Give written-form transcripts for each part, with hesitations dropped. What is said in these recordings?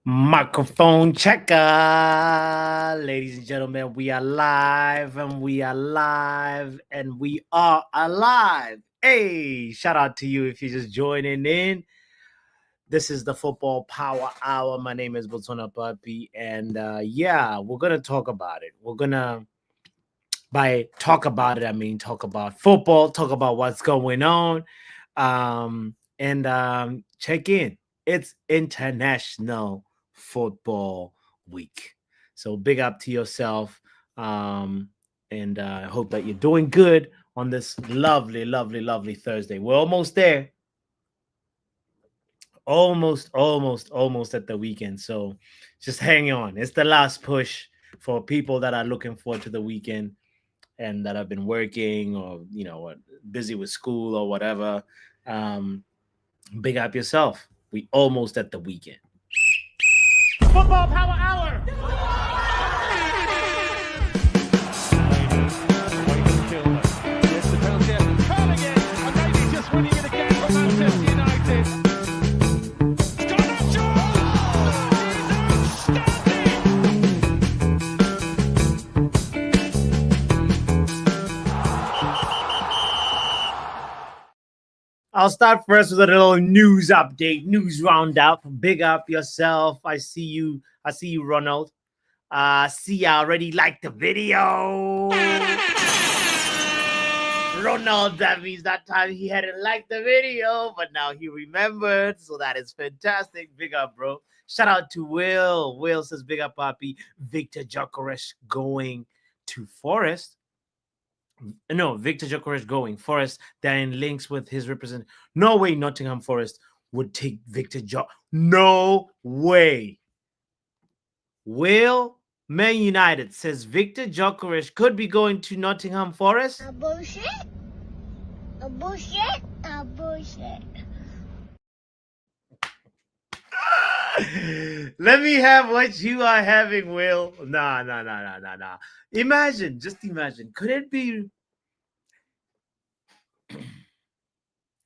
Microphone checker. Ladies and gentlemen, we are live and we are live and we are alive. Hey, shout out to you if you're just joining in. This is the Football Power Hour. My name is Botswana Papi, and we're gonna talk about it. We're gonna by talk about it, I mean talk about football, talk about what's going on, and check in. It's International Football Week, so big up to yourself, and I hope that you're doing good on this lovely, lovely, lovely Thursday. We're almost there, almost at the weekend. So just hang on. It's the last push for people that are looking forward to the weekend and that have been working or busy with school or whatever. um Big up yourself. We almost at the weekend. Football Power Hour. I'll start first with a little news update, news roundup. Big up yourself. I see you. I see you, Ronald. See, I already liked the video. Ronald, that means that time he hadn't liked the video, but now he remembered. So that is fantastic. Big up, bro. Shout out to Will. Will says, big up, Papi. Victor Jokeresh going to Forest. No, Victor Jokeresh going. Forest then links with his representative. No way Nottingham Forest would take Victor No way. Will Man United says Victor Jokeresh could be going to Nottingham Forest. A bullshit. A bullshit. A bullshit. Let me have what you are having, Will. Nah. Imagine, just imagine. Could it be?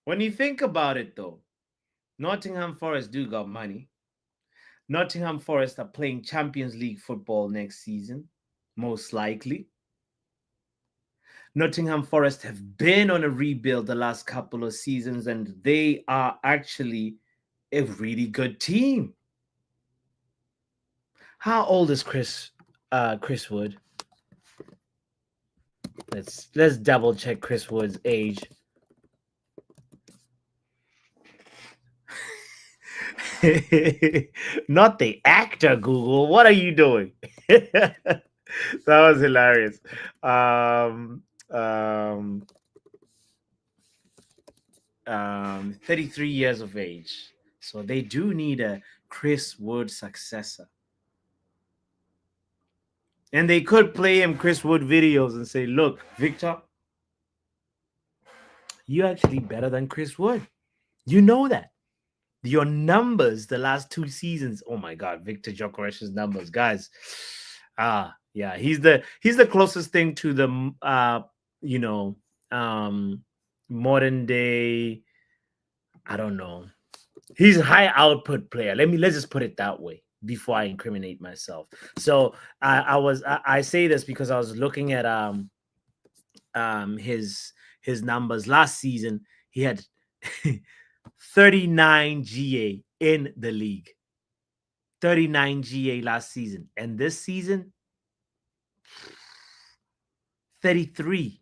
When you think about it, though, Nottingham Forest do got money. Nottingham Forest are playing Champions League football next season, most likely. Nottingham Forest have been on a rebuild the last couple of seasons, and they are actually a really good team. How old is Chris Wood? Let's double check Chris Wood's age. Not the actor, Google. What are you doing? That was hilarious. 33 years of age. So they do need a Chris Wood successor. And they could play him Chris Wood videos and say, look, Victor, you're actually better than Chris Wood. You know that. Your numbers the last 2 seasons. Oh my God, Victor Jokeresh's numbers, guys. Yeah, he's the closest thing to the modern day. I don't know. He's a high output player. Let's just put it that way before I incriminate myself. So I say this because I was looking at his numbers last season. He had 39 GA in the league. 39 GA last season. And this season, 33.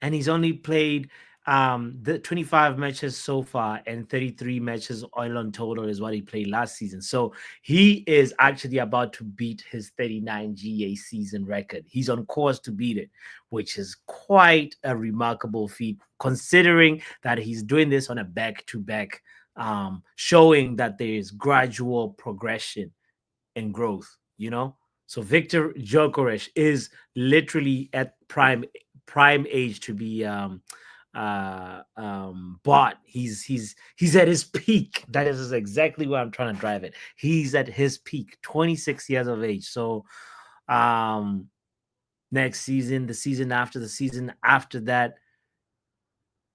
And he's only played the 25 matches so far, and 33 matches oil on total is what he played last season. So he is actually about to beat his 39 GA season record. He's on course to beat it, which is quite a remarkable feat, considering that he's doing this on a back-to-back, showing that there is gradual progression and growth, So Victor Jokeresh is literally at prime age to be bought. He's at his peak. That is exactly where I'm trying to drive it. He's at his peak, 26 years of age. So next season, the season after that,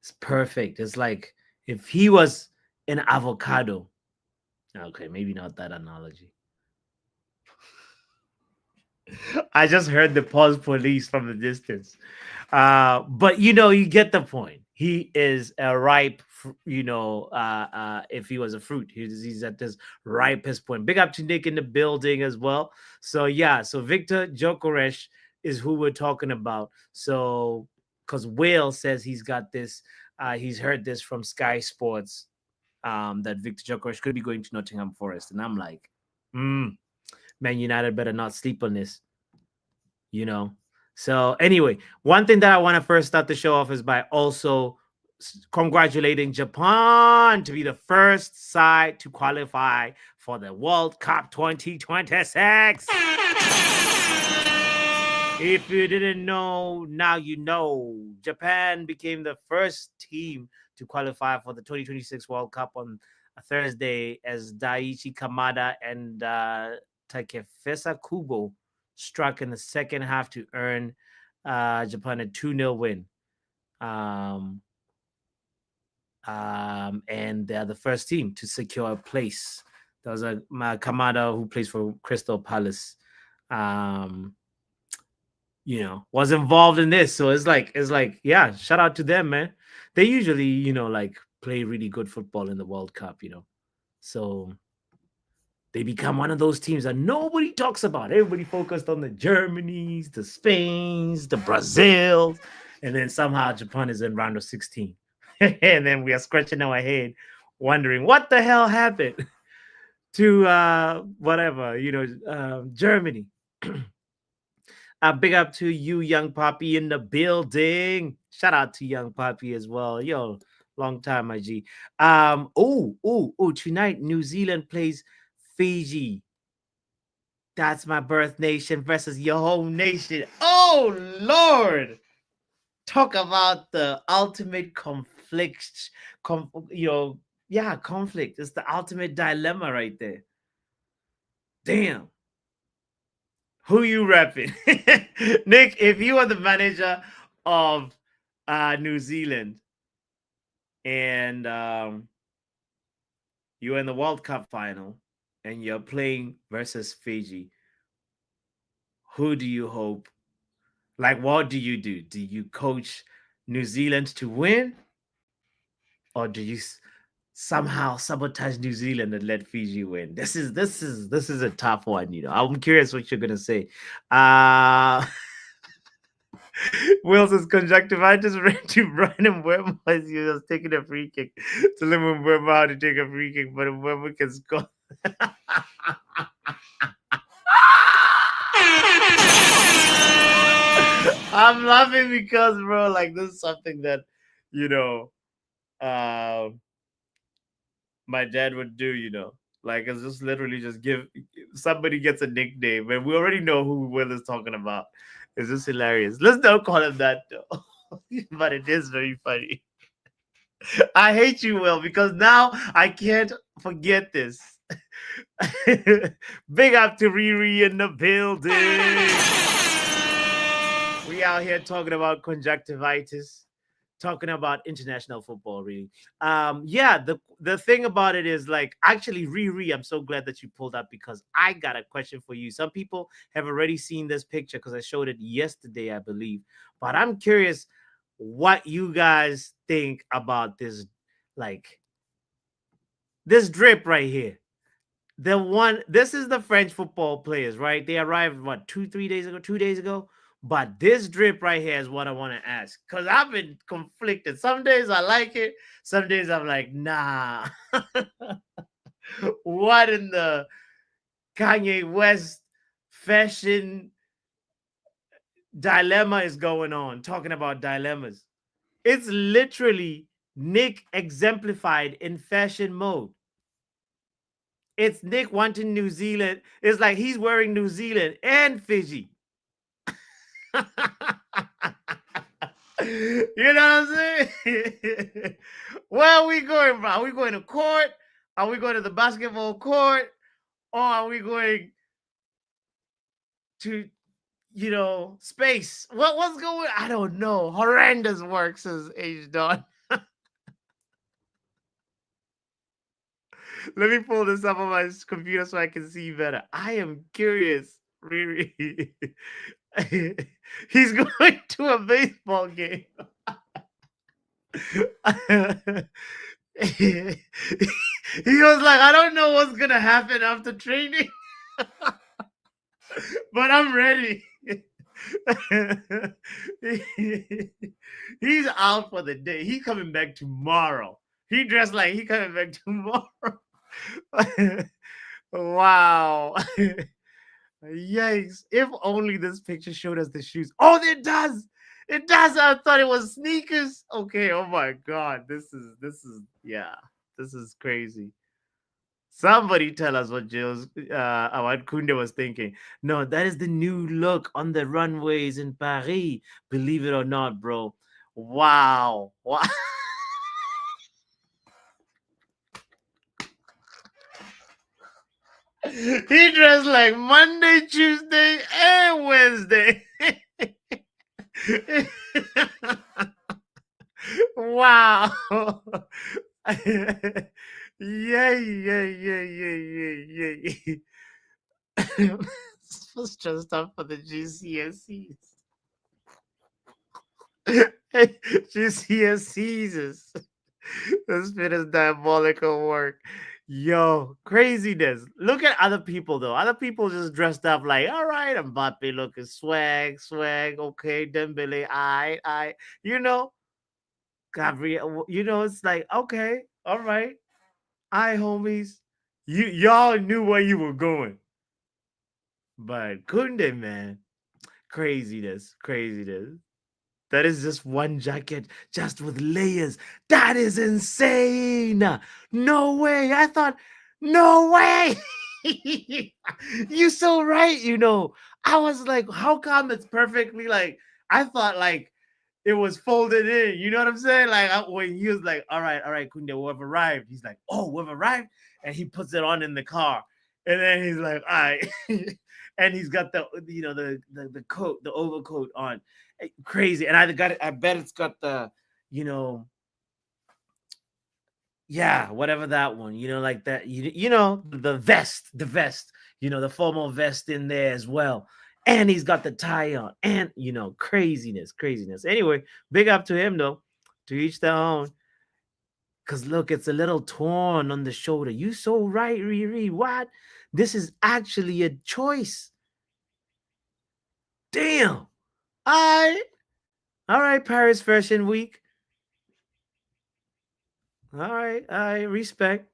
it's perfect. It's like if he was an avocado Okay, maybe not that analogy. I just heard the pause police from the distance. But you get the point. He is a ripe, if he was a fruit, he's at this ripest point. Big up to Nick in the building as well. So yeah, so Victor Jokeresh is who we're talking about. So because Whale says he's got this, he's heard this from Sky Sports, that Victor Jokeresh could be going to Nottingham Forest, and I'm like, Man United better not sleep on this you know. So anyway, one thing that I want to first start the show off is by also congratulating Japan to be the first side to qualify for the World Cup 2026. If you didn't know, now you know. Japan became the first team to qualify for the 2026 World Cup on a Thursday as Daiichi Kamada and Takefesa Kubo struck in the second half to earn Japan a 2-0 win. And they're the first team to secure a place. There was a Kamada who plays for Crystal Palace. Was involved in this. So it's like, yeah, shout out to them, man. They usually, like play really good football in the World Cup, So they become one of those teams that nobody talks about. Everybody focused on the Germanys, the Spains, the Brazils, and then somehow Japan is in round of 16. And then we are scratching our head, wondering what the hell happened to Germany. Big up to you, Young Poppy, in the building. Shout out to Young Poppy as well. Yo, long time, my G. Tonight, New Zealand plays Fiji. That's my birth nation versus your home nation. Oh, Lord. Talk about the ultimate conflict. Conflict. It's the ultimate dilemma right there. Damn. Who you repping? Nick, if you are the manager of New Zealand and you're in the World Cup final and you're playing versus Fiji, who do you hope? Like, what do you do? Do you coach New Zealand to win? Or do you somehow sabotage New Zealand and let Fiji win? This is a tough one, I'm curious what you're gonna say. Will says conjunctivitis ran to Brian Mbeumo as he was taking a free kick. To limit Mbeumo how to take a free kick, but Mbeumo can score. I'm laughing because, bro, like this is something that, my dad would do. Like it's just literally just give somebody gets a nickname, and we already know who Will is talking about. It's just hilarious. Let's not call him that though. But it is very funny. I hate you, Will, because now I can't forget this. Big up to Riri in the building. We out here talking about conjunctivitis, talking about international football, really. The thing about it is, like, actually, Riri, I'm so glad that you pulled up because I got a question for you. Some people have already seen this picture because I showed it yesterday, I believe. But I'm curious what you guys think about this, like this drip right here. This is the French football players, right? They arrived what 2 days ago. But this drip right here is what I want to ask, because I've been conflicted. Some days I like it, some days I'm like, nah. What in the Kanye West fashion dilemma is going on? Talking about dilemmas. It's literally Nick exemplified in fashion mode. It's Nick wanting New Zealand. It's like he's wearing New Zealand and Fiji. You know what I'm saying? Where are we going, bro? Are we going to court? Are we going to the basketball court? Or are we going to, space? What's going? I don't know. Horrendous work, says H. Don. Let me pull this up on my computer so I can see better. I am curious. Riri. He's going to a baseball game. He was like, I don't know what's gonna happen after training, but I'm ready. He's out for the day. He coming back tomorrow. He dressed like he coming back tomorrow. Wow. Yikes. If only this picture showed us the shoes. Oh, it does. It does. I thought it was sneakers. Okay. Oh my god. This is yeah. This is crazy. Somebody tell us what Kunde was thinking. No, that is the new look on the runways in Paris. Believe it or not, bro. Wow. Wow. He dressed like Monday, Tuesday, and Wednesday. Wow. Yay. Was dressed up for the GCSEs. GCSEs. This bit is diabolical work. Yo, craziness. Look at other people though. Other people just dressed up like, all right, Mbappe looking swag, okay, Dembele, I, you know, Gabriel, you know, it's like, okay, all right, homies, y'all knew where you were going, but Kunde, man, craziness. That is just one jacket, just with layers. That is insane. No way. I thought, no way. You so right. You know, I was like, how come it's perfectly like, I thought like it was folded in. You know what I'm saying? Like when he was like, all right, Kunde, we've arrived. He's like, oh, we've arrived. And he puts it on in the car. And then he's like, all right. And he's got the, you know, the coat, the overcoat on. Crazy. And I bet it's got the, you know, yeah, whatever that one, you know, like that, you know, the vest, you know, the formal vest in there as well. And he's got the tie on, and you know, craziness. Anyway, big up to him though, to each their own. Cause look, it's a little torn on the shoulder. You so right, Riri. What? This is actually a choice. Damn. All right, Paris Fashion Week. All right, I respect.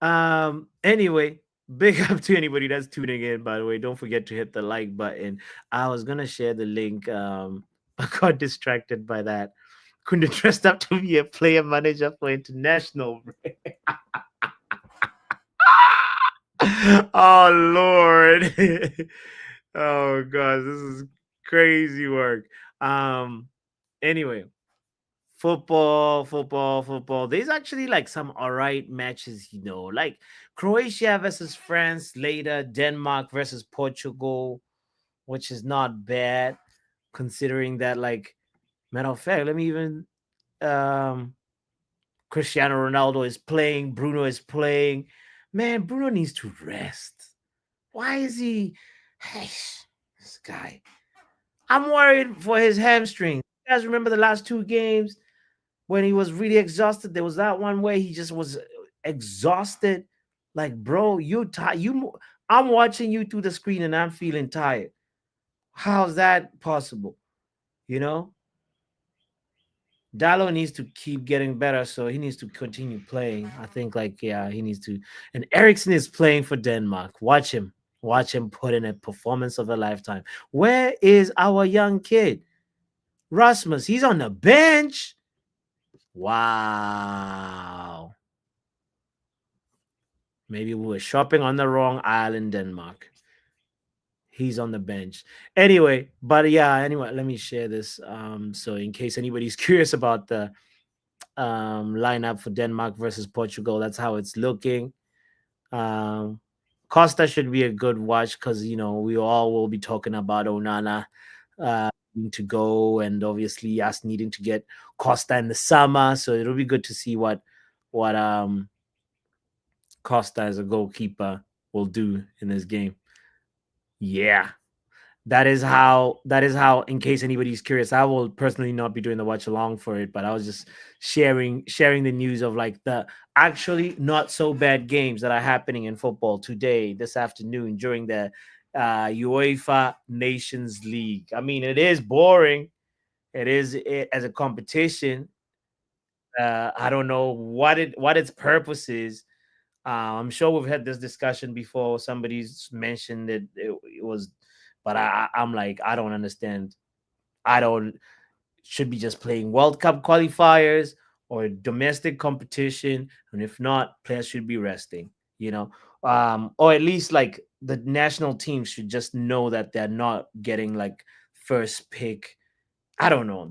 Anyway, big up to anybody that's tuning in, by the way. Don't forget to hit the like button. I was gonna share the link. I got distracted by that. Couldn't dressed up to be a player manager for international. Oh Lord. Oh gosh, this is crazy work. Um anyway, football. There's actually like some all right matches, you know, like Croatia versus France later, Denmark versus Portugal, which is not bad considering that, like, matter of fact, let me even Cristiano Ronaldo is playing, Bruno is playing. Man, Bruno needs to rest. Why is he? Hey, this guy. I'm worried for his hamstring. You guys remember the last two games when he was really exhausted? There was that one where he just was exhausted. Like, bro, you tired. I'm watching you through the screen and I'm feeling tired. How's that possible? You know, Dallo needs to keep getting better, so he needs to continue playing. I think, like, yeah, he needs to. And Ericsson is playing for Denmark. Watch him put in a performance of a lifetime. Where is our young kid, Rasmus? He's on the bench. Wow. Maybe we were shopping on the wrong aisle in Denmark. He's on the bench. Anyway, but yeah, anyway, let me share this. So in case anybody's curious about the lineup for Denmark versus Portugal, that's how it's looking. Costa should be a good watch because, you know, we all will be talking about Onana to go, and obviously us needing to get Costa in the summer. So it'll be good to see what Costa as a goalkeeper will do in this game. Yeah. That is how, in case anybody's curious, I will personally not be doing the watch along for it, but I was just sharing the news of like the actually not so bad games that are happening in football today, this afternoon, during the UEFA Nations League. I mean, it is boring. As a competition. I don't know what its purpose is. I'm sure we've had this discussion before. Somebody's mentioned that it was, but I'm like, I don't understand. I don't should be just playing World Cup qualifiers or domestic competition, and if not, players should be resting. You know, or at least like the national team should just know that they're not getting like first pick. I don't know.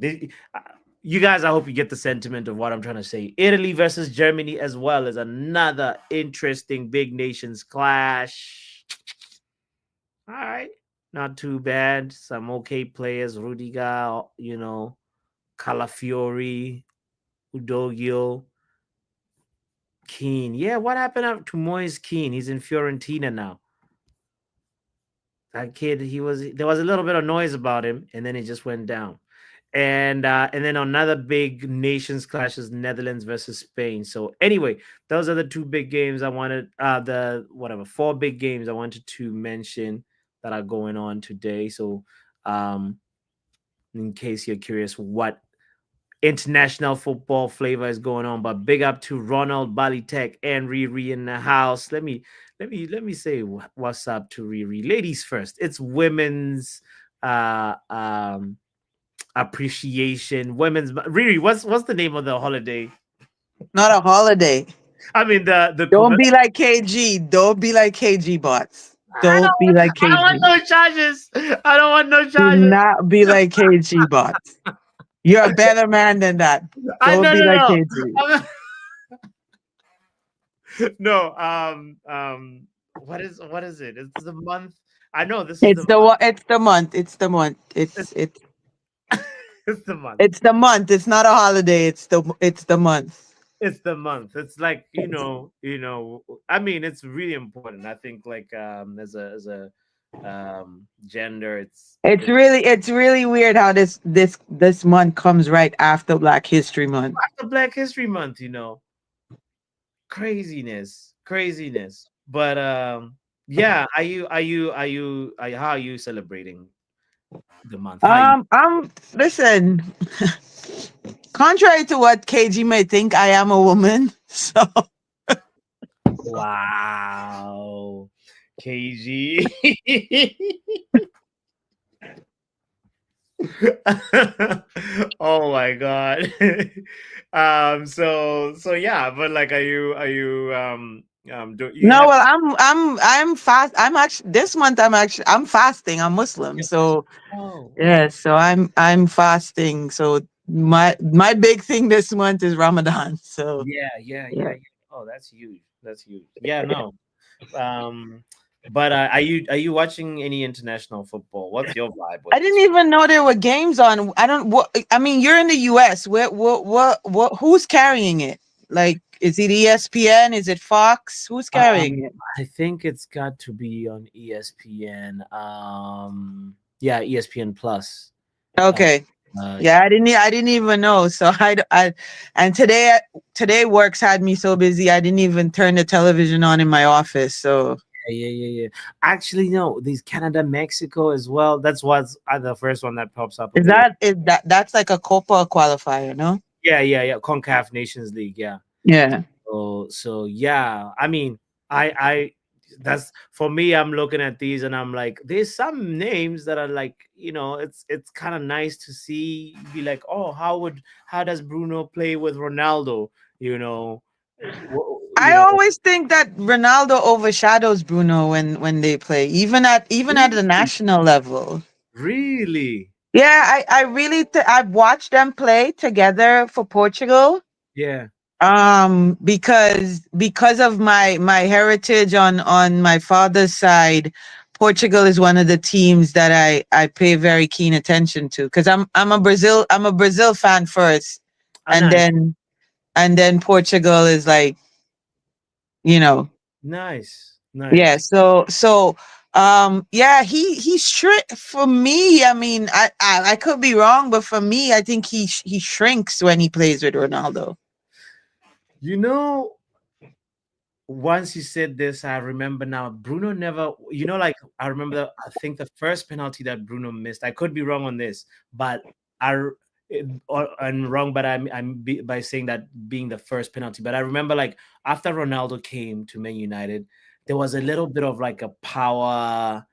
You guys, I hope you get the sentiment of what I'm trying to say. Italy versus Germany as well is another interesting big nations clash. All right, not too bad. Some okay players, Rudiger, Calafiori, Udogio, Keane. Yeah, what happened to Moise Keane? He's in Fiorentina now. That kid, there was a little bit of noise about him, and then it just went down. And then another big nations clash is Netherlands versus Spain. So anyway, those are the two big games I wanted. Four big games I wanted to mention that are going on today. So, in case you're curious, what international football flavor is going on, but big up to Ronald Balitek and Riri in the house. Let me say what's up to Riri. Ladies first. It's women's appreciation, women's. Riri, what's the name of the holiday? Not a holiday. I mean the Don't be like KG. Don't be like KG bots. Don't be like I don't want KG. no charges. I don't want no Do charges. not be like KG bots. You're a better man than that. Don't be like KG. No, what is it? It's the month. I know this is It's the the month. It's the month. It's the month. It's It's the month. it's the month. It's not a holiday. It's the month. It's the month. It's like I mean, it's really important. I think like as a gender, It's really weird how this month comes right after Black History Month. after Black History Month. Craziness. But yeah, how are you celebrating the month? Listen. Contrary to what KG may think, I am a woman. So Wow, KG. Oh my god. So yeah, but like, are you do you no, have well, I'm fast. I'm fasting. I'm Muslim, so oh yeah. So I'm fasting. So my big thing this month is Ramadan. So yeah. Oh, that's huge. Yeah, no. Um but are you watching any international football? What's your vibe with I this? didn't even know there were games on. I don't. What I mean, you're in the U.S. What? Who's carrying it? Like, is it ESPN? Is it Fox? Who's carrying it? I think it's got to be on ESPN. Yeah, ESPN Plus. Okay. Uh, Yeah, I didn't even know. So and today works had me so busy I didn't even turn the television on in my office. So yeah. Actually, no, these Canada, Mexico as well. That's what's the first one that pops up. that's like a Copa qualifier, no? Yeah. CONCACAF Nations League. Yeah. Yeah. So yeah. I mean, I that's for me. I'm looking at these and I'm like, there's some names that are like, it's kind of nice to see. Be like, oh, how does Bruno play with Ronaldo? You know, I always think that Ronaldo overshadows Bruno when they play, even at the national level. Really. Yeah, I really I've watched them play together for Portugal. Yeah. Because of my heritage on my father's side, Portugal is one of the teams that I pay very keen attention to, because I'm a Brazil fan first, and Nice. then Portugal is like, you know Nice, Yeah, nice. yeah, he's strict for me. I mean, I could be wrong, but for me, I think he shrinks when he plays with Ronaldo. You know, once you said this, I remember now. Bruno never, like I remember. I think the first penalty that Bruno missed. I could be wrong on this, but I I'm wrong. But by saying that being the first penalty. But I remember like after Ronaldo came to Man United, there was a little bit of like a power.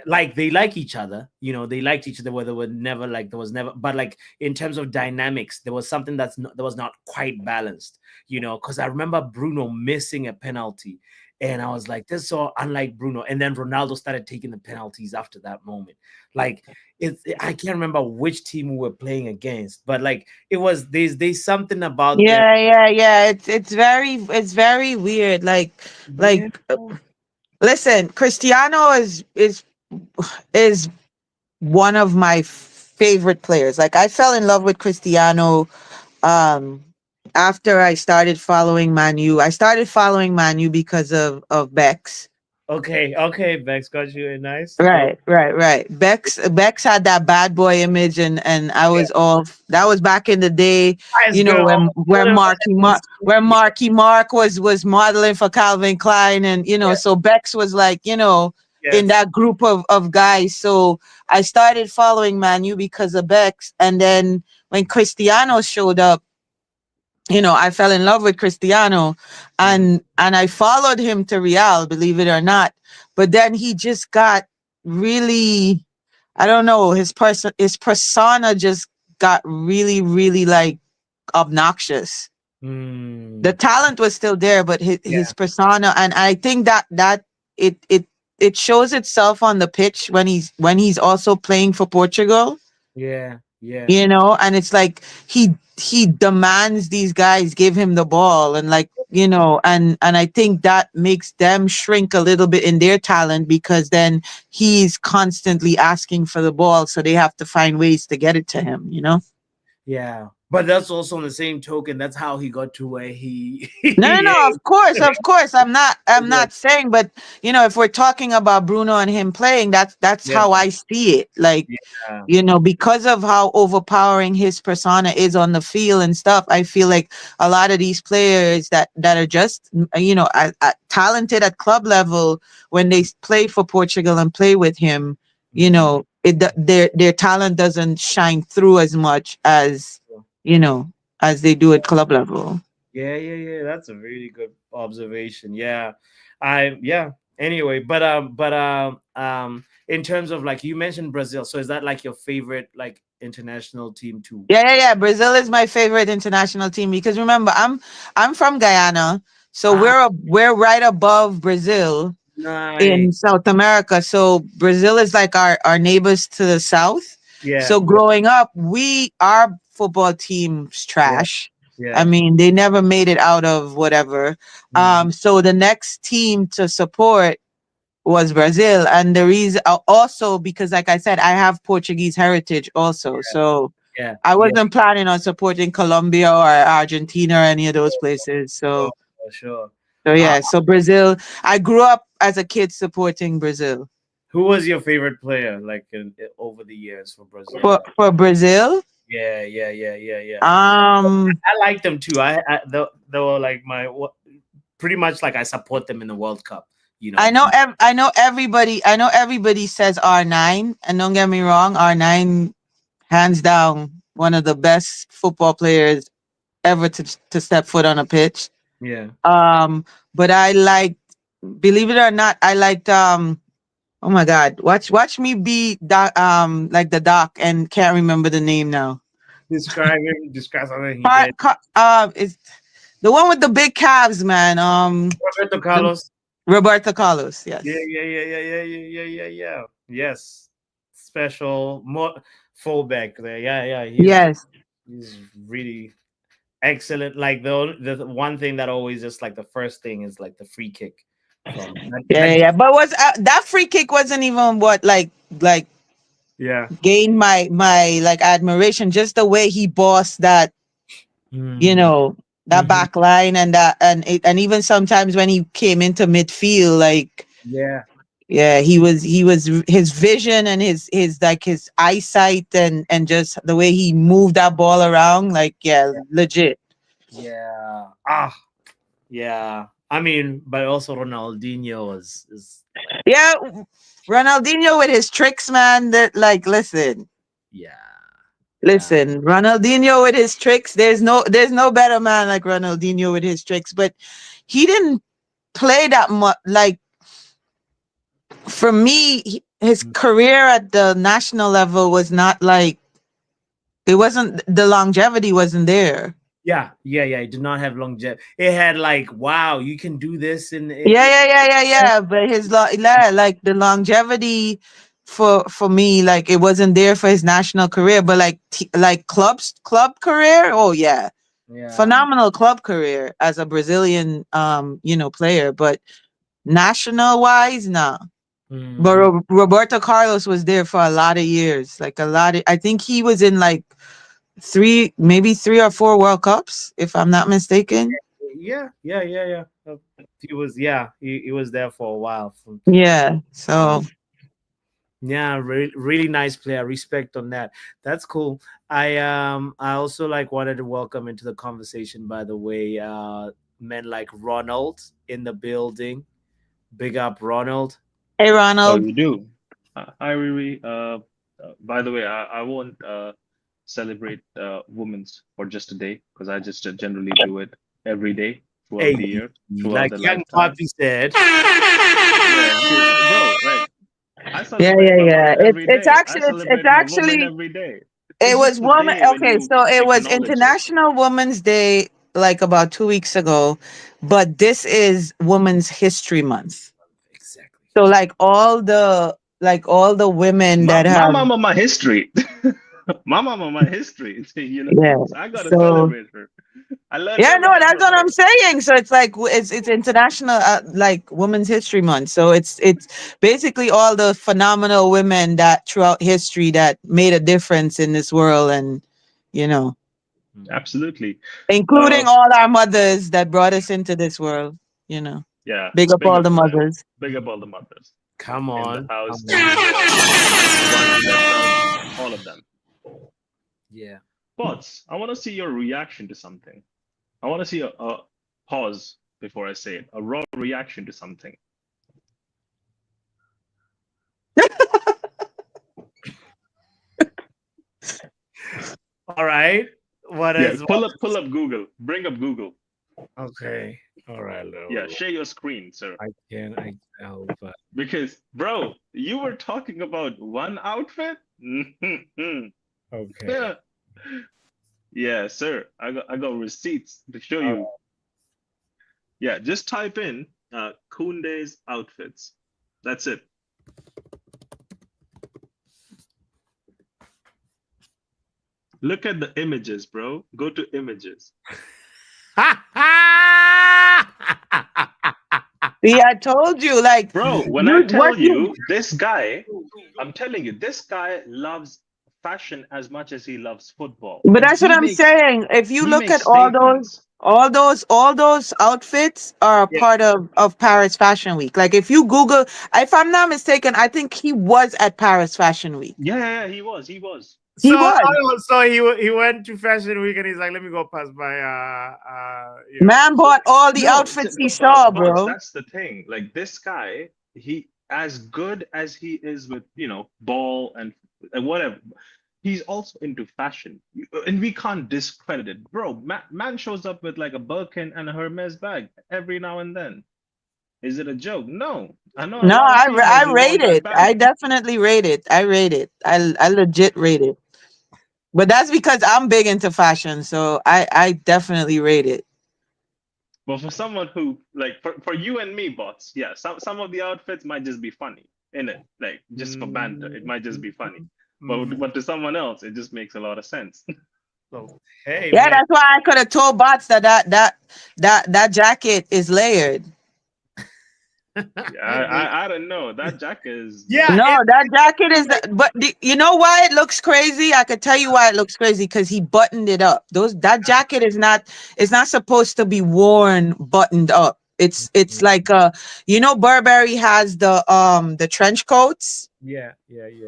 Like they like each other, they liked each other. Where there were never like there was never, but like in terms of dynamics, there was something that was not quite balanced, because I remember Bruno missing a penalty, and I was like, this is so unlike Bruno. And then Ronaldo started taking the penalties after that moment. Like I can't remember which team we were playing against, but like it was there's something about them. Yeah. It's very weird. Yeah. Like, listen, Cristiano is one of my favorite players. Like, I fell in love with Cristiano um after I started following Manu. I started following Manu because of Bex. Okay, Bex got you a nice. Oh, Right. Bex had that bad boy image, and I yeah. was all that was back in the day, Nice girl. when Marky Mark was modeling for Calvin Klein, and Yeah, so Bex was like, in yes. that group of guys. So I started following Manu because of Bex, and then when Cristiano showed up, I fell in love with Cristiano, Mhm. and I followed him to Real, believe it or not. But then he just got really, I don't know, his persona just got really, really like obnoxious. The Mm, talent was still there, but his yeah, persona, and I think that it shows itself on the pitch when he's also playing for Portugal, yeah. and it's like he demands these guys give him the ball, and like, and I think that makes them shrink a little bit in their talent, because then he's constantly asking for the ball, so they have to find ways to get it to him. Yeah, but that's also on the same token. That's how he got to where he. No, he of course, of course. I'm is. not saying, but if we're talking about Bruno and him playing, that's Yeah, how I see it. Like, yeah, because of how overpowering his persona is on the field and stuff, I feel like a lot of these players that are just, talented at club level, when they play for Portugal and play with him, mhm. their talent doesn't shine through as much you know, as they do at club level. Yeah. That's a really good observation. Yeah, yeah. Anyway, in terms of like you mentioned Brazil, so is that like your favorite like international team too? Yeah. Brazil is my favorite international team, because remember, I'm from Guyana, so Ah, we're right above Brazil nice. in South America. So Brazil is like our neighbors to the south. Yeah, So growing up, our football team's yeah, trash. I yeah. mean, they never made it out of whatever. Mhm. So the next team to support was Brazil, and the reason, also because, like I said, I have Portuguese heritage also. So Yeah, I yeah. wasn't planning on supporting Colombia or Argentina or any of those places. Sure, So for sure. so Uh, yeah, so Brazil. I grew up as a kid supporting Brazil. who was your favorite player like over the years for Brazil? For Brazil, Yeah. um, I like them too. They were like pretty much like I support them in the World Cup. You I know. know everybody says R9, and don't get me wrong, R9, hands down, one of the best football players ever to step foot on a pitch. Yeah. Um, but I liked, believe it or not, I liked oh my God, watch me be doc, like the doc, and can't remember the name now. Describe him. Describe something he did. It's the one with the big calves, man. Roberto The Carlos. Roberto Carlos, Yeah, yes. yeah, yeah, yeah, yeah, yeah, yeah. Yes. Special more fullback there. Yeah. Yes. He's really excellent. Like the one thing that always just like the first thing is like the free kick from Yeah. But was that free kick wasn't even what like yeah. gained my like admiration. Just the way he bossed that, you Mm, know, that Mhm. back line and that and even sometimes when he came into midfield, like Yeah. yeah, he was his vision and his like his eyesight and just the way he moved that ball around, like yeah, legit. Yeah. Ah. Yeah. I mean, but also Ronaldinho is like, Yeah, Ronaldinho with his tricks, man. That like listen. yeah. Yeah. Listen, Ronaldinho with his tricks. There's no better man like Ronaldinho with his tricks, but he didn't play that much. Like for me, his Mm. career at the national level was not like it wasn't the longevity wasn't there. Yeah. Yeah. Yeah. It did not have longevity. It had like, wow, you can do this in Yeah, yeah, yeah, yeah, yeah. But yeah, like the longevity for me, like it wasn't there for his national career, but like like club career. Oh yeah, yeah. phenomenal club career as a Brazilian player, but national wise, nah. But Mhm. Roberto Carlos was there for a lot of years, like a lot of. I think he was in like maybe three or four World Cups, if I'm not mistaken. Yeah. Yeah. Yeah. Yeah. He was, yeah, he was there for a while. Yeah. So Yeah, really nice player. Respect on that. That's cool. I also like wanted to welcome into the conversation, by the way, men like Ronald in the building. Big up Ronald. hey, Oh, Ronald. you do? Hi, Riri. By the way, I won't celebrate Women's for just a day because I just generally do it every day throughout Hey, the year, throughout like the young lifetime. Poppy said. Yeah, because bro, like I Yeah, celebrate yeah, my yeah. mother It's every it's day. I actually it's celebrate my woman actually every day. it It's was just the woman. day when Okay, you so it was acknowledge it. International Women's Day like about 2 weeks ago, but this is Women's History Month. Exactly. So like all the women that My have mama, my history. My mama, my history. You know, yeah. so I gotta So celebrate her. I learned yeah, no, everything that's from what I'm her. saying. So it's like it's International like Women's History Month. So it's basically all the phenomenal women that throughout history that made a difference in this world, and you know, Mhm. Absolutely. including Uh, all our mothers that brought us into this world. You know, yeah, big up big all up the to them. mothers. Big up all the mothers Come in the on. house, Come in on. here, the one we left out, all of them. Yeah. Bots, I want to see your reaction to something. I want to see a pause before I say it, a raw reaction to something. All right. What Yeah, is what? pull up Google. Bring up Google. Okay. All right. Yeah, share your screen, sir. I'll, Because, bro, you were talking about one outfit? okay. Yeah. Yeah, sir. I got receipts to show you. Yeah, just type in Kunde's outfits. That's it. Look at the images, bro. Go to images. See, I told you, like Bro, when I you what tell you. you this guy, I'm telling you, this guy loves fashion as much as he loves football. But And that's what I'm saying. If you he look makes at all those, statements. all those outfits are a Yeah. part of Paris Fashion Week. Like if you Google, if I'm not mistaken, I think he was at Paris Fashion Week. Yeah, yeah, he was. He was. He So, was. so he went to Fashion Week and he's like, let me go pass by, Man bought all the No, outfits he but saw, bro. that's the thing. Like this guy, he as good as he is with ball and whatever. He's also into fashion, and we can't discredit it, bro. Man shows up with like a Birkin and a Hermes bag every now and then. Is it a joke? No, I know a No, lot of females I who rate want that it. I bag. definitely rate it. I rate it. I legit rate it. But that's because I'm big into fashion, so I definitely rate it. But for someone who like for you and me, bots, yeah, some of the outfits might just be funny in it, like just for banter. It might just be funny. But to someone else, it just makes a lot of sense. So, hey, Yeah, man. that's why I could have told bots that jacket is layered. I don't know. That jacket is Yeah, No, it- that jacket is. But you know why it looks crazy? I could tell you why it looks crazy because he buttoned it up. That jacket is not. It's not supposed to be worn buttoned up. It's like Burberry has the trench coats yeah,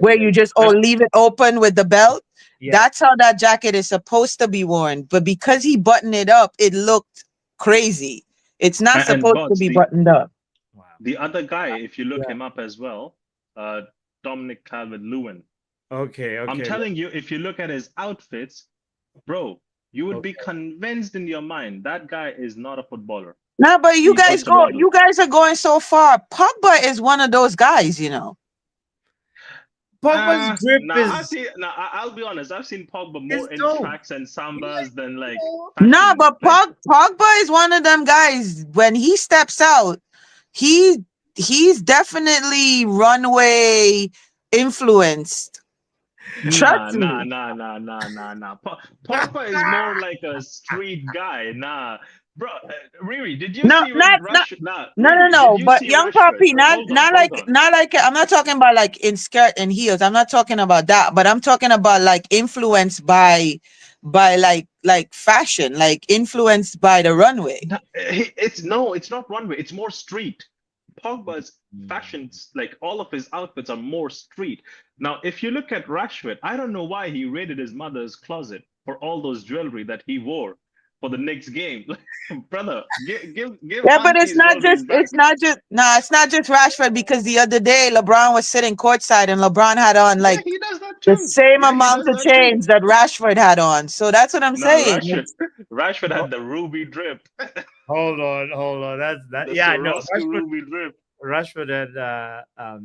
where you just leave it open with the belt. yeah. That's how that jacket is supposed to be worn. But because he buttoned it up, it looked crazy. It's not and supposed to bots be buttoned up. Wow. the other guy. If you look Yeah. him up as well, Dominic Calvert-Lewin. Okay, I'm okay. telling you, if you look at his outfits, bro, you would be Okay. convinced in your mind that guy is not a footballer. No, but you He's guys just a model. you guys are going so far. Pogba is one of those guys, you know. Pogba's drip I'll be honest. I've seen Pogba more It's in dope. tracks and sambas than like. No, fashion, but like- Pogba is one of them guys. When he steps out, he's definitely runway influenced. Trust me. Nah. Pogba is more like a street guy. Nah, bro. Riri, did you No, see not- Rashford? Nah, No, Riri, no. did you But see young Rashford? puppy, Hold on. not like I'm not talking about like in skirt and heels. I'm not talking about that. But I'm talking about like influenced by like fashion, like influenced by the runway. No, it's not runway. It's more street. Pogba's fashions, like all of his outfits, are more street. Now, if you look at Rashford, I don't know why he raided his mother's closet for all those jewelry that he wore for the next game. Brother, give. Yeah, but it's Auntie's not jewelry just back. it's not just Rashford because the other day LeBron was sitting courtside and LeBron had on like Yeah, he does that the too. same Yeah, he amount does of that too. chains that Rashford had on. So that's what I'm No, saying. Rashford had the ruby drip. Hold on. That's that. The Yeah, no. Swarovski ruby drip. Rashford had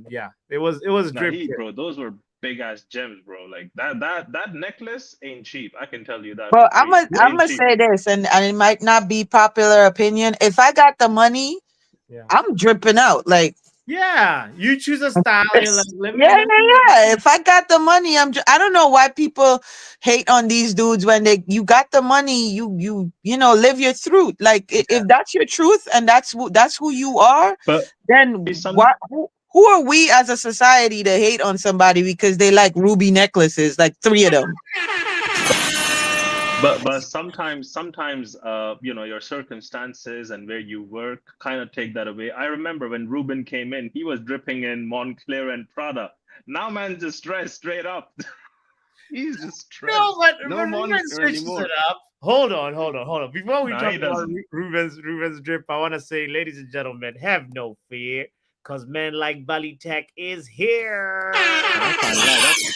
yeah. It was Nah, drip. bro, those were big ass gems, bro. Like that necklace ain't cheap. I can tell you that. But for free. It I'm ain't gonna cheap. say this, and it might not be popular opinion. If I got the money, Yeah. I'm dripping out. Like Yeah. You choose a style. You're like, let me. yeah. If I got the money, I don't know why people hate on these dudes when you got the money, you live your truth. Like if that's your truth and that's who you are, But then who are we as a society to hate on somebody because they like ruby necklaces, like 3 of them? but sometimes your circumstances and where you work kind of take that away. I remember when Ruben came in, he was dripping in Moncler and Prada. Now man just dressed straight up. He's just dressed. No, but no Ruben Moncler switches anymore. it up. Hold on. Before we No, talk he about doesn't. Ruben's drip, I want to say, ladies and gentlemen, have no fear, because men like Bali Tech is here. I can't lie, that's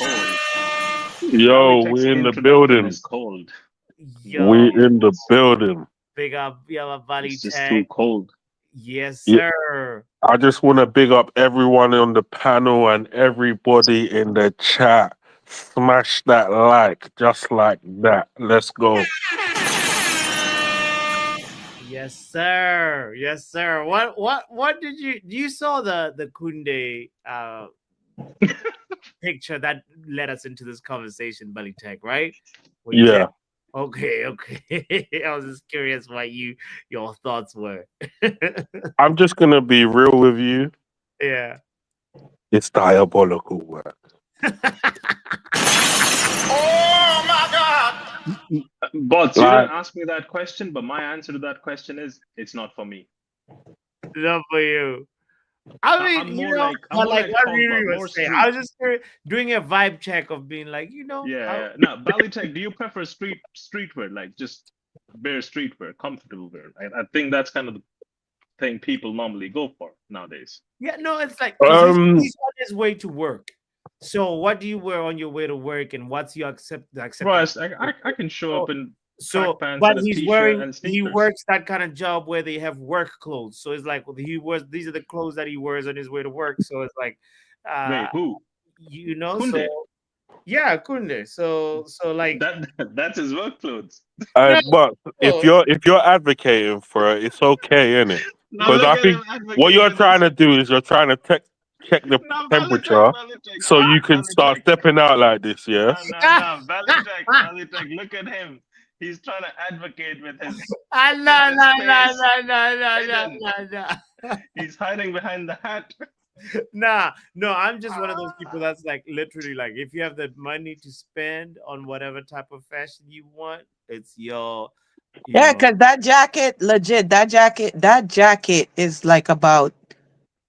cold. Yo, Bali Tech's we in the introduction building. is cold. Yo, We in the building. big up, Bali It's just Tech. too cold. Yes, Yeah. sir. I just want to big up everyone on the panel and everybody in the chat. Smash that like, just like that. Let's go. Yes, sir. Yes, sir. What did you saw the Kunde picture that led us into this conversation, Bali Tech, right? With Yeah. Jeff? Okay. I was just curious what your thoughts were. I'm just going to be real with you. Yeah. It's diabolical work. But you Like- didn't ask me that question, but my answer to that question is it's not for me. Not for you. I mean, I'm you more know, like- I'm but more like like what Pogba, Riri more was saying, street. I was just doing a vibe check of being like, Yeah. No, Bali Tech, do you prefer streetwear, like just bare streetwear, comfortable wear? I think that's kind of the thing people normally go for nowadays. Yeah, no, it's like 'cause Um, he's on his way to work. So what do you wear on your way to work, and what's your acceptance? Bro, I can show up in So, track pants but and a he's t-shirt wearing and he sneakers. works that kind of job where they have work clothes. So it's like he wears these are the clothes that he wears on his way to work. So it's like, Wait, who? So Kunde? yeah, Kunde. So like That's his work clothes. but if you're advocating for it, it's okay, innit? Now Because look I at think him advocating what you're for trying this. to do is you're trying to check the No, temperature Belichick, so you can Belichick. start stepping out like this, yeah? No, Belichick, look at him. He's trying to advocate with his. No, his no, no, face. no, no, no, Hidden. no, no, no. He's hiding behind the hat. Nah, no, I'm just one of those people that's like literally like if you have the money to spend on whatever type of fashion you want, it's your Yeah, because that jacket, legit, that jacket is like about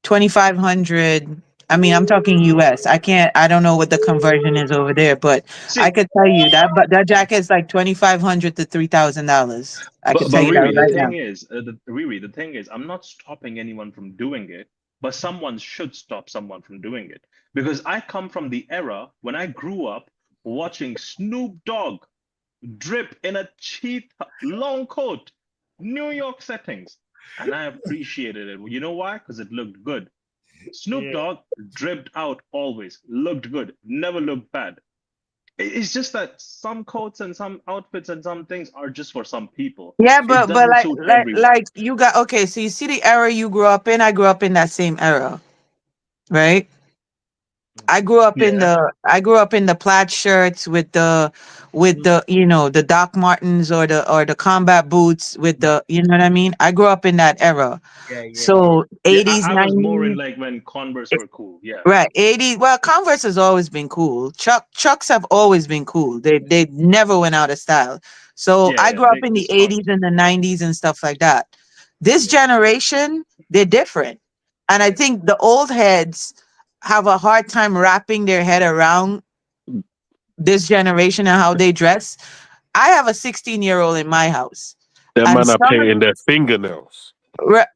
2,500. I mean, I'm talking US. I don't know what the conversion is over there, but I See, could tell you that, but that jacket is like 2,500 to $3,000. I could tell but you that Riri, the right now. thing is, Riri, the thing is, I'm not stopping anyone from doing it, but someone should stop someone from doing it because I come from the era when I grew up watching Snoop Dogg drip in a cheap long coat, New York settings, and I appreciated it. You know why? Because it looked good. Snoop yeah. Dogg dripped out always, looked good, never looked bad. It's just that some coats and some outfits and some things are just for some people. Yeah, It but doesn't suit everyone. like you got okay. So you see the era you grew up in. I grew up in that same era, right? Yeah. I grew up in the plaid shirts with the the Doc Martens or the combat boots with the you know what I mean. I grew up in that era. Yeah, yeah, yeah. So Yeah, 80s, I was more in 90s, like when Converse were cool. Yeah. right? 80s. Well, Converse has always been cool. Chucks have always been cool. They never went out of style. So Yeah, I yeah, grew up in the it's 80s constant. and the 90s and stuff like that. This generation, they're different. And I think the old heads have a hard time wrapping their head around this generation and how they dress. I have a 16-year-old in my house. Them And man are some of painting their fingernails. but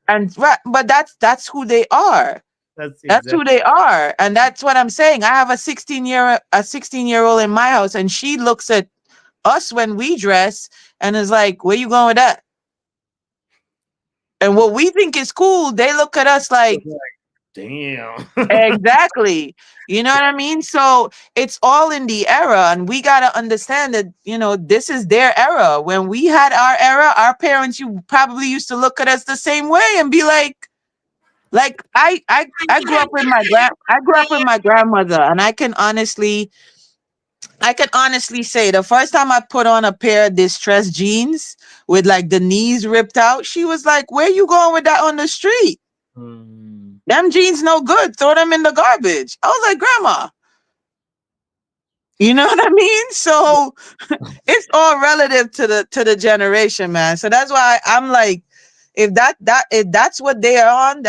that's who they are. That's That's who exactly they are. And that's what I'm saying. I have a 16-year-old in my house and she looks at us when we dress and is like, "Where you going with that?" And what we think is cool, they look at us like, damn. exactly. You know what I mean? So it's all in the era, and we gotta understand that this is their era. When we had our era, our parents you probably used to look at us the same way and be like I grew up with I grew up with my grandmother, and I can honestly say the first time I put on a pair of distressed jeans with like the knees ripped out, she was like, "Where you going with that on the street? Mm, Them jeans no good. Throw them in the garbage." I was like, "Grandma." You know what I mean? So it's all relative to the generation, man. So that's why I'm like, if that's what they are on,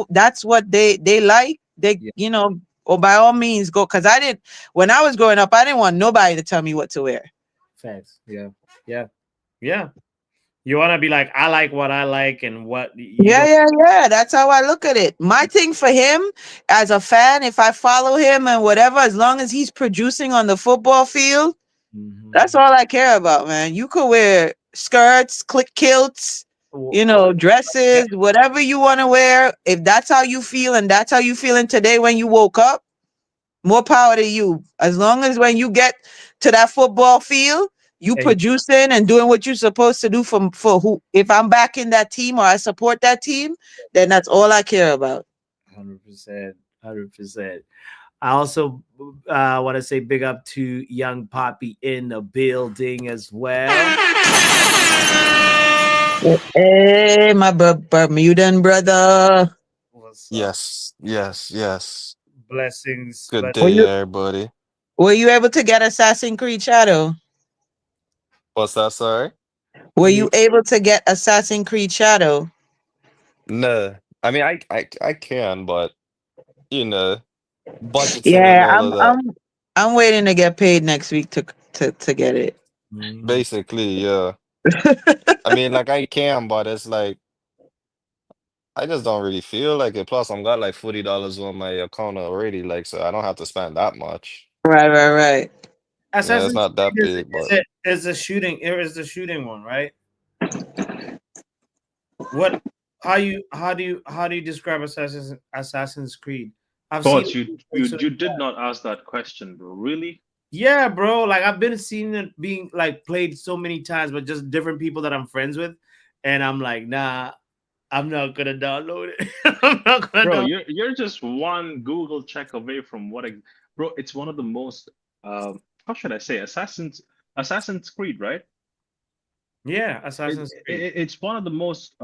that's what they like, they yeah, or by all means go. Because I didn't when I was growing up, I didn't want nobody to tell me what to wear. facts. Yeah, yeah, yeah. You want to be like, I like what I like, and what you Yeah, don't. yeah, yeah. That's how I look at it. My thing for him as a fan, if I follow him and whatever, as long as he's producing on the football field, that's Mhm. all I care about, man. You could wear skirts, kilts, Yeah, dresses, whatever you want to wear. If that's how you feel and that's how you feeling today when you woke up, more power to you. As long as when you get to that football field, you hey, producing and doing what you're supposed to do for who. If I'm back in that team or I support that team, then that's all I care about. 100%, 100%. I also want to say big up to Young Poppy in the building as well. Hey, my Bermudan brother. What's up? Yes, yes, yes. Blessings, Good Were day, you blessings. everybody. were you able to get Assassin's Creed Shadow? What's that, sorry? Were Yeah. you able to get Assassin's Creed Shadow? No. I mean, I can, but you know, budgeting and Yeah, all of that. I'm waiting to get paid next week to get it. Mhm. Basically, yeah. I mean, like I can, but it's like I just don't really feel like it. Plus, I'm got like $40 on my account already, like so I don't have to spend that much. Right, right, right. Yeah, it's Assassin's not that Creed big, but is the shooting. It is the shooting one, right? What? How do you describe Assassin's Creed? I've seen. Thoughts you did not ask that question, bro. Really? Yeah, bro. Like I've been seeing it being like played so many times, but just different people that I'm friends with, and I'm like, nah, I'm not gonna download it. I'm not gonna Bro, download. you're just one Google check away from bro, it's one of the most how should I say Assassin's Creed, right? Yeah, Assassin's Creed. It's one of the most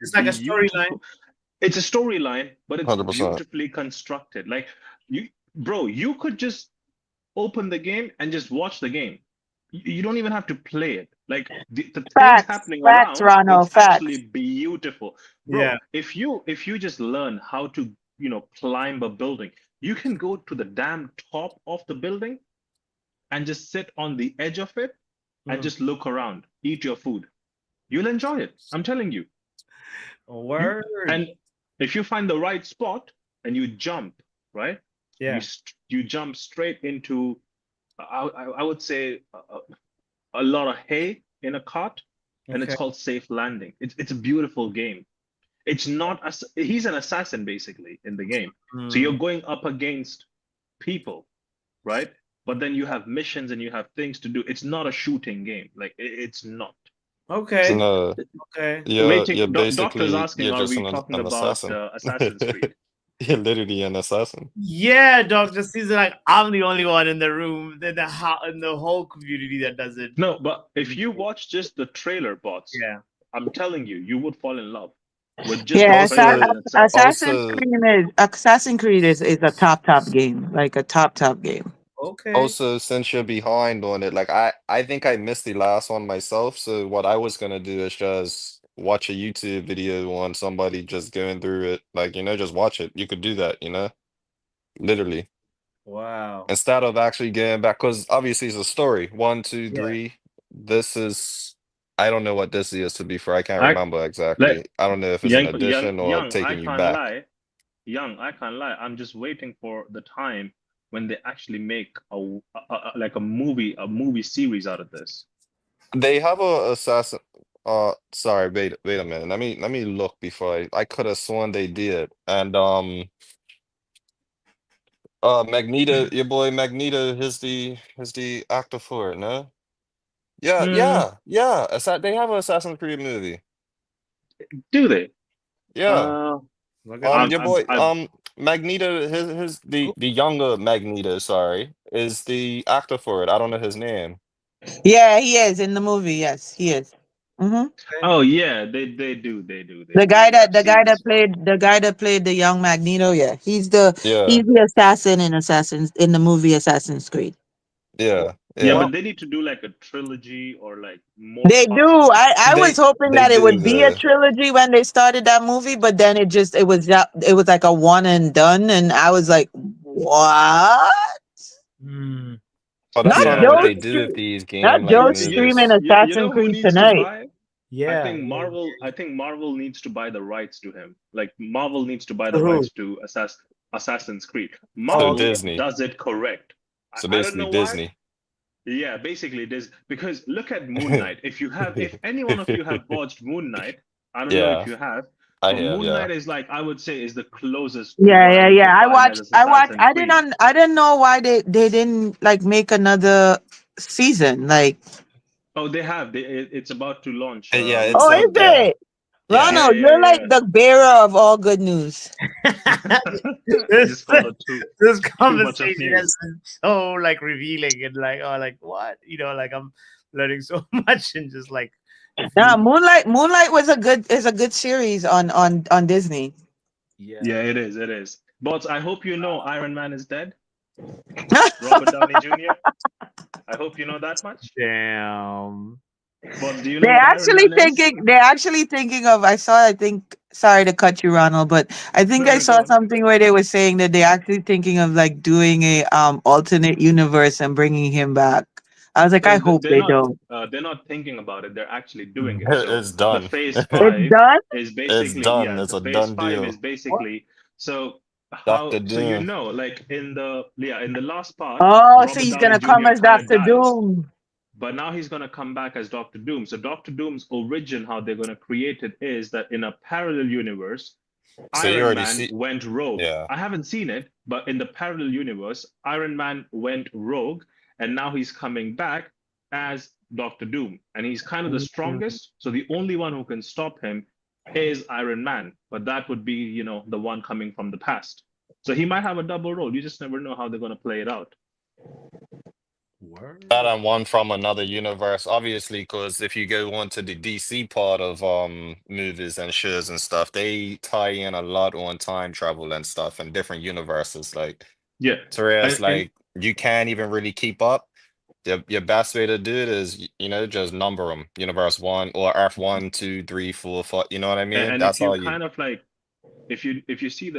It's like a storyline. beautiful. It's a storyline, but it's 100%. beautifully constructed. Like you could just open the game and just watch the game. You don't even have to play it. Like the things happening Facts, around, Ronald, it's actually facts. beautiful, bro. Yeah. If you just learn how to climb a building, you can go to the damn top of the building and just sit on the edge of it and Mm. just look around, eat your food. You'll enjoy it. I'm telling you. Word. And if you find the right spot and you jump, right? Yeah. You jump straight into, I would say, a lot of hay in a cart, and it's Okay. called Safe Landing. It's a beautiful game. It's not he's an assassin basically in the game. So you're Mm. going up against people, right? But then you have missions and you have things to do. It's not a shooting game. Like it's not. Okay. No, Okay. you're Doctor's basically asking, you're are just we talking an about assassin. Assassin's Creed? You're literally an assassin. Yeah, Dr. Caesar, like I'm the only one in the room, in the whole community that does it. No, but if you watch just the trailer bots, Yeah. I'm telling you, you would fall in love with just Yeah, the trailer Also, in itself. also, Assassin's Creed is a top game, like a top game. Okay. since you're behind on it, like I think I missed the last one myself. So what I was gonna do is just watch a YouTube video on somebody just going through it. Like, just watch it. You could do that, literally. Wow. Instead of actually getting back, because obviously it's a story. One, two, Yeah. three. This is, I don't know what this is to be fair. I can't I remember like exactly. I don't know if it's an addition or young. I taking you can't back. lie, young. I can't lie. I'm just waiting for the time when they actually make like a movie series out of this. They have a assassin. Sorry, wait a minute. Let me look before I could have sworn they did. And Magneto, your boy Magneto, is the actor for it, no? Yeah, Mm, yeah. They have an Assassin's Creed movie. Do they? Yeah. Uh, look at this. Your boy, I'm Magneto, his the younger Magneto, sorry, is the actor for it. I don't know his name. Yeah, he is in the movie. Yes, he is. Hmm. Oh yeah, they do. The guy that I've seen this one. guy that played the young Magneto. Yeah, Yeah, he's the assassin in Assassins in the movie Assassin's Creed. yeah, Yeah, yeah. Well, but they need to do like a trilogy or like more They parts do. to it. I was hoping They that it do would be a the trilogy when they started that movie, but then it was like a one and done, and I was like, what? mm, Oh, that's Not kind Yeah, of what Joe, they do with these not game like Joe streaming movies. you Assassin's know who Creed needs to tonight. buy? yeah. I think Marvel needs to buy the rights to him. Like Marvel needs to buy the Who? rights to Assassin's Creed. So Oh, Marvel Disney. does it correct. So I don't basically know why. Disney. Yeah, basically it is because look at Moon Knight. If any one of you have watched Moon Knight, I don't know if Yeah, you have, I but have, Moon yeah. Knight is like I would say is the closest Yeah. one to I buying as watched. I watched. Assassin's Creed. I didn't know why they didn't like make another season. Like, Oh, they have. It's about to launch Yeah, it's oh, later is the on. yeah, it? yeah. Yeah, Ronald, yeah, you're like yeah. the bearer of all good news. I this just call it this too much of conversation has news. been so like revealing and like like what like I'm learning so much and just like if Yeah, you Moonlight is a good series on Disney. yeah. Yeah, it is. It is. But I hope you know Iron Man is dead. Robert Downey Jr. I hope you know that much. Damn. But do you know what Iron Man is? They're actually thinking of I think sorry to cut you, Ronald, but I think No, I no, go saw on. something where they were saying that they're actually thinking of like doing a alternate universe and bringing him back. I was like, I hope they don't. They're not thinking about it. They're actually doing it. So It's the done. phase It's five done? is It's basically done. yeah. It's The a phase done five is deal. basically so Doctor how so Doom. like in the last part, Oh, so Robert he's Downey gonna come Jr. as kind of Doctor dies. Doom. But now he's going to come back as Doctor Doom. So Doctor Doom's origin, how they're going to create it is that in a parallel universe, So you Iron already Man see, went rogue. yeah. I haven't seen it, but in the parallel universe, Iron Man went rogue, and now he's coming back as Doctor Doom. And he's kind of the strongest. So the only one who can stop him is Iron Man. But that would be, the one coming from the past. So he might have a double role. You just never know how they're going to play it out. That and one from another universe, obviously, because if you go on to the DC part of movies and shows and stuff, they tie in a lot on time travel and stuff and different universes. Like, Yeah, to where it's and like you can't even really keep up. Your best way to do it is, just number them. Universe 1 or Earth 1, 2, 3, 4, 5. You know what I mean? and if That's you all you. kind of like, if you see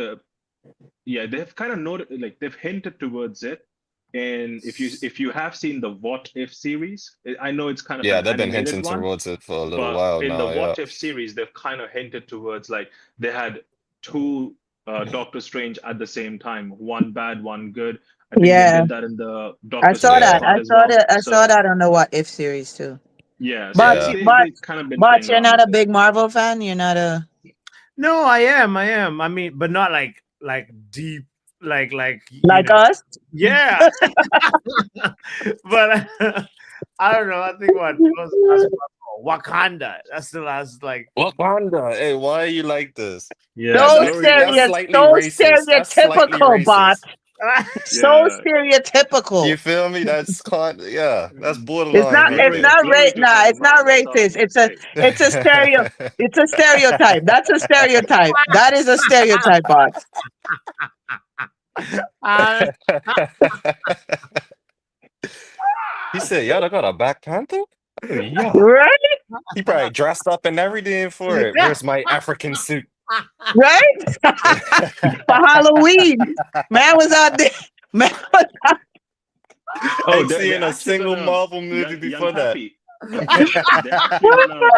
they've kind of noted, like they've hinted towards it. And if you have seen the What If series, I know it's kind of Yeah, an they've been hinting animated one, towards it for a little but while in the now. Yeah. What If series, they've kind of hinted towards, like, they had two Doctor Strange at the same time, one bad, one good. I think they Yeah, did that in the I Doctor saw Strange that. Yeah. I part as saw well. that. I saw So that on the What If series too. yeah, so But Yeah. they kind of been but playing you're around not a with it. big Marvel fan. You're not a. No, I am. I mean, but not like deep, like Like us? Yeah. But I don't know. I think what was the last one? Wakanda. That's the last Wakanda. Hey, why are you like this? Yeah, That's So actually Glory. that's slightly racist. That's slightly stereotypical, bot. racist. So Yeah, You stereotypical. feel me? That's Mm. It's borderline not. right It's Glory, there. not glory to Nah, it's not Hanuman. That's all I'm racist. gonna It's a. say. It's a stereo. It's a stereotype. That's a stereotype. That is a stereotype, bot. uh, He said, "Y'all got a Black Panther? Oh, yeah." Right? He probably dressed up and everything for it. Where's my African suit? Right? For Halloween, man was out there. Man was Oh, Ain't they're seeing a actually single gonna Marvel movie Young before that. Pappy. They're actually gonna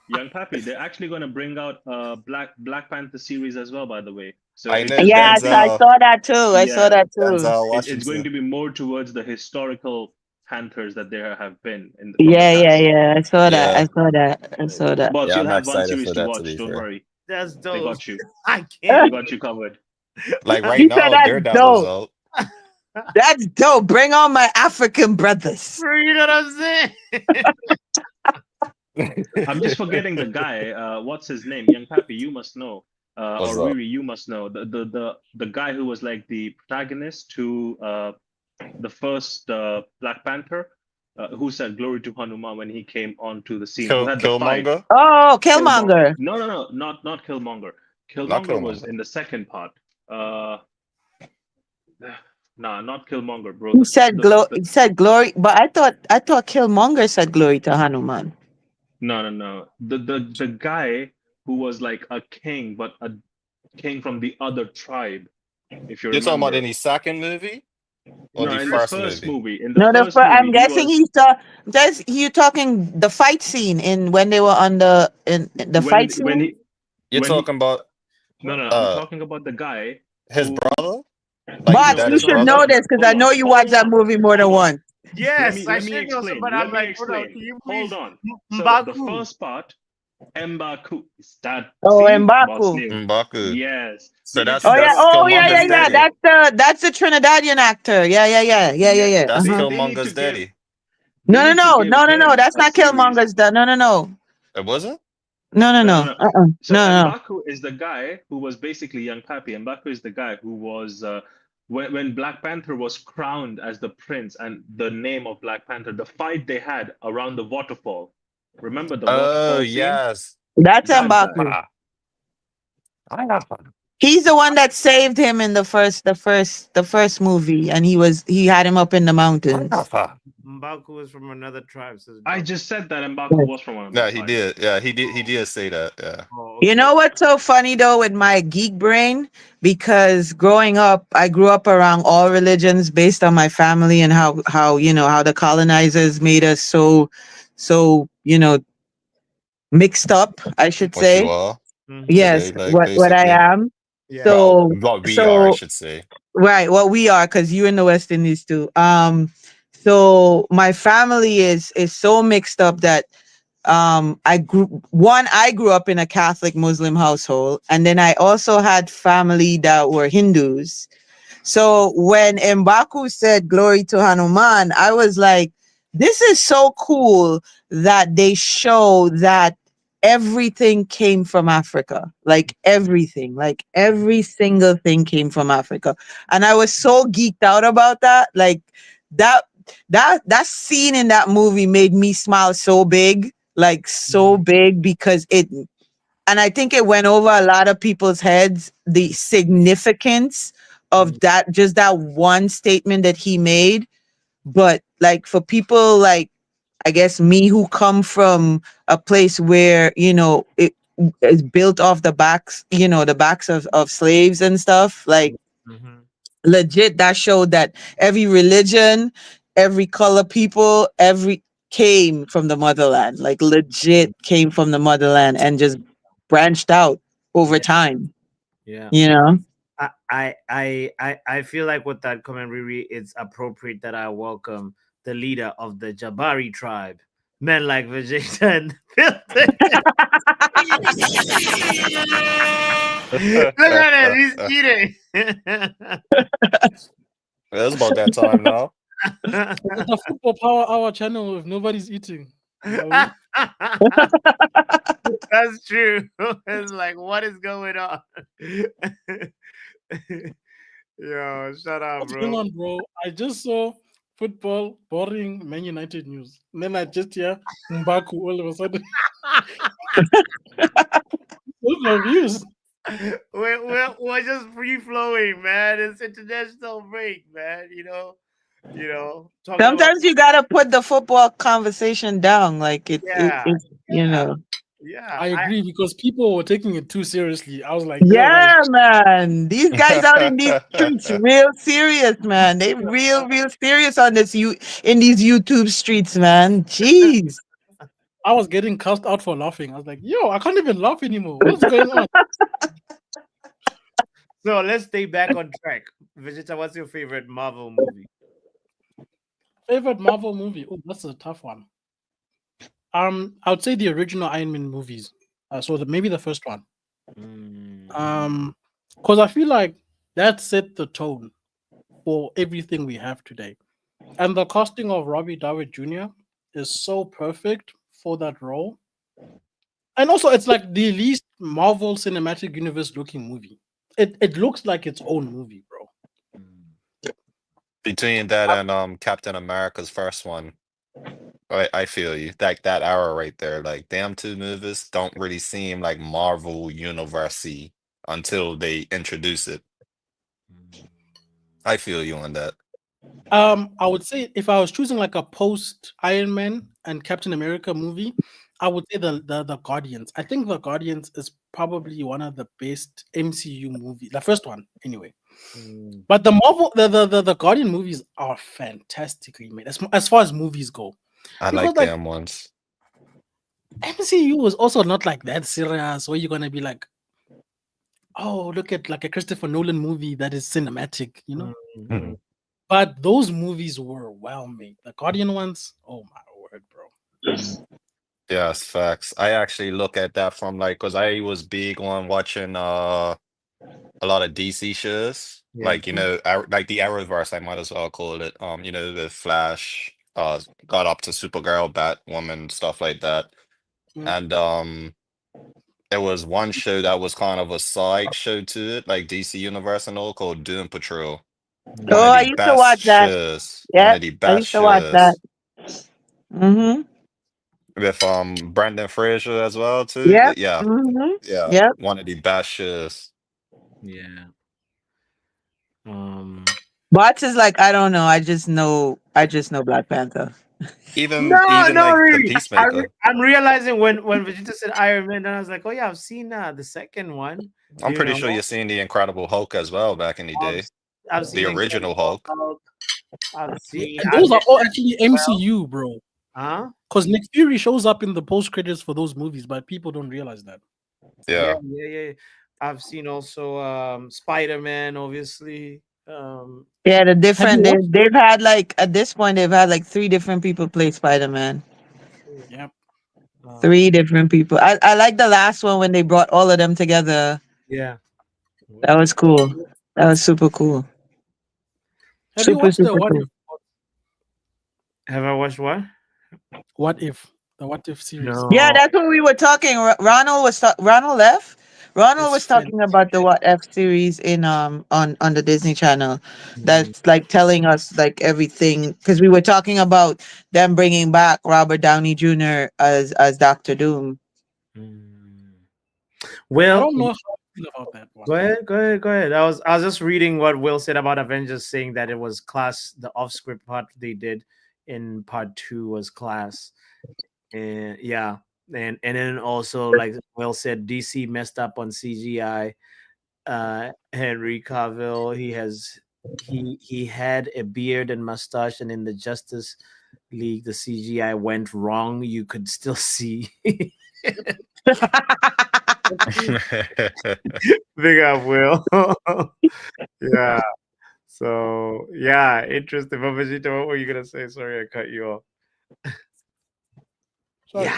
Young Pappy. They're actually gonna bring out Black Panther series as well. By the way, so I know Yes, I Denzel. saw that too. I saw yeah, that too. Denzel it's going to Washington. be more towards the historical Panthers that there have been from the Yeah, past. yeah. I saw that. I Yeah, saw that. I saw that. But yeah, you'll I'm have one excited series for to that. To watch. be Don't fair, worry, that's they dope. got you. I They can't. got you covered. like right He said now, that's Daredevil's dope. out. That's dope. Bring on my African brothers. You know what I'm saying? I'm just forgetting the guy. What's his name? Young Pappy, you must know. What's Or up? Riri, you must know. The guy who was like the protagonist to the first Black Panther, who said "Glory to Hanuman" when he came onto the scene, who had the fight. Killmonger? Oh, Killmonger. Killmonger. No, not Killmonger. Not Killmonger was Killmonger. in the second part. Nah, not Killmonger, bro. He said He said glory, but I thought Killmonger said glory to Hanuman. No. The guy who was like a king, but a king from the other tribe, if you You're talking about remember. in the second movie or No, the in the first first movie? movie. In the No, first I'm movie, he guessing was he's that's you talking the fight scene in when they were on in the fight scene. when he You're when he talking about no, I'm uh talking about the guy his who brother? Like But that you his should brother? know this because I know you hold watched that on, movie more than hold on. once. Yes, I Let me should know, explain. but Let I'm me like, hold on, explain. can you Hold please? on. So the Mbaku. first part, M'Baku. Is that Oh, see? Boss M'Baku. name. M'Baku. Yes. So You need that's to Oh yeah, that's go. oh You need Killmonger's to daddy. go. That's the Trinidadian actor. Yeah. Yes. That's They need Killmonger's to give. daddy. They need to give him That's a not series. Killmonger's. No. It wasn't? No. So No. M'Baku is the guy who was basically Young Pappy. M'Baku is the guy who was when Black Panther was crowned as the prince and the name of Black Panther, the fight they had around the waterfall. Remember the Oh waterfall scene? yes. That's That guy. M'Baku. He's the one that saved him in the first movie, and he had him up in the mountains. Mbaku is from another tribe. So I just said that M'Baku was from one of the No, he tribes. did. Yeah, he did say that. Yeah. Oh, You know what's so funny though with my geek brain? Because growing up, I grew up around all religions based on my family and how how the colonizers made us so mixed up, I should What you say. are Yes, today, like what I basically. am. yeah. So What we are, I should say. right, what we are, because you in the West Indies too. So my family is so mixed up that I grew up in a Catholic Muslim household, and then I also had family that were Hindus. So when M'Baku said glory to Hanuman, I was like, this is so cool that they show that everything came from Africa. Like everything, like every single thing came from Africa. And I was so geeked out about that. Like that that scene in that movie made me smile so big, like so big, because and I think it went over a lot of people's heads, the significance of that, just that one statement that he made. But like for people like, I guess me, who come from a place where, it is built off the backs, the backs of slaves and stuff, like Mhm. legit, that showed that every religion, every color people, every came from the motherland, like legit came from the motherland and just branched out over Yeah. time, Yeah. you know? I feel like with that commentary, it's appropriate that I welcome the leader of the Jabari tribe, men like Vegeta and the building. Look at him, he's eating. It's about that time now. The Football Power Hour channel if nobody's eating. You know? That's true. It's like, what is going on? Yo, shut up, What's going bro. on, bro? I just saw football, boring Man United news. And then I just hear Mbaku all of a sudden. So confused. We're just free flowing, man. It's international break, man. Talking about Sometimes you gotta put the football conversation down, like yeah, it's yeah, yeah. I agree because people were taking it too seriously. I was like, yo, Yeah, guys, man. These guys out in these streets, real serious, man. They real serious on in these YouTube streets, man. Jeez. I was getting cussed out for laughing. I was like, yo, I can't even laugh anymore. What's going on? So let's stay back on track. Vegeta, what's your favorite Marvel movie? Favorite Marvel movie? Oh, that's a tough one. I would say the original Iron Man movies. Maybe the first one. Because I feel like that set the tone for everything we have today. And the casting of Robbie Downey Jr. is so perfect for that role. And also, it's like the least Marvel Cinematic Universe looking movie. It looks like its own movie, bro. Between that and Captain America's first one, I feel you. Like that era right there, like them two movies don't really seem like Marvel Universe-y until they introduce it. I feel you on that. I would say if I was choosing like a post Iron Man and Captain America movie, I would say the Guardians. I think the Guardians is probably one of the best MCU movies. The first one, anyway. But the Marvel, the Guardian movies are fantastically made as far as movies go. I Because, like like, them ones. MCU is also not like that serious where you're gonna be like, oh, look at like a Christopher Nolan movie that is cinematic, you know. Mhm. But those movies were well made. The Guardian ones, oh my word, bro. Yes, facts. I actually look at that from like, because I was big on watching a lot of DC shows. Yeah. Like, like the Arrowverse, I might as well call it. The Flash, got up to Supergirl, Batwoman, stuff like that. Mm. And there was one show that was kind of a side show to it, like DC Universe and all, called Doom Patrol. One Oh, of I the used to watch best that. shows. One Yeah, of the I best used to watch that. shows. Mm-hmm. With Brendan Fraser as well too. Yep. Yeah, Mm-hmm. yeah. Yep. One of the best shows. Yeah. Bots is like, I don't know. I just know Black Panther. Even No, like the really. Peacemaker. I'm realizing when Vegeta said Iron Man, then I was like, oh yeah, I've seen the second one. I'm pretty sure you've seen the Incredible Hulk as well back in the day. I've seen The original Incredible Hulk. I've seen. And those are all actually MCU, bro. Huh? Because Nick Fury shows up in the post credits for those movies, but people don't realize that. Yeah. Yeah. I've seen also Spider-Man, obviously. Yeah, the different Have you they've had like at this point they've had like 3 different people play Spider-Man. Yep. 3 different people. I like the last one when they brought all of them together. Yeah. That was cool. That was super cool. Have you Super, watched the super What cool. If? Have I watched what? What If? The What If series. No. Yeah, that's what we were talking. Ronald left. Ronald was It's talking about the What F series in on the Disney Channel. That's like telling us like everything because we were talking about them bringing back Robert Downey Jr. as Doctor Doom. Mm. I Well, don't know how I feel about that one. go ahead. I was just reading what Will said about Avengers, saying that it was class. The off-script part they did in part 2 was class, and yeah, and then also like Will said, DC messed up on CGI. Henry Cavill, he had a beard and mustache, and in the Justice League, the CGI went wrong. You could still see. Big up, Will. Yeah. So yeah, interesting. But Vegeta, what were you gonna say? Sorry, I cut you off. Sorry. Yeah.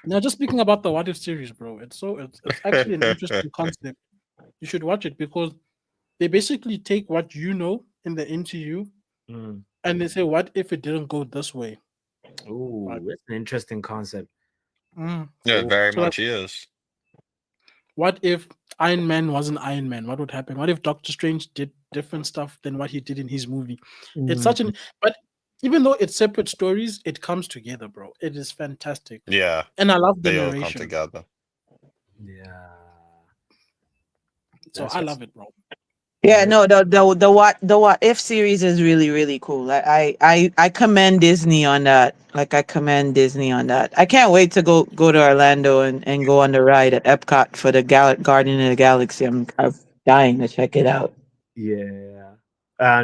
Now, just speaking about the What If series, bro, it's actually an interesting concept. You should watch it because they basically take what you know in the MCU Mm. and they say, what if it didn't go this way? Ooh, Right. that's an interesting concept. Mm. Yeah, Ooh. very So, like, much is. what if Iron Man wasn't Iron Man? What would happen? What if Doctor Strange did different stuff than what he did in his movie? It's such an but even though it's separate stories, it comes together, bro. It is fantastic. Yeah, And I love the they all come narration. together. Yeah. So That's I what's- love it, bro. Yeah, no, the What If series is really really cool. I commend Disney on that. Like I commend Disney on that. I can't wait to go to Orlando and go on the ride at Epcot for the Guardian of the Galaxy. I'm dying to check it out. Yeah.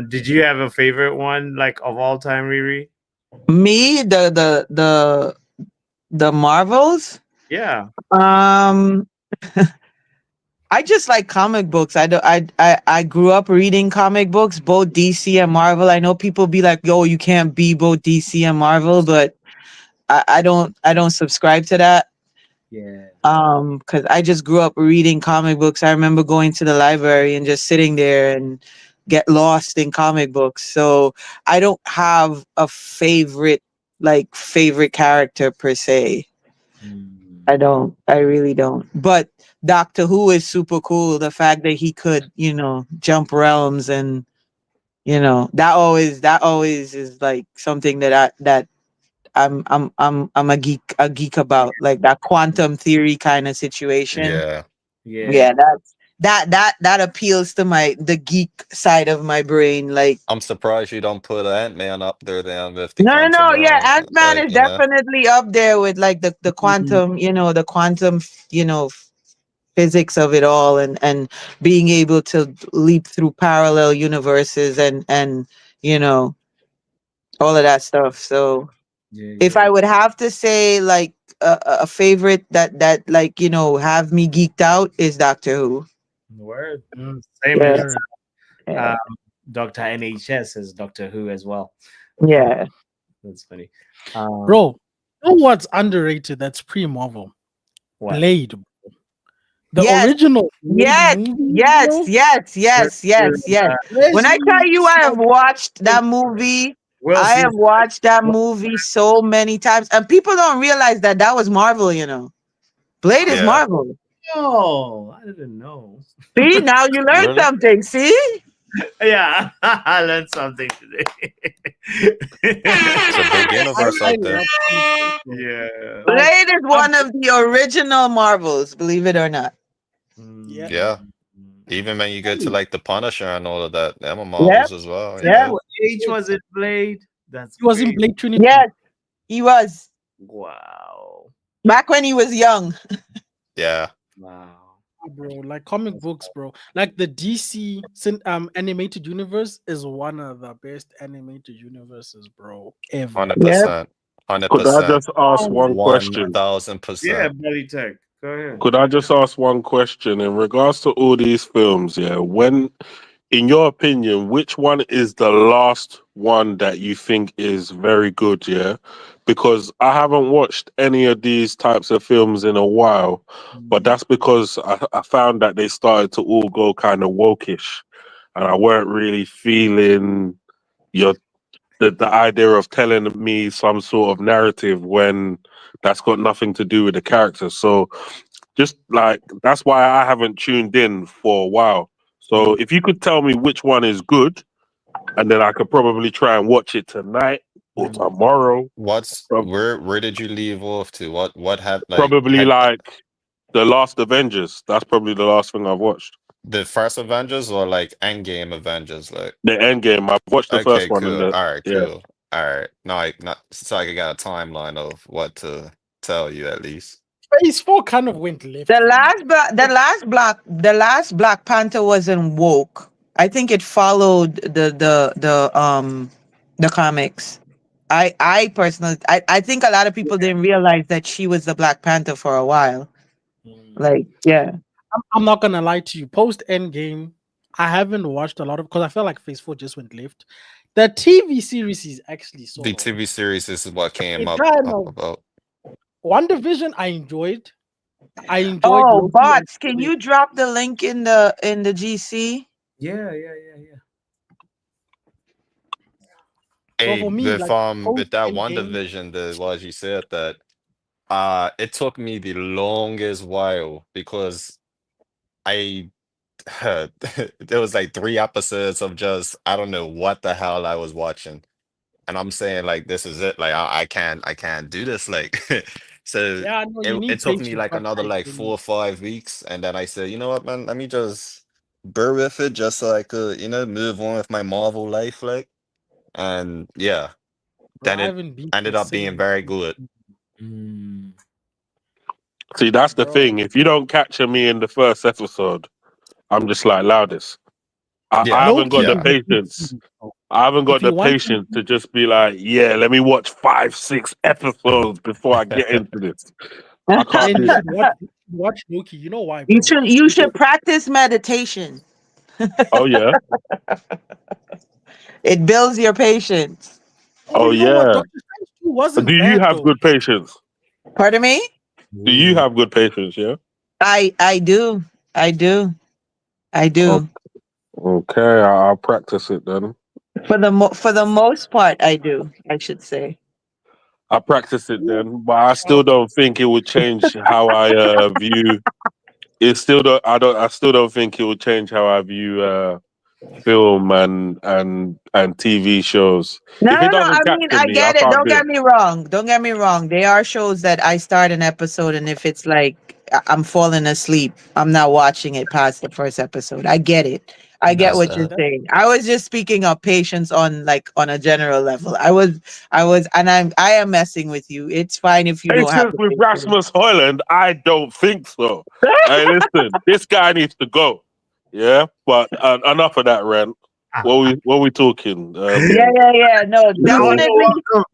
Did you have a favorite one like of all time, Riri? Me, the Marvels. Yeah. I just like comic books. I grew up reading comic books, both DC and Marvel. I know people be like, "Yo, you can't be both DC and Marvel," but I don't subscribe to that. Yeah. Because I just grew up reading comic books. I remember going to the library and just sitting there and get lost in comic books. So I don't have a favorite character per se. Mm. I don't. I really don't. But Doctor Who is super cool. The fact that he could, jump realms and that always is like something that I'm a geek about, like that quantum theory kind of situation. Yeah. Yeah. Yeah, that appeals to the geek side of my brain. Like I'm surprised you don't put Ant-Man up there then with the no, quantum yeah, realm. Ant-Man Like, is definitely up there with like the quantum, the quantum, physics of it all and being able to leap through parallel universes and all of that stuff. So Yeah. if I would have to say like a favorite that like have me geeked out is Doctor Who. Word. Same Yeah. as Yeah. Dr. NHS as Doctor Who as well. Yeah. That's funny. Bro, you know what's underrated that's pre-Marvel? What? Blade. Bro. The Yes. original Blade Yes, movie, yes, bro. yes, yes, yes, yes. When I tell you I have watched that movie, Will I Smith- have watched that movie so many times, and people don't realize that was Marvel. Blade is Yeah. Marvel. Oh, I didn't know. See, now you learned Really? something. See, Yeah, I learned something today. It's a big universe I out there. love comic books, bro. Yeah. Blade is one of the original Marvels. Believe it or not. Yeah. Yeah. Even when you get to like the Punisher and all of that, them are Yep. Marvels as well. Yeah. Yeah. What age was it Blade? That's He was in crazy. Blade Trinity. Yes, he was Wow. back when he was young. Yeah. Wow. Bro, like comic books, bro. Like the DC animated universe is one of the best animated universes, bro, ever. 100%. Could I 100%. just ask one question? 1000%. Yeah, Belly Tech. Go ahead. Could I just ask one question in regards to all these films? Yeah, when, in your opinion, which one is the last one that you think is very good? Yeah, because I haven't watched any of these types of films in a while, but that's because I found that they started to all go kind of wokish, and I weren't really feeling your the idea of telling me some sort of narrative when that's got nothing to do with the character. So Just like that's why I haven't tuned in for a while. So if you could tell me which one is good, and then I could probably try and watch it tonight or tomorrow. Prob- Where did you leave off to? What have Probably like the Last Avengers. That's probably the last thing I've watched. the first Avengers or like Endgame Avengers? Like, The Endgame. I've watched the first okay, one and cool. the All right, yeah. cool. All right. No, not so I can get a timeline of what to tell you at least. Phase 4 kind of went left. The for me. the last Black Panther wasn't woke. I think it followed the comics. I personally I think a lot of people didn't realize that she was the Black Panther for a while. Like, yeah. I'm not gonna lie to you. Post Endgame, I haven't watched a lot of because I felt like Phase 4 just went left. The TV series is actually so. The TV series is what came It up kind of- about. WandaVision, I enjoyed. I enjoyed. Oh, Loki and bots, can Loki. you drop the link in the GC? Yeah. So Hey, for me, with like, with that post-Endgame- WandaVision, the what you said that it took me the longest while because I there was like 3 episodes of just I don't know what the hell I was watching. And I'm saying like this is it. Like I can't do this. Like so Yeah, no, you need it took me patience, like but another I like really- 4 or 5 weeks. And then I said, you know what, man, let me just bear with it just so I could, move on with my Marvel life, like. And yeah, then I it haven't been ended up being insane. very good. Mm. See, that's the Bro. thing. If you don't capture me in the first episode, I'm just like loudest. I Yeah. haven't got the Loki- patience. I haven't got If you the want to- patience to just be like, yeah, let me watch 5-6 episodes before I get into this. I can't And do you that. should watch Loki. You know why? Bro? You should practice meditation. Oh yeah. It builds your patience. Oh, you know what? yeah. Doctor Strange 2 wasn't Do you bad, have though. good patience? Pardon me? Do you have good patience? Yeah. I do. I do. I do. Okay, I'll practice it then. For the most part, I do. I should say. I'll practice it then, but I still don't think it would change how I view. It still don't. I still don't think it would change how I view film and TV shows. No, If it no, no. doesn't I mean, capture I me, get I it. can't Don't do get it. me wrong. Don't get me wrong. There are shows that I start an episode, and if it's like I'm falling asleep, I'm not watching it past the first episode. I get it. I get That's what you're that. saying. I was just speaking of patience on a general level. I was, and I am messing with you. It's fine if you don't have Patience the with patience. Rasmus Hoyland, I don't think so. Hey, listen, this guy needs to go. Yeah, but enough of that, Ren. What we talking? Yeah. No, definitely.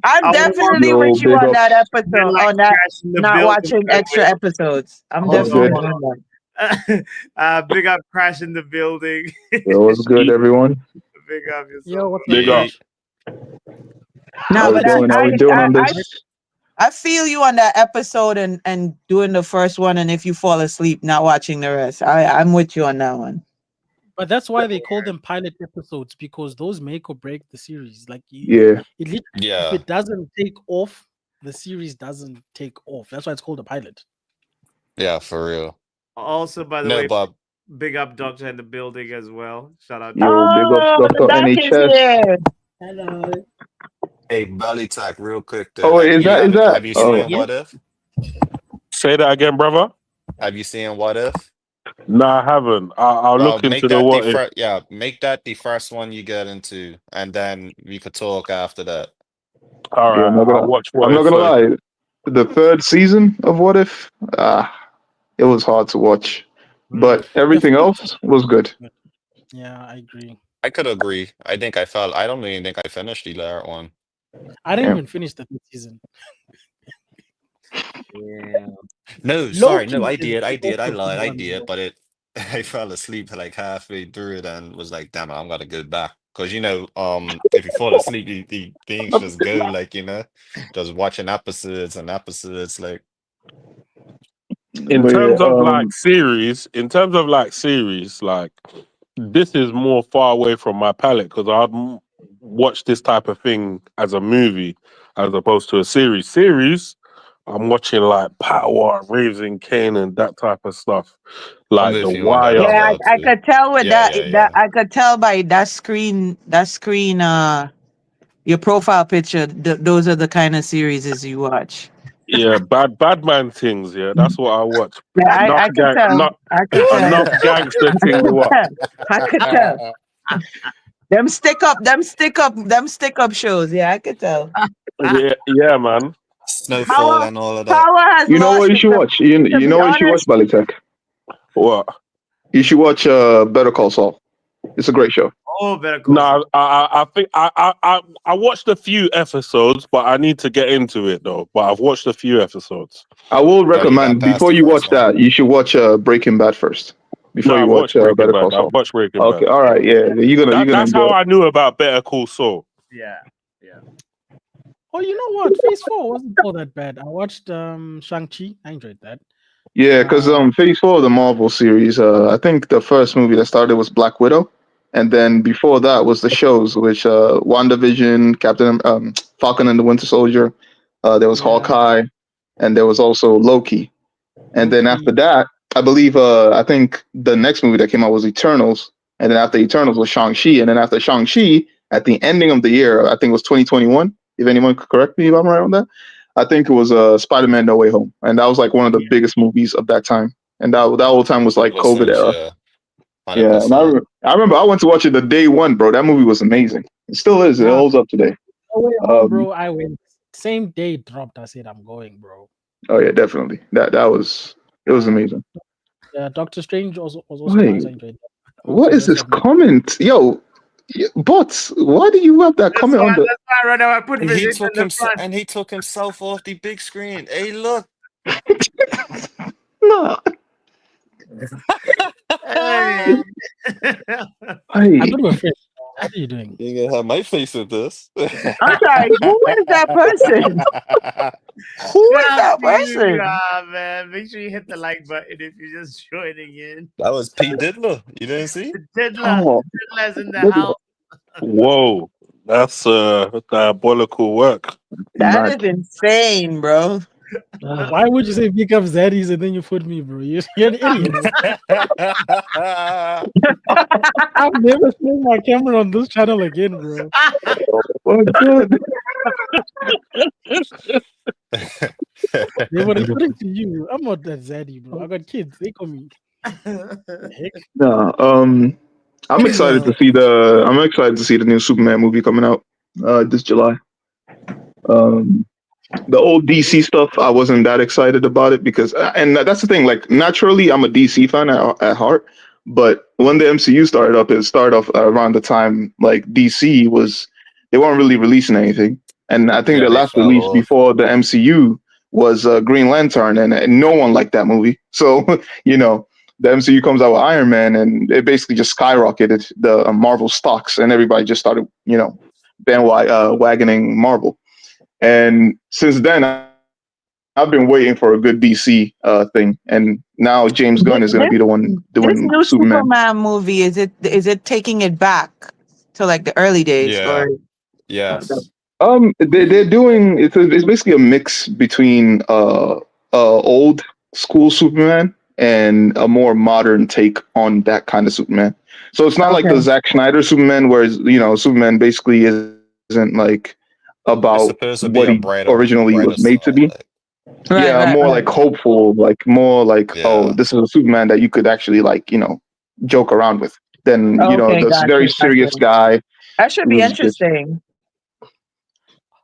I'm I definitely Yo, with you big on that ups. episode. On that, not watching extra episodes. I'm Hold definitely on. on that. Big up, Crash in the building. Yo, what's good, everyone? Big up yourself. Yo, what's Big up? up. No, How we but doing? How we doing on I this? I feel you on that episode and doing the first one, and if you fall asleep, not watching the rest. I'm with you on that one. But that's why they call them pilot episodes because those make or break the series. Like, Yeah. if Yeah. it doesn't take off, the series doesn't take off. That's why it's called a pilot. Yeah, for real. Also, by the No, way, but big up Doctor in the building as well. Shout out. Yo, big ups, Dr. Doc is NHS. here. Hello. hey, Belly Tech, real quick though. Oh, is that? Have you Oh, seen What If? Say that again, brother. Have you seen What If? No, I haven't. I'll Well, look make into the that what. the If. first. Yeah, make that the first one you get into, and then we could talk after that. All yeah, right, I'm not I'll watch what I'm not if gonna first. lie. The third season of What If, it was hard to watch, but everything else was good. Yeah, I agree. I could agree. I don't even think I finished the latter one. I didn't Yeah. even finish the third season. Yeah. No, sorry, no, Loki I is did, I also lied, I one, did, bro. but I fell asleep like halfway through it and was like, damn it, I'm gonna go back. Cause if you fall asleep, the things just go like, just watching episodes and episodes, like In But terms yeah, of like series, like this is more far away from my palate because I'd watch this type of thing as a movie as opposed to a series. Series, I'm watching like Power, Raising Kane, and that type of stuff, I'm like The with you on that as Wire. Yeah, well I too. could tell with Yeah, yeah. I could tell by that screen, your profile picture, those are the kind of series you watch. Yeah, bad man things. Yeah, that's what I watch. Yeah, Enough I could tell. not I could tell. enough gangster I thing. could What? tell. I could tell. Them stick up shows. Yeah, I could tell. Yeah, man. Snowfall Power, and all of that. Power has You know what lost you it. should watch? You To be know what you should watch, honest, Balitech? What? You should watch Better Call Saul. It's a great show. Oh, Better Call No, Saul. I think I watched a few episodes, but I need to get into it though. But I've watched a few episodes. I will Oh, you got recommend past before the you first watch one. that, you should watch Breaking Bad first. Before No, you I've watch watched Breaking Better Call Bad. I've Saul. watched Breaking Okay, Bad. all right, yeah, you're gonna That's enjoy how it. I knew about Better Call Saul. Yeah. Oh, you know what? Phase 4 wasn't all that bad. I watched Shang-Chi. I enjoyed that. Yeah, because Phase 4 of the Marvel series, I think the first movie that started was Black Widow, and then before that was the shows, which WandaVision, Falcon and the Winter Soldier, there was Yeah. Hawkeye, and there was also Loki. And then Loki. after that, I believe I think the next movie that came out was Eternals, and then after Eternals was Shang-Chi, and then after Shang-Chi, at the ending of the year, I think it was 2021. If anyone could correct me if I'm right on that, I think it was Spider-Man: No Way Home, and that was like one of the biggest movies of that time. And that whole time was like COVID 100%, era. yeah. Yeah, and 100%. I remember I went to watch it the day one, bro. That movie was amazing. It still is. It Nah. holds up today. Oh, wait, bro. I went. Same day it dropped. I said, I'm going, bro. Oh yeah, definitely. That was it was amazing. Yeah, Doctor Strange was also Wait. nice. I enjoyed that. What Also, is this rest of it- comment? Yo, bots, why do you have that comment on the? That's why right now I put And he Vision took in the him front. and he took himself off the big screen. Hey, look. No. Hey. Hey, I'm not afraid. What are you doing? You ain't gonna have my face with this. I'm sorry. Who is that person? Who is that person? Man, make sure you hit the like button if you're just joining in. That was Pete Diddler. You didn't see? Diddler, Oh, Diddler's in the Diddler. house. Whoa, that's diabolical work. That mad. is insane, bro. Why would you say pick up Zaddies and then you put me, bro? You're an idiot. I've never seen my camera on this channel again, bro. Oh, good. They were referring to you. I'm not that Zaddy, bro. I got kids. They call me. Heck? No, I'm excited to see the new Superman movie coming out this July. The old DC stuff, I wasn't that excited about it because, and that's the thing. Like, naturally, I'm a DC fan at heart, but when the MCU started up, it started off around the time like DC was they weren't really releasing anything, and I think Yeah, the they last fell release off. before the MCU was Green Lantern, and no one liked that movie. So the MCU comes out with Iron Man, and it basically just skyrocketed the Marvel stocks, and everybody just started wagoning Marvel. And since then, I've been waiting for a good DC thing, and now James Gunn is going to be the one This doing new Superman. Superman movie, is it taking it back to like the early days? Yeah. Or Yes. They're doing it's basically a mix between old school Superman and a more modern take on that kind of Superman. So it's not like the Okay. Zack Snyder Superman, where Superman basically isn't like It's about supposed to be what a he brighter, originally brighter was made to side, be. like, Right, More right. like hopeful, like more like, oh, Yeah. this is a Superman that you could actually joke around with. Than Okay, this gotcha, very serious gotcha. guy. That should be who's just- interesting.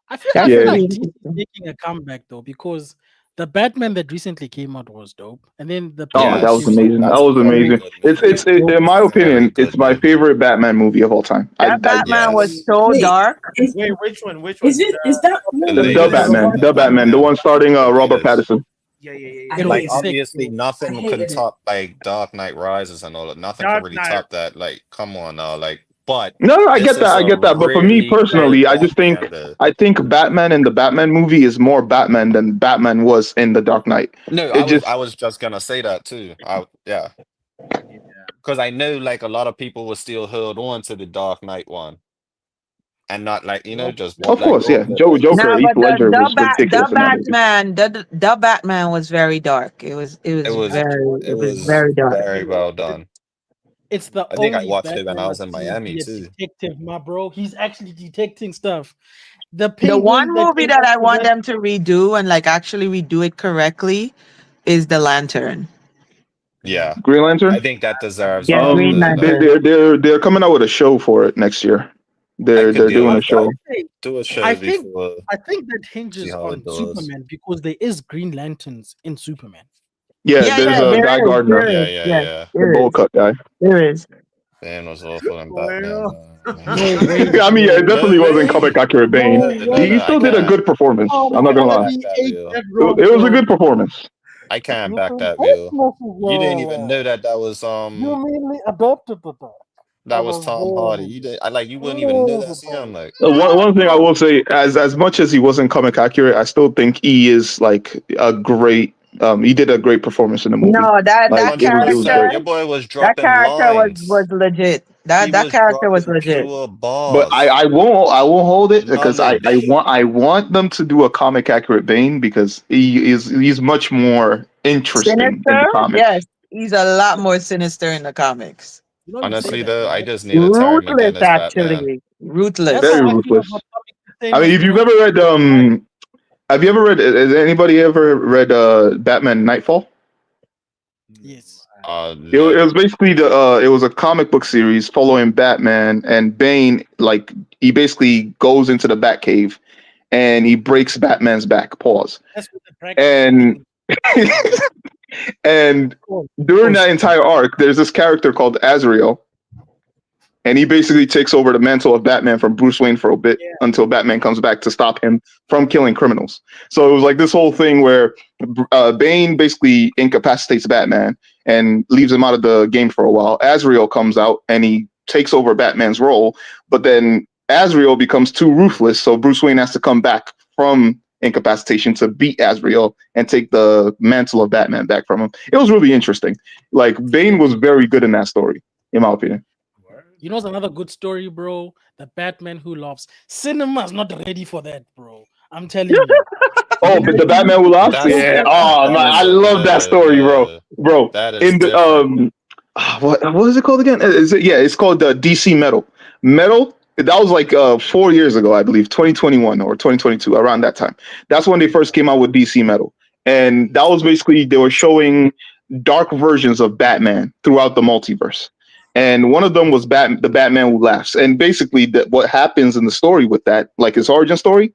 I feel That Yeah. should like be DC is interesting. making a comeback though, because the Batman that recently came out was dope, and then the Oh, Batman that was series amazing. That That's was a very amazing. good It's movie. it's it, in my opinion, Very it's good my movie. favorite Batman movie of all time. That Batman was Yes. so Wait, dark. is, Wait, which one? Which is one? it is that no, The no, the no, latest. no, no, the Batman, the one starring The Robert latest. Pattinson. Yeah. I It Like, hated was it. sick, obviously, bro. I nothing could hated it. top like Dark Knight Rises and all that. Nothing Dark could really Knight. top that. Like, come on now, like, but No, I this get that, is I a get that. But for me really good personally, I just think Batman. I think Batman in the Batman movie is more Batman than Batman was in the Dark Knight. No, It I was just gonna say that too. Yeah, because I know like a lot of people were still held on to the Dark Knight one. and not like just Of like course, yeah. Joker. Like, Joker, No, Heath but Ledger was ridiculous in that movie. The Batman was very dark. It was very dark. very well done. It's the I think I only watched it when I Batman was in I've seen Miami be a too. detective, my bro. He's actually detecting stuff. The The one Penguin movie came that I after want that- them to redo and like actually redo it correctly is The Lantern. Yeah, Green Lantern. I think that deserves Yeah, like Green the Lantern. They're coming out with a show for it next year. They're could deal doing a with show. Hey, do a show I think before. I think that See hinges how on it does. Superman because there is Green Lanterns in Superman. Yeah, there's a Guy Gardner, Yeah, the There bowl is. cut guy. There is. Bane was awful in Batman. No way. I mean, yeah, it definitely No wasn't way. comic accurate Bane. No, He still I did a can't. good performance. Oh, I'm not gonna lie. he That ate view. that role, It was a bro. good performance. I can't You back can that take view. Mrs. You didn't even Law. know that was You mainly adopted the dog. that was Tom Hardy. You did you wouldn't even know that. See, I'm like, One thing I will say, as much as he wasn't comic accurate, I still think he is like a great. He did a great performance in the movie. No, that Like, it was 100%. great. Your boy was that dropping character lines. was legit. That He that character was dropping legit. pure But bars. I won't hold it because I Knowledge. want them to do a comic accurate Bane because he's much more interesting in the Sinister? comics. Yes. He's a lot more sinister in the comics. You know, you say Honestly, that, though, right? I just need a Terry Ruthless, McGinnis Batman. actually. Ruthless. That's Very how I feel ruthless. about comic the same I mean, as if you've Bruno. ever read have you ever read? Has anybody ever read Batman Nightfall? Yes. It was basically it was a comic book series following Batman and Bane. Like, he basically goes into the Batcave and he breaks Batman's back. Pause. That's what the bracket. And and during that entire arc, there's this character called Azrael, and he basically takes over the mantle of Batman from Bruce Wayne for a bit until Batman comes back to stop him from killing criminals. So it was like this whole thing where Bane basically incapacitates Batman and leaves him out of the game for a while. Azrael comes out and he takes over Batman's role, but then Azrael becomes too ruthless, so Bruce Wayne has to come back from incapacitation to beat Azrael and take the mantle of Batman back from him. It was really interesting. Like, Bane was very good in that story, in my opinion. You know, it's another good story, bro. The Batman Who Laughs. Cinema's not ready for that, bro. I'm telling you. Oh, but the Batman Who Laughs? Yeah. Oh, man, I love that story, bro. Bro, That is in the different. what is it called again? It's called the DC Metal. Metal. That was like 4 years ago, I believe, 2021 or 2022, around that time. That's when they first came out with DC Metal, and that was basically they were showing dark versions of Batman throughout the multiverse. And one of them was the Batman Who Laughs. And basically, what happens in the story with that, like his origin story,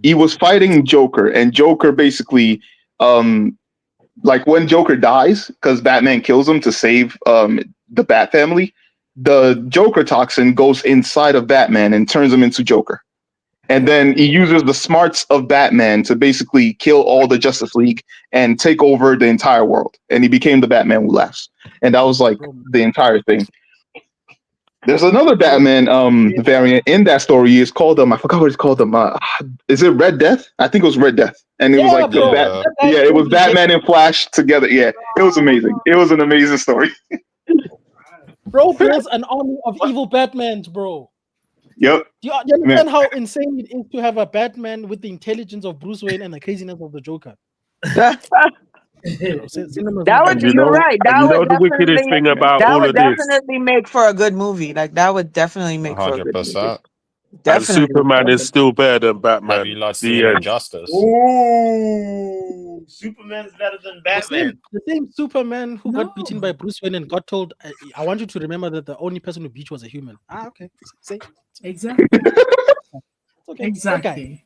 he was fighting Joker, and Joker basically, like when Joker dies, because Batman kills him to save the Bat family, the Joker toxin goes inside of Batman and turns him into Joker. And then he uses the smarts of Batman to basically kill all the Justice League and take over the entire world. And he became the Batman Who Laughs. And that was like the entire thing. There's another Batman variant in that story. It's called I forgot what it's called. Is it Red Death? I think it was Red Death. And it was like it was Batman and Flash together. Yeah, it was amazing. It was an amazing story. Bro builds an army of evil Batmans, bro. Yep. Do you understand how insane it is to have a Batman with the intelligence of Bruce Wayne and the craziness of the Joker? That would, You you're know- right. and That you would know the wickedest definitely, thing about that all would of this? definitely make for a good movie. Like, that would definitely make for a good movie. 100%. And Definitely. Superman is still better than Have Batman. you not The seen end. Injustice? Ooh, Superman's better than Batman. The same Superman who got beaten by Bruce Wayne and got told, I want you to remember that the only person who beat you was a human. Ah, okay. Say. Exactly. Okay. Exactly.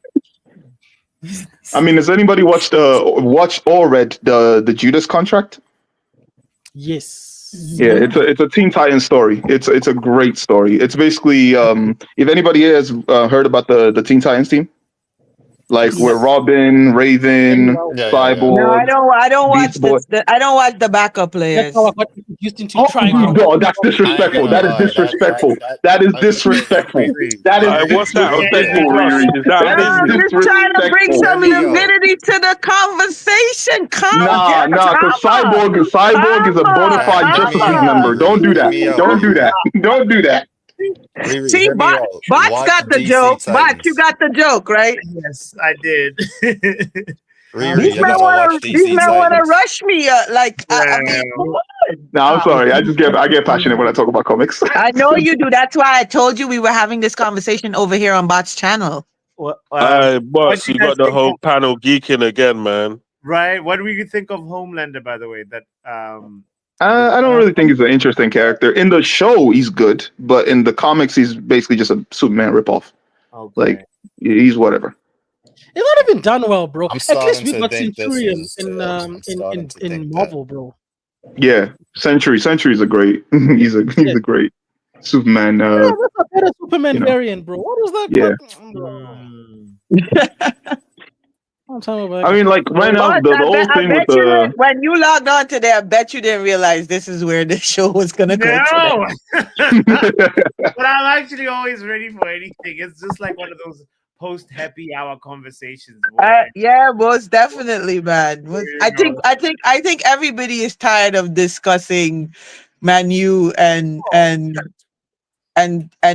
I mean, has anybody watched or read the Judas Contract? Yes. Yeah, it's a Teen Titans story. It's a great story. It's basically if anybody has heard about the Teen Titans team, like with Robin, Raven, Cyborg. No, I don't watch Beast Boy. I don't watch the backup players. That's how I got introduced into Oh, Trigon. no, that's disrespectful. That is disrespectful. That is disrespectful. That is What's that on disrespectful, Disney Plus? Riri. Is that That on is Disney? I'm just trying to bring some disrespectful. validity to the conversation. Nah, because Cyborg is a bona fide Justice League member. Don't do that. Don't do that. Don't do that. Riri, See, hear me out. Bots Watch got the DC joke. Bots, you Titans. got the joke, right? Yes, I did. Riri, you gotta watch These DC men wanna Titans. rush me. I mean, come on. No, I'm sorry. I get passionate when I talk about comics. I know you do. That's why I told you we were having this conversation over here on Bots channel. What, Boss, do you guys got the think whole of- panel geeking again, man. right? What do you think of Homelander, by the way? That I don't really think he's an interesting character. In the show, he's good, but in the comics, he's basically just a Superman ripoff. okay. Like, he's whatever. It's not even done well, bro. I'm At least starting we to got think this Centurion is- I'm starting to in think that. Marvel, bro. Yeah, Sentry's a great. he's a great Superman. Yeah, that's a better Superman you know. variant, bro. What was that? Yeah. Mm. I'm talking about. I mean, like right now, Bots, the whole I thing with bet you the didn't- when you logged on today, I bet you didn't realize this is where the show was gonna go today. No, but I'm actually always ready for anything. It's just like one of those post happy hour conversations. where- Yeah, most definitely, man. I You think everybody is tired of discussing Manu and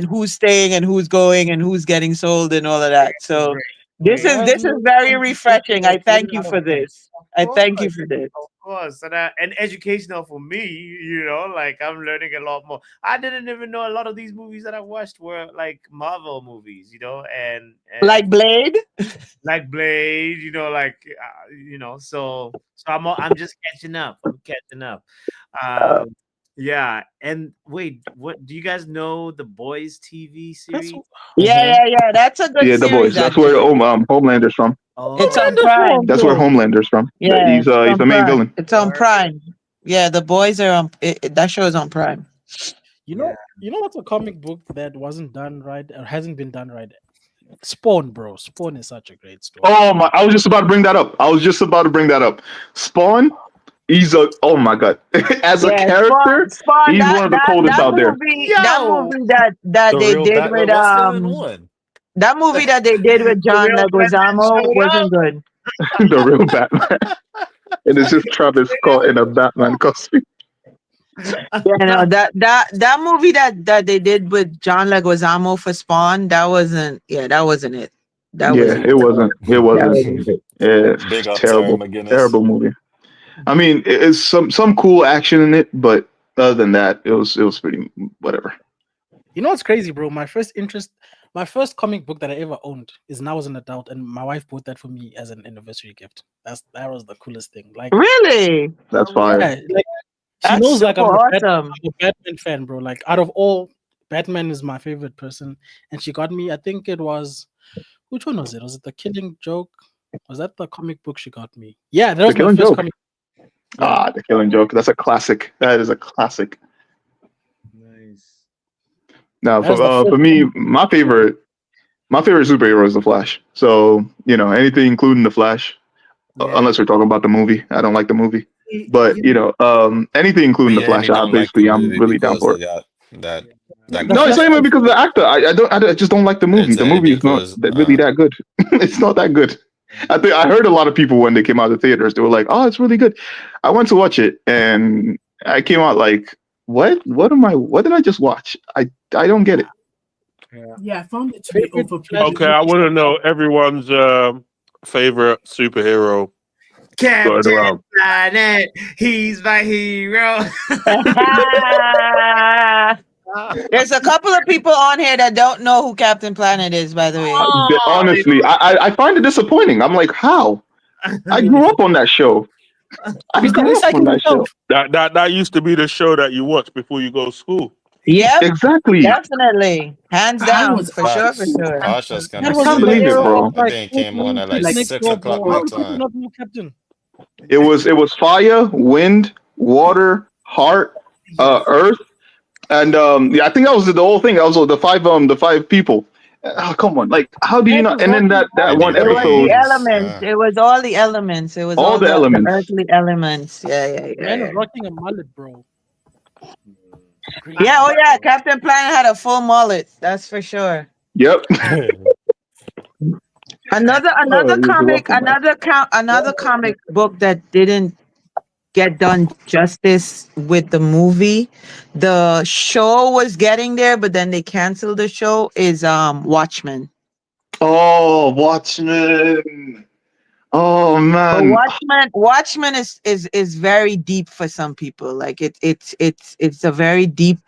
who's staying and who's going and who's getting sold and all of that. So this is very refreshing. I thank you for this. I thank you for this. Of course, and educational for me. You know, like I'm learning a lot more. I didn't even know a lot of these movies that I watched were like Marvel movies. You know, and Like Blade. like Blade. You know, like So I'm just catching up. I'm catching up. Yeah, and wait, what do you guys know the Boys TV series? Yeah. That's a good yeah, the series, boys. That's where actually. Homelander's from. Oh, It's on Prime. That's where Homelander's from. Yeah, he's it's on the main Prime. villain. It's on Prime. Yeah, the boys are on. That show is on Prime. You know what's a comic book that wasn't done right or hasn't been done right? Spawn, bro. Spawn is such a great story. Oh my! I was just about to bring that up. Spawn. Oh my god! As a character, Spawn, he's one of the coldest out there. That movie that The they real did Batman with was still in one. that movie that they did with John real Batman Leguizamo showed wasn't good. The real Batman. And it's just Travis Scott in a Batman costume. Yeah, no, that movie that they did with John Leguizamo for Spawn, that wasn't it. That wasn't. It wasn't. Yeah, Big up terrible, Terry McGinnis. terrible movie. I mean, it's some cool action in it, but other than that, it was pretty whatever. You know what's crazy, bro? My first comic book that I ever owned is now as an adult, and my wife bought that for me as an anniversary gift. That was the coolest thing. Like, Really? That's fire. yeah, like she That's knows like I'm super a awesome. Batman fan, bro. Like out of all, Batman is my favorite person, and she got me. I think it was which one was it? Was it The Killing Joke? Was that the comic book she got me? Yeah, that was my Killing first Joke. comic. The Killing Joke. That's a classic. That is a classic. nice. Now, That was the for me, my favorite superhero is the Flash. So anything including the Flash, unless we're talking about the movie. I don't like the movie, but anything including the Flash, I'm really down for it. That No, it's not even because of the actor. I just don't like the movie. The movie is not really that good. It's not that good. I heard a lot of people when they came out of the theaters, they were like, "Oh, it's really good." I went to watch it and I came out like, "What? What did I just watch? I don't get it." Yeah, I found it to be overplayed. Okay, I want to know everyone's favorite superhero. Captain around. Planet, he's my hero. There's a couple of people on here that don't know who Captain Planet is, by the way. Honestly, I find it disappointing. I'm like, how? I grew up on that show. I grew up on that show. That used to be the show that you watch before you go to school. Yep, Exactly. definitely, hands down, for sure. I was just gonna That I was can't in the believe it, era bro. of, I think it came on at like next 6 door, o'clock bro. my How could you time. not know Captain? It was fire, wind, water, heart, earth, and I think that was the whole thing. That was the five people. Come on, like how do you not? And then that one It was episode. the elements. It was all the elements. It was All the elements. earthly elements. Yeah. Man was rocking a mullet, bro. Yeah, oh yeah, Captain Planet had a full mullet. That's for sure. Yep. Another you're comic, welcome, man. another comic book that didn't get done justice with the movie. The show was getting there, but then they canceled the show. Is Watchmen. Oh, Watchmen. Oh But man. Watchmen is very deep for some people. Like it's a very deep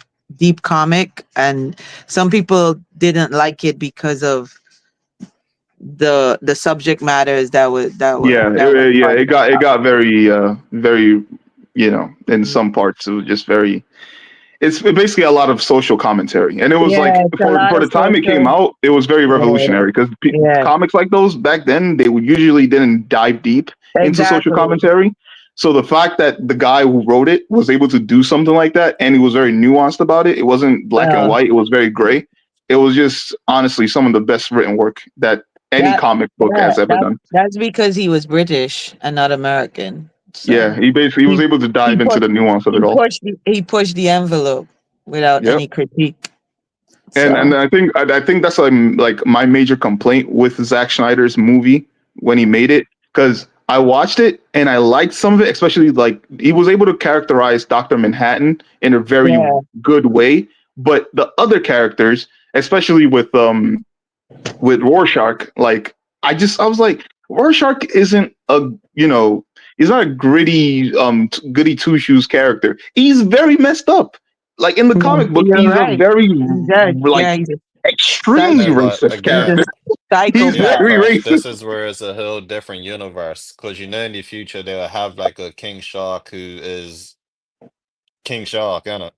comic, and some people didn't like it because of the subject matters that were Yeah, it got very, in some parts it was just very. It's basically a lot of social commentary, and it was like Yeah, it's a lot for the of time it came social. out, it was very revolutionary because Yeah. comics like those back then they usually didn't dive deep into social Exactly. commentary. So the fact that the guy who wrote it was able to do something like that, and he was very nuanced about it. It wasn't black Yeah. and white; it was very gray. It was just honestly some of the best written work that any That- comic book has ever done. That's because he was British and not American. So Yeah, he was able to dive into the nuance of it all. he pushed the envelope without Yep. any critique. And So, I think that's like my major complaint with Zack Snyder's movie when he made it, because I watched it and I liked some of it, especially like he was able to characterize Dr. Manhattan in a very Yeah. good way, but the other characters, especially with Rorschach, like I was like, Rorschach isn't he's not a gritty goody two shoes character. He's very messed up. Like in the comic book, you're he's right. a very he's extremely Yeah, but racist again- character. He's Yeah, very but racist. this is where it's a whole different universe. Because in the future they'll have like a King Shark who is King Shark, innit?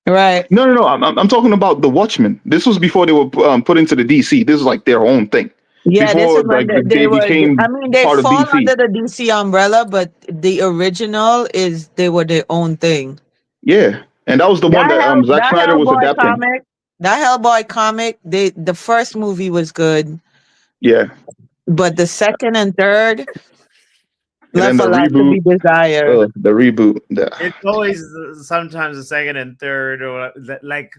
right. No. I'm talking about the Watchmen. This was before they were put into the DC. This is like their own thing. Yeah, this Before, is when like, they they were. became I mean, they part of fall DC. under the DC umbrella, but the original is they were their own thing. Yeah, and that was the one that Zack Snyder was Hellboy adapting. comic, that Hellboy comic, the first movie was good, Yeah, but the second and third then left the a lot to reboot. be desired. The reboot. It's always sometimes the second and third, or like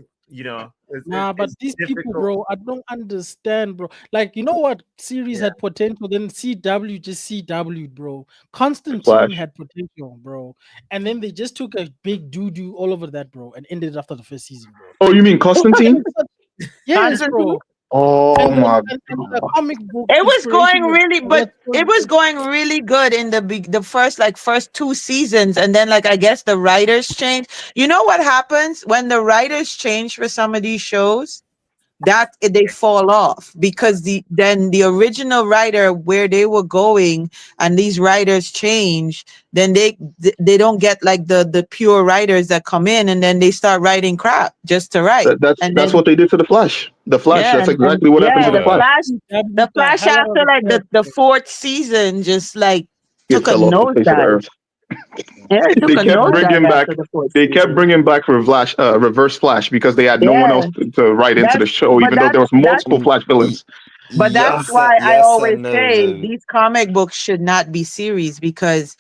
Nah, but it's these people, difficult. bro, I don't understand, bro. Like, you know what series had potential? Then CW just CW, bro. Constantine Flash. had potential, bro. And then they just took a big doo-doo all over that, bro, and ended after the first season, bro. Oh, you mean Constantine? Yes, Constantine? bro. Oh And my and the comic book. It was inspiration going really, but it was going really good in the first 2 seasons, and then I guess the writers changed. You know what happens when the writers change for some of these shows? That they fall off because the original writer where they were going and these writers change, then they don't get like the pure writers that come in, and then they start writing crap just to write. that's what they did to the Flash. The Flash. Yeah, That's exactly what happened to the Flash. The Flash after the 4th season just It took a fell off the face of the nosedive. earth. Yeah, it took They a kept bringing nosedive back. after the 4th They season. kept bringing back Reverse Flash because they had no one Yeah. else to write into the show, but even though there was multiple Flash villains. But that's Yes, why I yes always and no, say man. these comic books should not be series because,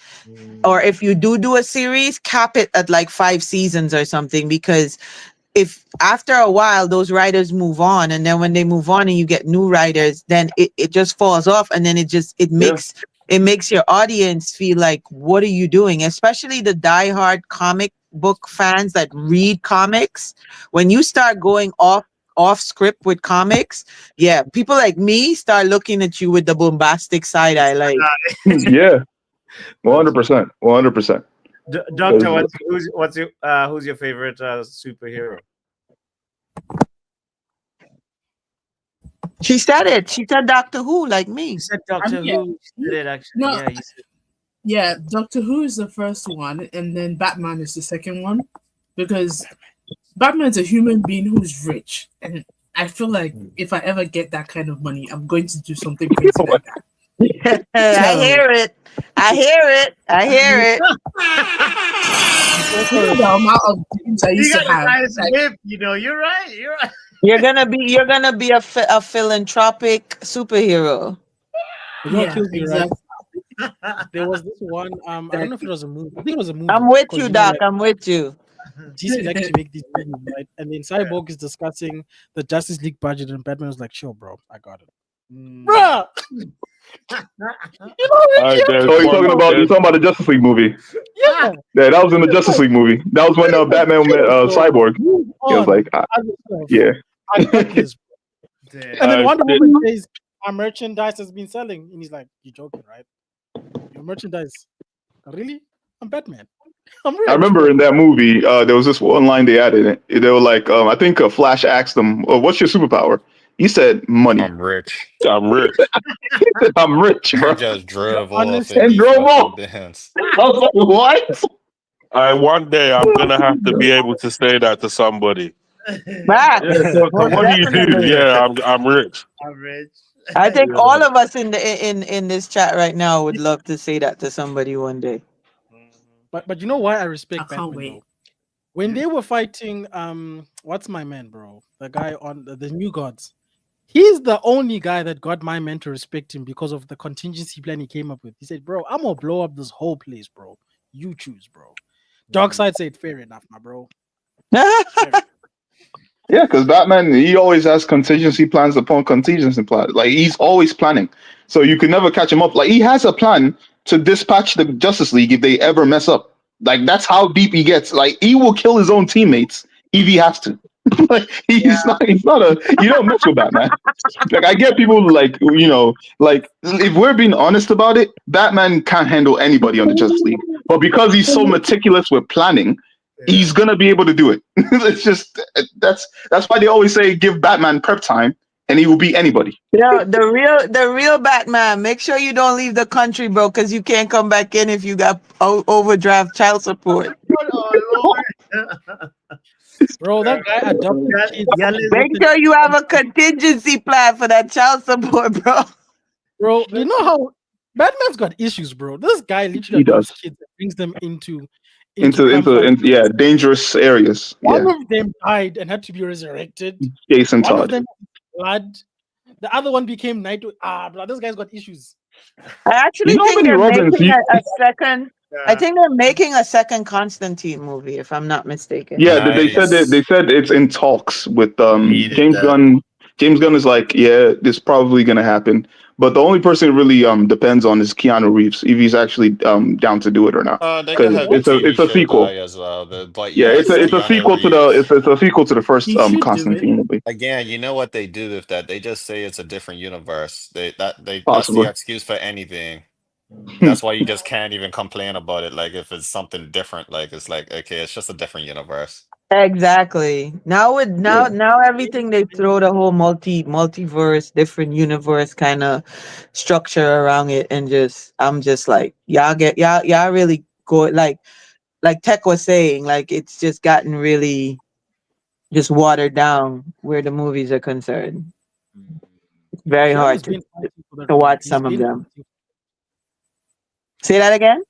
or if you do a series, cap it at like 5 seasons or something, because if after a while those writers move on, and then when they move on and you get new writers, then it just falls off, and then it makes your audience feel like, what are you doing? Especially the diehard comic book fans that read comics. When you start going off script with comics, yeah, people like me start looking at you with the bombastic side eye, like, Yeah, 100%, 100%. Doctor, who's your favorite superhero? she said it. She said Doctor Who, like me. You said Doctor Yeah. Who. You did actually. No. Yeah, you said. Yeah, Doctor Who is the first one, and then Batman is the second one, because Batman's a human being who's rich, and I feel like if I ever get that kind of money, I'm going to do something crazy like that. I hear it. I hear it. I hear it. The amount of dreams I You used to got a have. nice like, whip, You're right. You're right. You're gonna be a philanthropic superhero. You know what yeah, kills me, right? exactly. There was this one. I don't know if it was a movie. I think it was a movie. I'm with 'cause you, know, Doc. like, I'm with you. DC likes to make these movies, right? And then Cyborg is discussing the Justice League budget, and Batman was like, "Sure, bro, I got it." Bruh! All right, Oh, you're talking about the Justice League movie. Yeah, Yeah, that was in the Justice League movie. That was when Batman met Cyborg. Move He was on. like, Other stuff. yeah. I got this. Damn. And then Uh, Wonder shit. Woman says, "Our merchandise has been selling," and he's like, "You joking, right? Your merchandise? Really? I'm Batman. I'm rich." I remember in that movie, there was this one line they added. They were like, I think Flash asked him, oh, "What's your superpower?" He said, "Money." I'm rich. I'm rich. He said, "I'm rich, He bro." just drove off Honestly- in And the drove fucking off. Benz. I was like, "What?" One day I'm gonna have to be able to say that to somebody. Matt, Yeah, so most what do you do? definitely. Yeah, I'm rich. I'm rich. I think all of us in this chat right now would love to say that to somebody one day. But you know why I respect I can't Batman wait. though? When they were fighting what's my man, bro? The guy on the New Gods. He's the only guy that got my man to respect him because of the contingency plan he came up with. He said, "Bro, I'm gonna blow up this whole place, bro. You choose, bro." Darkseid said, "Fair enough, my bro." Fair. Yeah, because Batman, he always has contingency plans upon contingency plans. Like, he's always planning. So you can never catch him up. Like, he has a plan to dispatch the Justice League if they ever mess up. Like, that's how deep he gets. Like, he will kill his own teammates if he has to. Like, he's not you don't mess with Batman. Like, I get people like, like, if we're being honest about it, Batman can't handle anybody on the Justice League. But because he's so meticulous with planning, he's gonna be able to do it. It's just that's why they always say give Batman prep time and he will beat anybody. Yeah, the real Batman. Make sure you don't leave the country, bro, because you can't come back in if you got overdraft child support. Oh, Lord. Bro, that guy adopted kids. Make sure you have a contingency plan for that child support, bro. Bro, you know how Batman's got issues, bro. This guy literally He adopts does. kids and brings them into Into dangerous areas. One Yeah, of them died and had to be resurrected. Jason One of Todd. them blood. The other one became Nightwing. Bro, this guy's got issues. I actually You know how think many they're Robins making you- a second. I think they're making a second Constantine movie, if I'm not mistaken. Yeah, they said Nice. they said it's in talks with Needed James that. Gunn. James Gunn is like, yeah, this is probably gonna happen. But the only person it really depends on is Keanu Reeves if he's actually down to do it or not. They 'Cause could have the it's a TV show sequel. guy as well. But Yeah, yes, it's a Keanu sequel to Reeves. it's a sequel to the first He should do Constantine movie. Again, you know what they do with that? They just say it's a different universe. That's Possibly. the excuse for anything. That's why you just can't even complain about it. Like if it's something different, like it's like okay, it's just a different universe. Exactly. Now everything they throw the whole multiverse, different universe kind of structure around it, and I'm just like y'all really go like Tech was saying, like it's just gotten really just watered down where the movies are concerned. It's very hard Keanu's been to fighting for the to role. watch He's some of been them. fighting- Say that again.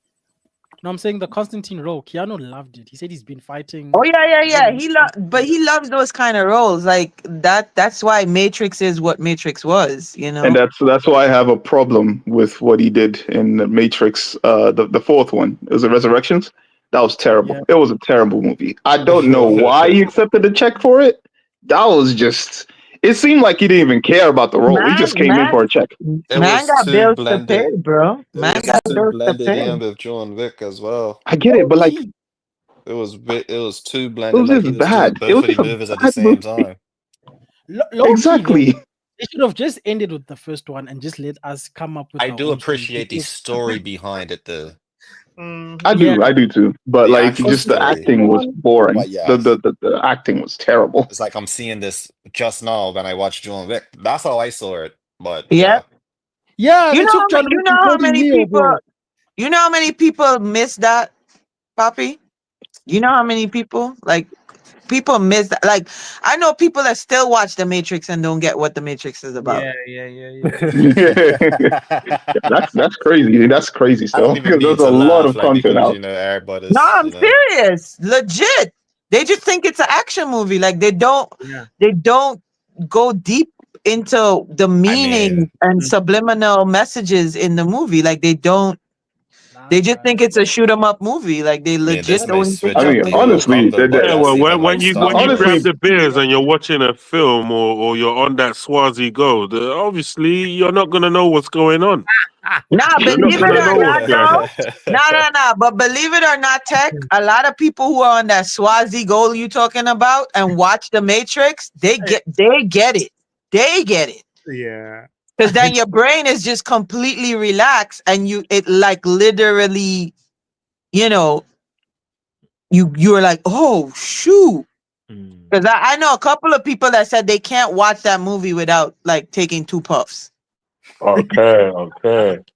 No, I'm saying the Constantine role. Keanu loved it. He said he's been fighting. Oh yeah. But he loves those kind of roles like that. That's why Matrix is what Matrix was. You know. And that's why I have a problem with what he did in the Matrix, the fourth one. It was the Resurrections. That was terrible. Yeah. It was a terrible movie. I don't know why he accepted the check for it. That was just. It seemed like he didn't even care about the role. He just came in for a check. It Man was got too bills to blended. pay, bro. It Man was got too bills to blended pay. in with John Wick as well. I get it, but like It was too it blended. was Like just he was bad. doing It was both of just the a movies at the bad same movie. time. Low-key, Exactly. though, they should have just ended with the first one and just let us come up with I our do own appreciate the because- story behind it though. I do, Yeah. I do too. But The like, actual just the story. acting was boring. But yeah. The acting was terrible. It's like I'm seeing this just now when I watched John Wick. That's how I saw it. But Yeah. Yeah, You they know, took John you Wick know to how Golden many Wheel, people. bro. You know how many people miss that, Poppy? You know how many people people miss that. Like I know people that still watch The Matrix and don't get what The Matrix is about. Yeah. That's crazy. That's crazy I still. don't even Because need there's to a lot laugh, of like content because out. you know everybody's. No, I'm you know, serious. Legit. They just think it's an action movie. Like they don't go deep into the meaning mean- and subliminal messages in the movie. Like they don't They just think it's a shoot 'em up movie. Like they I mean, legit this may don't think switch I it's up mean, the a honestly, outcome, but Yeah, that well, season might when stop. you honestly, grab the beers and you're watching a film or you're on that Swazi Gold, obviously you're not gonna know what's going on. Nah, You're not believe it gonna or know what's not, going on. though. Nah. But believe it or not, Tech, a lot of people who are on that Swazi goal you talking about and watch The Matrix, they get it. They get it. Yeah. Because then your brain is just completely relaxed and it like literally, you know, you're like, oh shoot. Mm. Because I know a couple of people that said they can't watch that movie without like taking 2 puffs. Okay.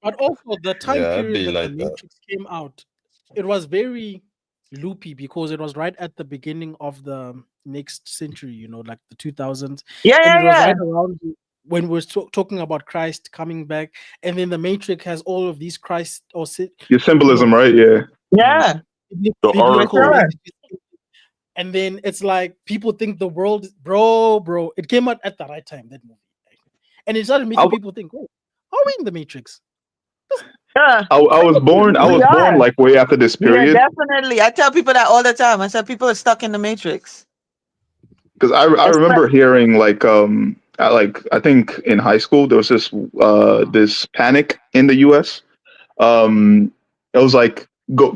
But also the time Yeah, it'd period be that the like that. Matrix came out, it was very loopy because it was right at the beginning of the next century, you know, like the 2000s. Yeah, And it was yeah. right around when we're talking about Christ coming back. And then the Matrix has all of these Christ or your symbolism, right? Yeah. Yeah. The For Oracle. sure. And then it's like people think the world, bro, it came out at the right time, that movie. And it started making people think, oh, are we in the Matrix? Yeah. I was born like way after this Yeah, period. definitely. I tell people that all the time. I said people are stuck in the Matrix. Because I remember hearing like I think in high school there was this panic in the US. It was like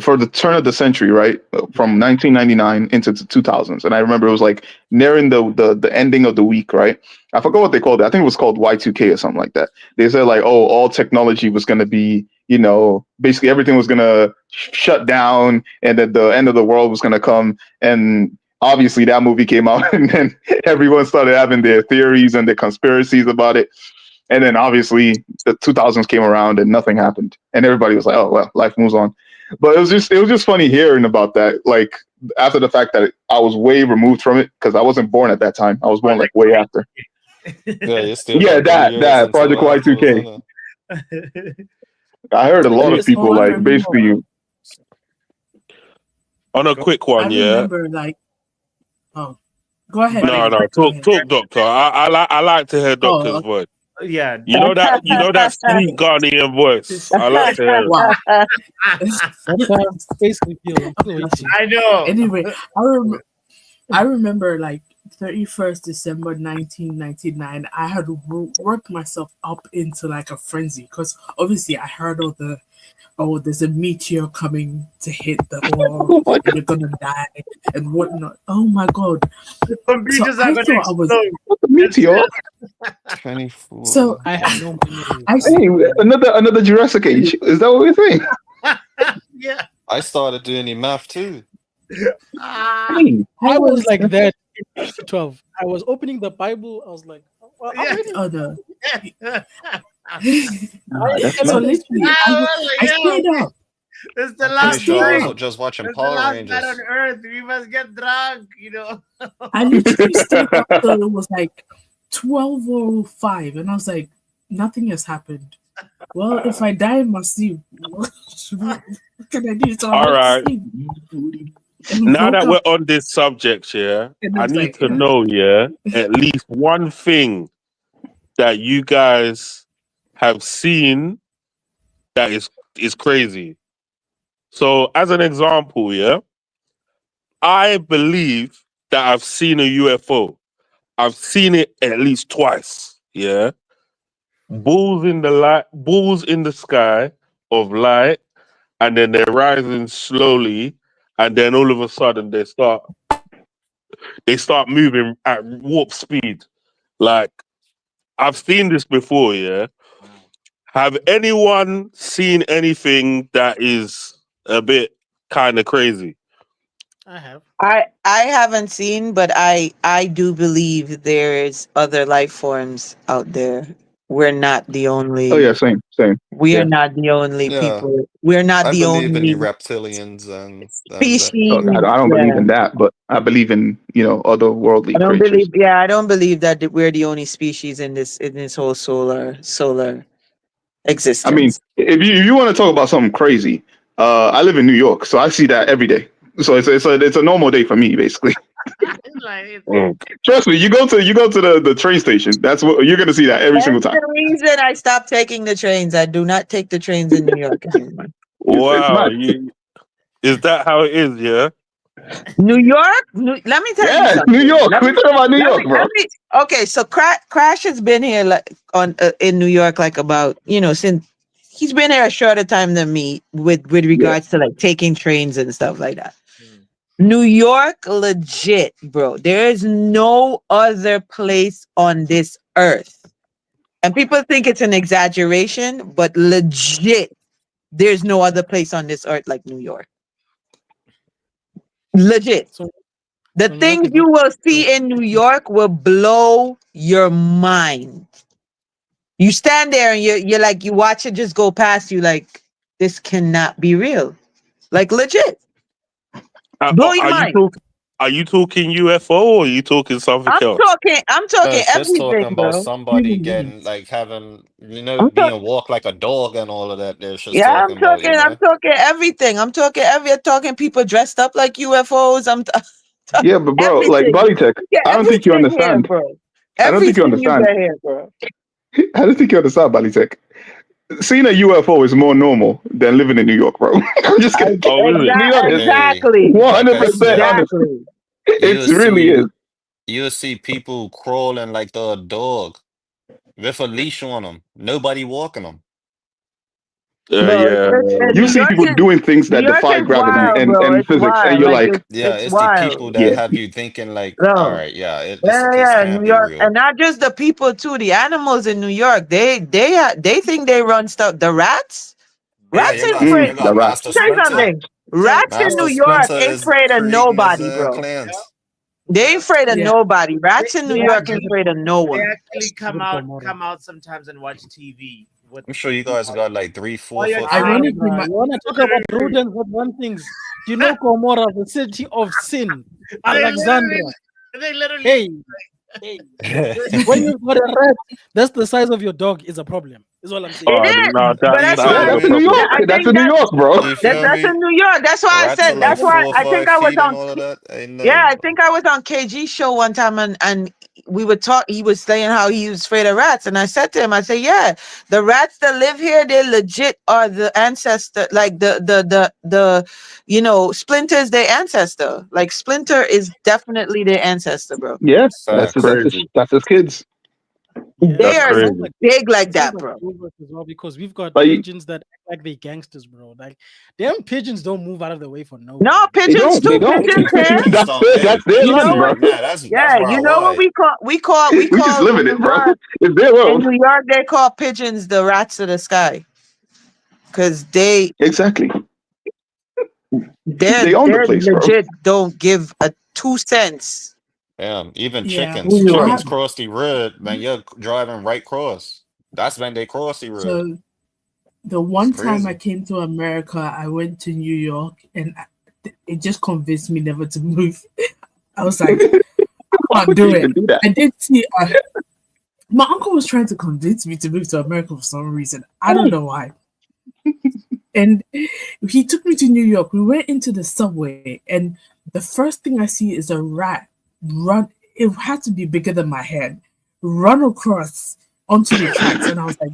for the turn of the century, right? From 1999 into the 2000s. And I remember it was like nearing the ending of the week, right? I forgot what they called it. I think it was called Y2K or something like that. They said like, oh, all technology was going to be, you know, basically everything was going to shut down and that the end of the world was going to come. And obviously that movie came out and then everyone started having their theories and their conspiracies about it. And then obviously the 2000s came around and nothing happened. And everybody was like, oh, well, life moves on. But it was just funny hearing about that. Like after the fact that I was way removed from it because I wasn't born at that time. I was born like way after. Yeah, you still Yeah, got 3 years that until Project afterwards, Y2K. innit? I heard a lot of Yes, people all I like basically remember- On a quick I one, yeah. remember like, oh, go ahead. No, David, go ahead. talk, doctor. I like to hear doctor's okay. voice. Yeah. You know that sweet Ghanaian voice. I like to hear it. Wow. That's how I basically feel. I know. Anyway, I remember like 31st December 1999. I had worked myself up into like a frenzy because obviously I heard there's a meteor coming to hit the orb and you're gonna die and whatnot. Oh my god! Computers So are I going thought to I was- explode. meteor. 24. So I have no memory. Hey, another Jurassic Age. Is that what we're saying? Yeah. I started doing the math too. Ah, Hey, I was like that in 2012. I was opening the Bible. I was like, well, Yeah. oh no. that's So not- literally, I stayed up. It's the I'm last pretty sure I night. was just watching It's the Power last Rangers. night on Earth. We must get drunk, you know. I literally stayed up till it was like 12:05, and I was like, nothing has happened. Well, if I die in my sleep, what can I do? So I All went to right. sleep. And Now woke that up, we're on this subject, yeah, and I was need like, to know, yeah, at least one thing that you guys have seen that is crazy. So, as an example, yeah, I believe that I've seen a UFO. I've seen it at least twice. Yeah, balls in the sky of light, and then they're rising slowly, and then all of a sudden they start moving at warp speed. Like I've seen this before. Yeah. Have anyone seen anything that is a bit kind of crazy? I have. I haven't seen, but I do believe there's other life forms out there. We're not the only. Oh yeah, same. We Yeah. are not the only Yeah. people. We're not I the believe in only the reptilians and species. I don't believe in that, but I believe in otherworldly I don't creatures. believe. Yeah, I don't believe that we're the only species in this whole solar existence. I mean, if you want to talk about something crazy, I live in New York, so I see that every day. So it's a normal day for me, basically. Trust me, you go to the train station. That's what you're gonna see that every single That's time. the reason I stopped taking the trains. I do not take the trains in New York anymore. It's Wow, mad. is that how it is? Yeah. New York. Let me tell you Yeah, something. New York. Let We're me, talking about New let York, me, bro. let me. Okay, so Crash has been here like on in New York like about since he's been here a shorter time than me with regards to like taking trains and stuff like that. Mm. New York, legit, bro. There is no other place on this earth. And people think it's an exaggeration, but legit, there's no other place on this earth like New York. Legit. So The New York things is you not. will see in New York will blow your mind. You stand there and you're like, you watch it just go past you like, this cannot be real. Like, legit. Blow your Are you mind. talking? Are you talking UFO or are you talking something else? I'm talking Cause he's talking everything, about bro. somebody getting like having I'm talking. being walked like a dog and all of that. They're just Yeah, I'm talking about, talking. I'm talking everything. I'm talking people dressed up like UFOs. Yeah, but bro, like Everything. Bodytech, You get I don't think you everything here, understand. bro. I don't think you Everything you understand. get here, bro. I don't think you understand, Bodytech. Seeing a UFO is more normal than living in New York, bro. I'm just kidding. Oh, is it? Be honest. hey, Exactly. 100% like honest. Exactly. It you'll really see is. you'll see people crawling like the dog with a leash on them. Nobody walking them. Bro, Yeah. You see people doing things New that York defy is gravity wild, and, bro. and It's physics, and wild. you're Like like, Yeah, it's it's the people wild. that yeah, have you thinking like, all No. right, yeah, Yeah, this yeah, can't New be York, real. and not just the people too. The animals in New York, they think they run stuff. The rats, Yeah, rats you ain't got afraid. you the got rat. Master Tell you Splinter. something. So Rats in Master New York Splinter ain't is afraid of creating his nobody, bro. clans. They ain't afraid of Yeah. nobody. Rats in New they York ain't actually afraid of no they one. actually come Good out Gomorrah. sometimes and watch TV with I'm sure you guys got like 3, 4 your foot child. fur. Ironically, Bruh, you wanna talk about rodents with one things? You know Gomorrah, the city of sin, Alexandria. They literally Hey, when you've got a rat that's the size of your dog is a problem. Is all I'm saying. It No, is, but You that's feel Yeah, why that's me? in New York. I That's think in New that York, bro. You feel that's in me? New York. That's why I Rats are said. like That's why 4, I think 5 I was feet and on. all of that. Ain't Yeah, nothing. I think I was on KG show one time and we would talk. He was saying how he was afraid of rats, and I said to him, I said, "Yeah, the rats that live here, they legit are the ancestor. Like Splinter's their ancestor. Like Splinter is definitely their ancestor, bro. Yeah, That's Facts. crazy. that's his kids. Yeah, They That's it are sounds crazy. like big like it sounds that, like bro. Bulwark as well because we've got Like pigeons that act like they gangsters, bro. Like them pigeons don't move out of the way for nobody. No, Bro. they pigeons don't. They too. don't. Pigeons here. Pigeons don't. Hey, That's their You land, know pigeons bro. what? are mad. That's Yeah, you wild. know what Why? we We just call live in in it, New bro. York. It's their In world. New York, they call pigeons the rats of the sky because they're Exactly. they're They own the they're place, bro. legit. Don't give a 2 cents. Damn, even Yeah. New chickens. So I York. Chickens have, cross the road when you're driving right cross. That's when they cross the road. so the It's one time I crazy. came to America, I went to New York, and it just convinced me never to move. I was like, I Why can't would do you it. even do that? I did see. My uncle was trying to convince me to move to America for some reason. I don't know why. And he took me to New York. We went into the subway, and the first thing I see is a rat run. It had to be bigger than my head. Run across onto the tracks, and I was like,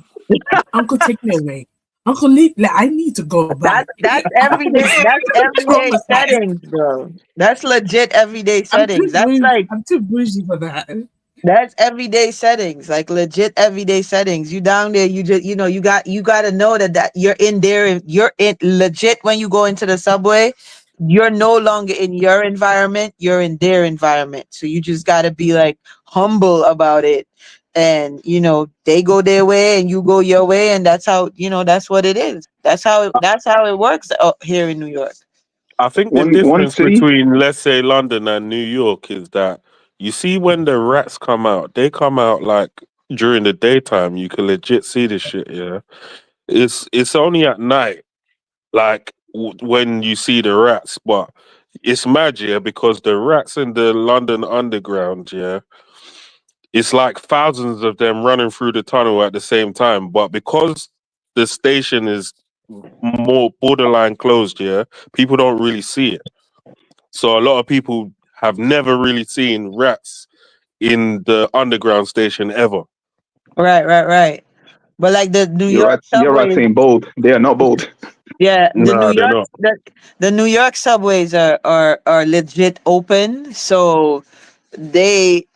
"Uncle, take me away. Uncle, leave. Like, I need to go back." That's I everyday. was That's everyday traumatized. settings, bro. That's legit everyday settings. I'm too bougie for that. That's everyday settings, like legit everyday settings. You down there, you just you got to know that you're in there. You're in legit when you go into the subway. You're no longer in your environment. You're in their environment. So you just got to be like humble about it. And they go their way and you go your way, and that's how that's what it is. That's how it works out here in New York. I think the One difference city. between, let's say, London and New York is that you see when the rats come out, they come out like during the daytime. You can legit see this shit. Yeah, it's only at night, like when you see the rats. But it's mad, yeah, because the rats in the London Underground, yeah, it's like thousands of them running through the tunnel at the same time. But because the station is more borderline closed, yeah, people don't really see it. So a lot of people have never really seen rats in the underground station ever. Right. But like the New York Your rats subway, ain't bold. They are not bold. Yeah, Nah, they're not. The New York subways are legit open, so they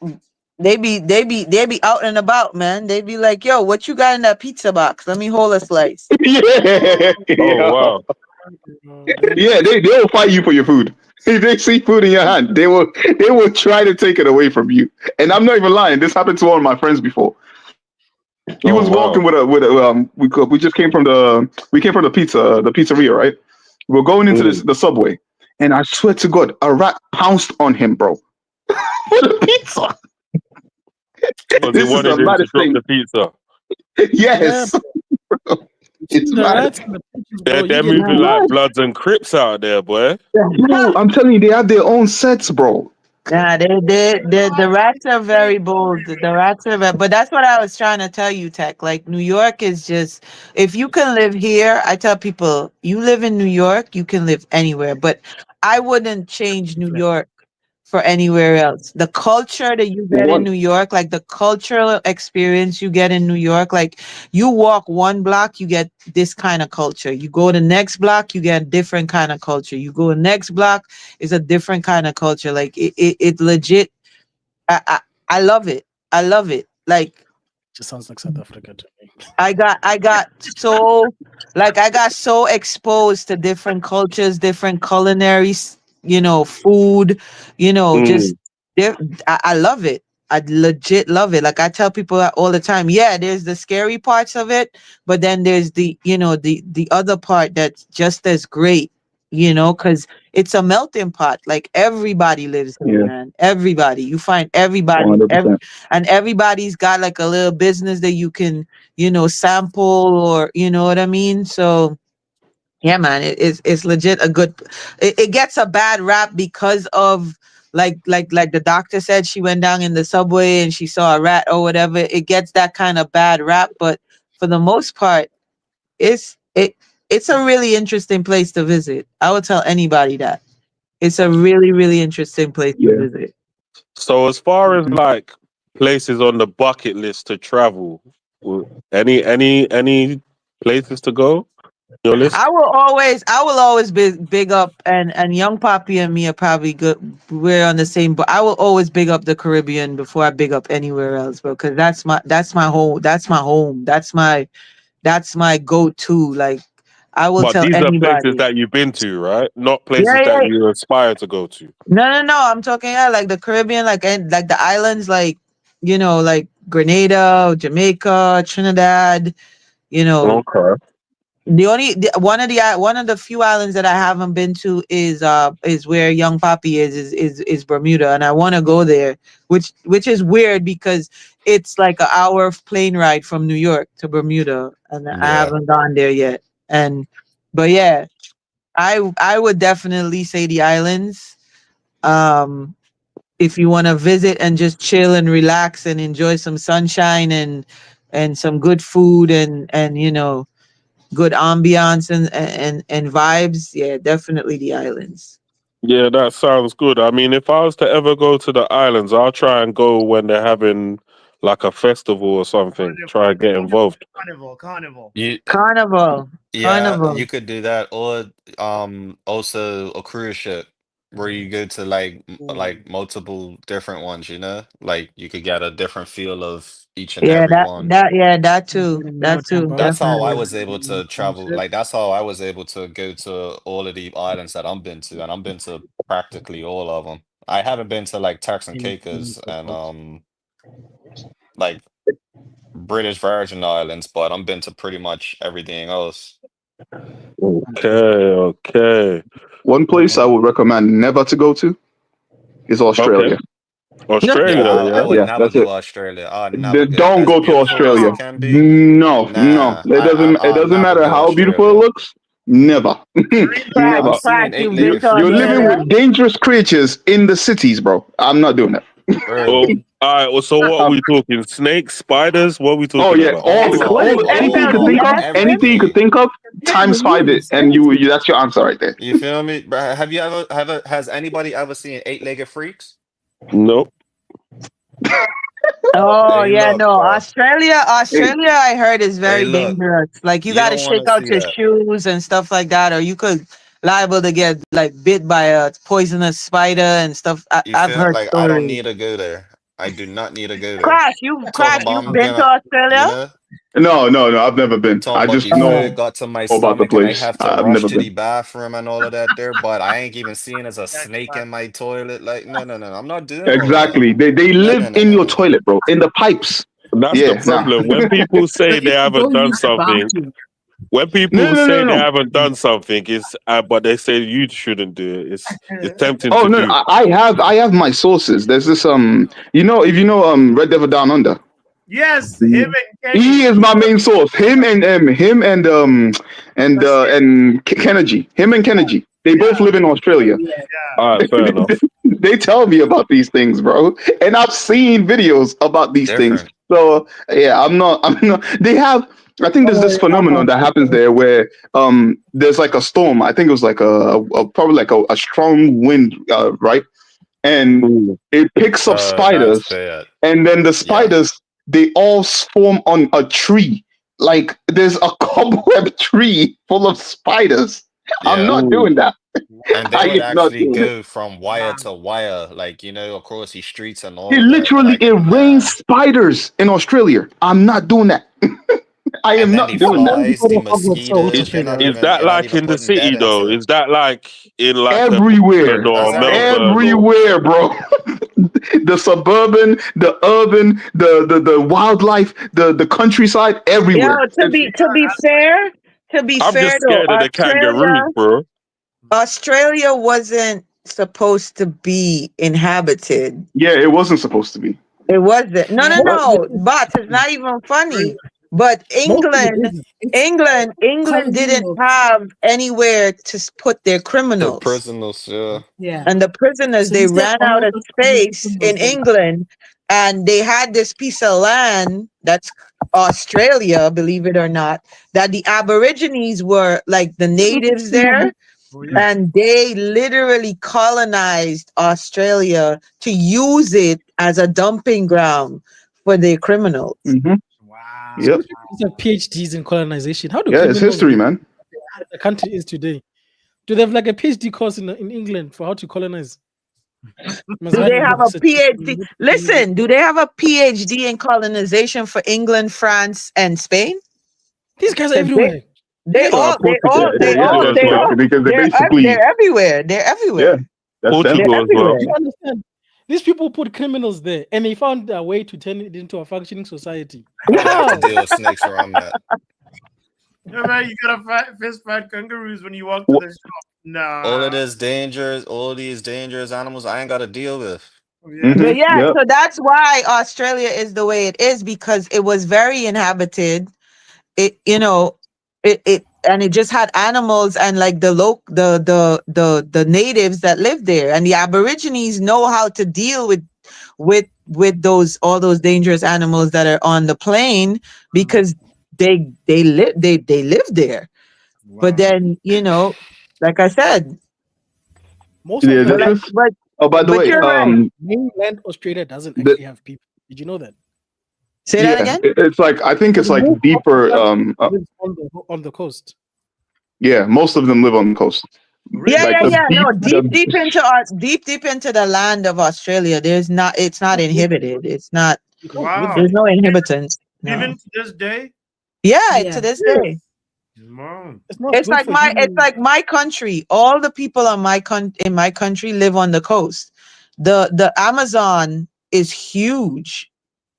they be out and about, man. They be like, yo, what you got in that pizza box? Let me hold a slice. Yeah, Oh yeah, wow. yeah. They will fight you for your food. If they see food in your hand, they will try to take it away from you. And I'm not even lying. This happened to one of my friends before. He Oh was walking wow. with a we just came from the pizzeria, right? We were going into Mm. the subway, and I swear to God, a rat pounced on him, bro, for the pizza. Because he This is the wanted him to maddest drop thing. the pizza. Yeah, Yes, it's the mad. rats and the pigeons, They're bro. You they're get moving It's like mad. Bloods and Crips out there, boy. Bro, I'm telling you, they have their own sets, bro. Nah, the rats are very bold. The rats are, but that's what I was trying to tell you, Tech. Like New York is just, if you can live here, I tell people, you live in New York, you can live anywhere. But I wouldn't change New York for anywhere else. The culture that you get in One, New York, like the cultural experience you get in New York, like you walk one block, you get this kind of culture. You go the next block, you get different kind of culture. You go the next block, is a different kind of culture. Like it legit. I, I I love it. I love it. Like just sounds like South Africa to me. I got so I got so exposed to different cultures, different culinaries, food, just Mm. there. I love it. I legit love it. Like I tell people that all the time. Yeah, there's the scary parts of it, but then there's the other part that's just as great, because it's a melting pot. Like everybody lives here, yeah, man. Everybody. You find everybody, 100%. and everybody's got like a little business that you can sample, or you know what I mean. So yeah, man, it's legit a good. It gets a bad rap because of like the doctor said, she went down in the subway and she saw a rat or whatever. It gets that kind of bad rap, but for the most part, it's it it's a really interesting place to visit. I would tell anybody that it's a really, really interesting place to Yeah. visit. So as far as Mhm. like places on the bucket list to travel, any places to go? Your list? I will always be big up, and Young Poppy and me are probably good. We're on the same, but I will always big up the Caribbean before I big up anywhere else, bro. Because that's my home. That's my home. That's my go-to. Like I will But tell these are places anybody. that you've been to, right? Not Yeah, places that yeah. you aspire to go to. No. I'm talking like the Caribbean, like the islands, like Grenada, Jamaica, Trinidad. You know, Okay. one of the few islands that I haven't been to is where Young Poppy is Bermuda, and I want to go there, which is weird because it's like an hour of plane ride from New York to Bermuda, and I Yeah. haven't gone there yet. But yeah, I would definitely say the islands. Um, if you want to visit and just chill and relax and enjoy some sunshine and some good food and good ambiance and vibes, yeah, definitely the islands. Yeah, that sounds good. I mean, if I was to ever go to the islands, I'll try and go when they're having like a festival or something. Try and get involved. Carnival. You Carnival, Yeah, carnival. you could do that, or also a cruise ship where you go to like multiple different ones, you know? Like you could get a different feel of each and Yeah, every one. that too, Getting that maritime too, That's how I definitely. was able to travel. Like that's how I was able to go to all of the islands that I've been to, and I've been to practically all of them. I haven't been to like Turks and Caicos and like British Virgin Islands, but I've been to pretty much everything else. Okay. One place I would recommend never to go to is Okay. Australia. Yeah, Australia, I yeah. would Yeah, never that's do it. Australia. I'd never go. Don't As go to beautiful as Australia. it can be, No. nah, It I'll doesn't never matter go how beautiful it Australia. looks. Never, Pratt, I've never. seen you've been eight-legged to You're freaks living Australia? with dangerous creatures in the cities, bro. I'm not doing that. bro. Well, all right. Well, so what are Um, we talking? Snakes, spiders? What are we oh talking yeah, about? anything you All could of think of, anything you could everything. think of, times five it, and that's your answer right there. You feel me? Bruh, have you ever has anybody ever seen eight-legged freaks? Nope. Oh Hey, yeah, look, no. bro. Australia, I heard is Hey, very look. dangerous. Like you You got to don't want shake to out see your that. shoes and stuff like that, or you could liable to get like bit by a poisonous spider and stuff. You I've feel heard like I don't stories. need to go there. I do not need to go there. Crash, Talking about you've I'm been to gonna, you Australia? know, No, I've never been. talking I about just the Oh, food know got to my about the stomach and I place. have to I've rush never to the been. bathroom and all of that there, but I ain't even seeing as a That's snake fine. in my toilet. Like, no. I'm not doing all of that. Exactly. They No, live no, no, in no, your no, no. toilet, bro, in the pipes. That's the Yeah, nah. problem. When people say But they if you haven't don't done use the something, bathroom, when No, people no, no, say they no. haven't done something, it's but they say you shouldn't do it. It's tempting Oh to no, do. I have my sources. There's this you know, if you know Red Devil Down Under. Yes, him and Kenny. He is my main source. Him and Kennedy. Him and Kennedy. They both live in Australia. yeah. Yeah. All right, fair enough. They tell me about these things, bro, and I've seen videos about these things. Different. So yeah, I'm not. They have. I think there's this phenomenon that happens there where there's like a storm. I think it was like probably like a strong wind, right? And Mm. it picks up That's spiders, bad. and then the Yeah. spiders they all swarm on a tree. Like there's a cobweb tree full of spiders. I'm Yeah. not doing that. And they I would am not actually doing it. go from wire to wire, like, across the streets and all It of that. literally Like, it rains nah. spiders in Australia. I'm not doing that. I And am then not the doing that. flies, the Is mosquitoes, is that you're not like even in the putting that city though? into. Is that like in like a Portland Everywhere. or That's everywhere. Melbourne or? Everywhere, bro. The suburban, the urban, the wildlife, the countryside, yo, everywhere. to be I'm fair just though, scared of the kangaroos, bro. Australia wasn't supposed to be inhabited. Yeah, it wasn't supposed to be. It wasn't. No, no, But no. But it's not even funny. But Most of it England, isn't. It's England didn't colonial. have anywhere to put their The criminals. prisoners, yeah. Yeah. And the prisoners, So they instead, ran all out of the space in colonialism England, and they had this piece of land that's Australia, believe it or not, that the Aborigines were like the natives there, Oh, yeah. and they literally colonized Australia to use it as a dumping ground for their criminals. Mhm. Wow. Yep. These are PhDs in colonization. How do Yeah, it's criminals history, get man. where the country is today? Do they have like a PhD course in England for how to colonize? Must Do they have have a a PhD? Listen, do they have a PhD in colonization for England, France, and Spain? These guys are They- everywhere. They all, they all, they Portugal all, as they well. all, Because they they're, basically they're everywhere. They're everywhere. yeah, that's them. Portugal They're as well. everywhere. You understand? These people put criminals there, and they found a way to turn it into a functioning society. I have How? to deal with snakes where I'm at. Yeah, man, you gotta fist fight kangaroos when you walk to the shop. Nah. All of this dangerous, all these dangerous animals, I ain't got to deal with. Yeah. But yeah, Yep. so that's why Australia is the way it is, because it was very inhabited. It, and it just had animals and like the natives that live there, and the Aborigines know how to deal with those all those dangerous animals that are on the plain, because they live there. But then like I said, Most Yeah, of but, the like, this- but Oh, by the But way, you're right. mainland Australia doesn't the- actually have people. Did you know that? say that again. it's like I think it's like Most of deeper. the country lives on the coast. Yeah, most of them live on the coast. Yeah, Like yeah, the yeah. No, deep- deep into the land of Australia. It's not inhibited. It's not. You can't Wow. live There's there. no inhabitants. No. Even to this day. Yeah, Yeah. to this day. Mom. It's not It's good like for it's humans. like my country. All the people on in my country live on the coast. The Amazon is huge,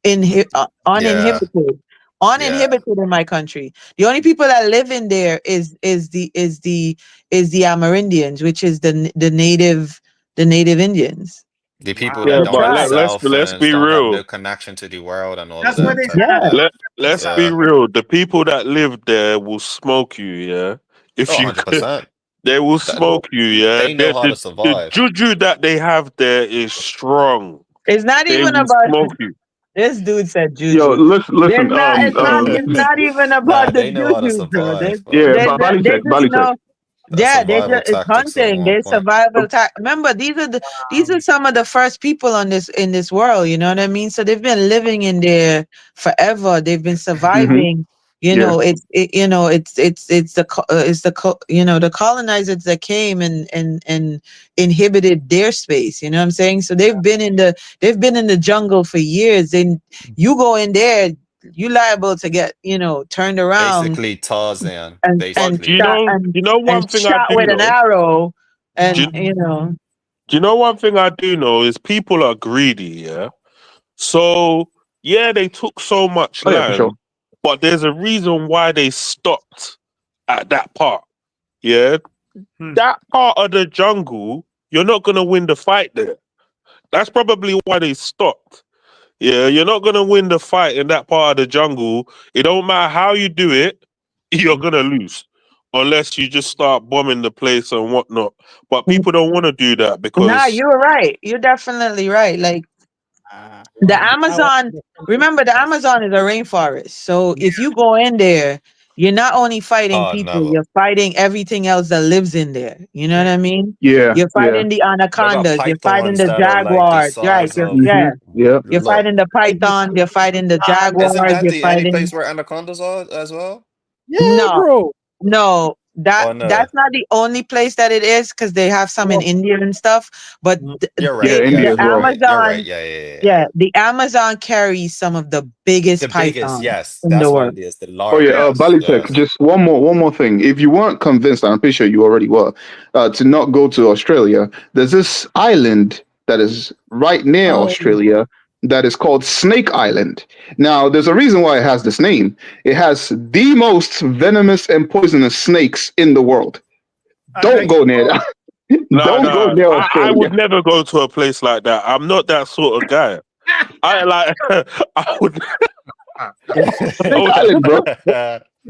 uninhibited. Uninhibited in my country. The only people that live in there is the Amerindians, which is the native Indians. The people Wow. that Yeah, don't but have tribe. cell let's phones, be don't have real. no connection to the world and all That's of what that they type said. of Yeah. stuff. Let's Yeah. be real. The people that live there will smoke you, yeah. If Oh, you 100%. they will That- smoke you, yeah. They know how to The survive. juju that they have there is strong. It's not They even will about smoke you. this dude said juju. Yo, listen. It's not even Nah, about the they know how to juju, bro. survive, Yeah, They Bali just check. know That's Yeah, they survival just it's tactics at hunting. one They point. survival Remember, these are some of the first people on this world. You know what I mean? So they've been living in there forever. They've been surviving. You Yeah. know, the colonizers that came and inhibited their space. You know what I'm saying? So they've been in the jungle for years. And you go in there, you liable to get turned around Basically Tarzan, and But do basically. you know? Do you know one thing I shot do with an know? arrow, Do and you, do you know one thing I do know is people are greedy. Yeah. So yeah, they took so much Oh yeah, for land, sure. but there's a reason why they stopped at that part. Yeah. That part of the jungle, you're not gonna win the fight there. That's probably why they stopped. Yeah, you're not gonna win the fight in that part of the jungle. It don't matter how you do it, you're gonna lose. Unless you just start bombing the place and whatnot. But people don't want to do that nah, because you're right. You're definitely right. Like the Amazon, remember the Amazon is a rainforest. So if you go in there, you're not only fighting Oh, people, never. you're fighting everything else that lives in there. You know what I mean? Yeah, You're yeah. fighting the They got anacondas, you're fighting pythons the that are like the jaguars, right? size of Yeah. You're look. fighting the python, you're fighting the Isn't jaguars, that you're the only fighting place where anacondas are as well? Yeah, no. bro. No, Oh no. that's not the only place that it is because they have some in India and stuff. But You're Yeah, right. India Yeah, as the you're well. right. You're Amazon, right. Yeah. the Amazon carries some of the biggest The biggest, pythons yes, in the that's what world. it is. The Oh yeah, largest, Balitech. yes. Just one more thing. If you weren't convinced, I'm pretty sure you already were, to not go to Australia. There's this island that is right near Oh, Australia that is called Snake Island. Now, there's a reason why it has this name. It has the most venomous and poisonous snakes in the world. Don't go near that. no, Don't go no, near I Australia. would never go to a place like that. I'm not that sort of guy. I like I would Snake Island, bro.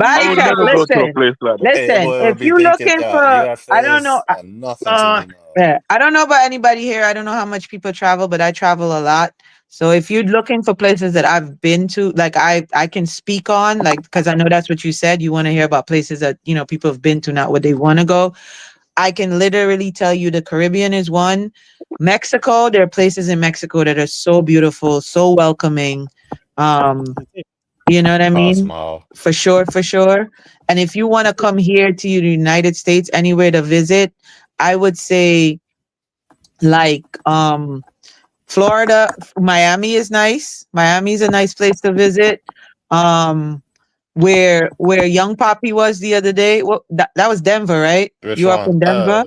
I would never go to a place like that. Hey, Listen. boy will If be you thinking looking that for, I don't know, UFOs are nothing to me now. yeah, I don't know about anybody here. I don't know how much people travel, but I travel a lot. So if you're looking for places that I've been to, like I can speak on, like because I know that's what you said. You want to hear about places that people have been to, not where they want to go. I can literally tell you the Caribbean is one. Mexico, there are places in Mexico that are so beautiful, so welcoming. You know what I mean? Cosmo. For sure, for sure. And if you want to come here to the United States, anywhere to visit, I would say like Florida, Miami is nice. Miami is a nice place to visit. Where Young Poppy was the other day. What that was Denver, right? Which You up one? in Denver?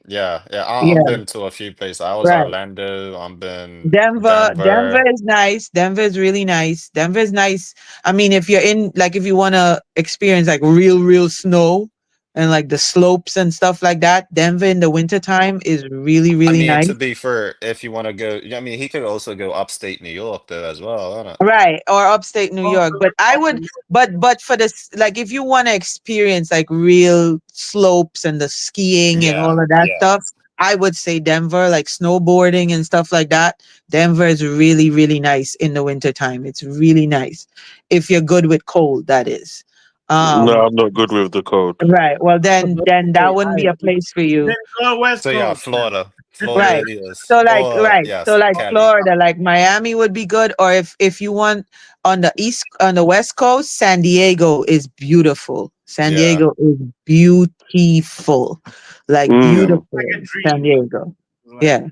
Yeah. Yeah, I've been to a few places. I was right. Orlando. I've been Denver Denver. is nice. Denver is really nice. Denver is nice. I mean, if you're in like if you want to experience like real snow and like the slopes and stuff like that, Denver in the wintertime is really, I really mean, nice. to be fair, if you want to go, I mean, he could also go upstate New York though as well, isn't it? Right, or upstate New York. But I would but for this like if you want to experience like real slopes and the skiing and all of that stuff, I would say Denver, like snowboarding and stuff like that. Denver is really, really nice in the wintertime. It's really nice. If you're good with cold, that is. No, I'm not good with the code. Right. Well then that wouldn't be a place for you. Then go West So yeah, Coast. Florida. Right. Florida it is. So like Or yes, So like Cali. Florida, like Miami would be good. Or if you want on the West Coast, San Diego is beautiful. San Yeah. Diego is beautiful. Like beautiful. Like a dream. San Diego. Like, Yeah.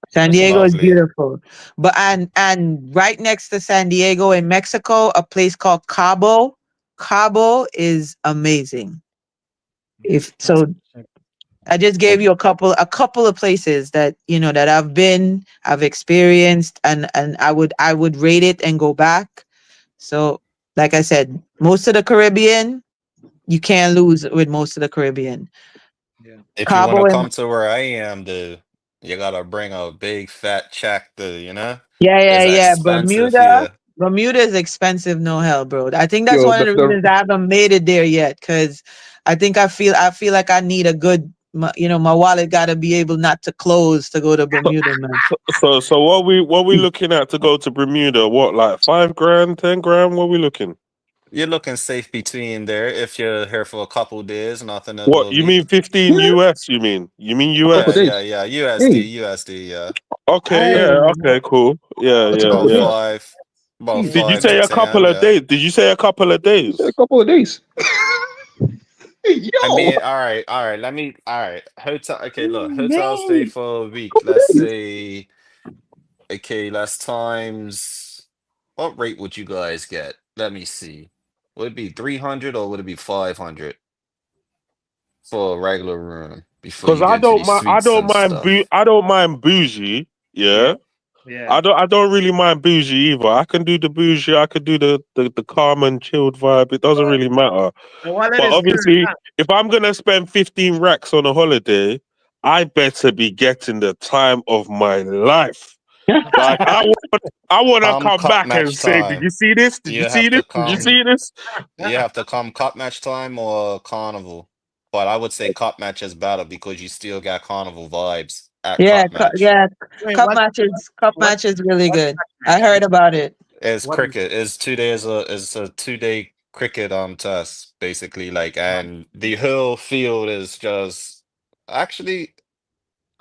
San It's Diego is lovely. beautiful. But and right next to San Diego in Mexico, a place called Cabo. Cabo is amazing. If so, I just gave you a couple of places that that I've been, I've experienced, and I would rate it and go back. So, like I said, most of the Caribbean, you can't lose with most of the Caribbean. If you want Cabo to and come to where I am, dude, you gotta bring a big fat check, dude, yeah. It's expensive Bermuda, here. Bermuda is expensive, no hell, bro. I think that's Yo, one of the reasons I haven't made it there yet, because I think I feel like I need a good, my wallet got to be able not to close to go to Bermuda, man. So what we looking at to go to Bermuda? What, like $5 grand, $10 grand? What we looking? You're looking safe between there if you're here for a couple days, nothing over What a you week. mean 15 US? You mean Couple US? days. Yeah. Hey. USD, yeah. Okay, yeah, okay, cool. Yeah, That's a yeah, About couple yeah. days. five, about Jeez. Did you 5 say to a couple 10, of yeah. days? Did you say a couple of You said a days? couple of days. Hey, I yo. mean, all right. All right. Hotel. Okay, look, hotel stay Mate. for a week. Couple Let's days. say, okay, let's times. What rate would you guys get? Let me see. Would it be 300 or would it be 500 for a regular room before Because you get into these suites and stuff? I don't mind bougie. Yeah. Yeah. I don't really mind bougie either. I can do the bougie. I could do the calm and chilled vibe. It doesn't really matter. The wallet But is obviously, good. if I'm gonna spend 15 racks on a holiday, I better be getting the time of my life. Like I want to Come come cup back and match say, "Did time. you see this? Did you You see have this? to Did you come. see this?" You have to come cup match time or carnival. But I would say cup match is better because you still got carnival vibes at Yeah, cup match. yeah. Wait, Cup what match is really what good. I match? heard about it. It's What is cricket. It's 2 days. It's a 2 day cricket test basically. Like, and the whole field is just actually.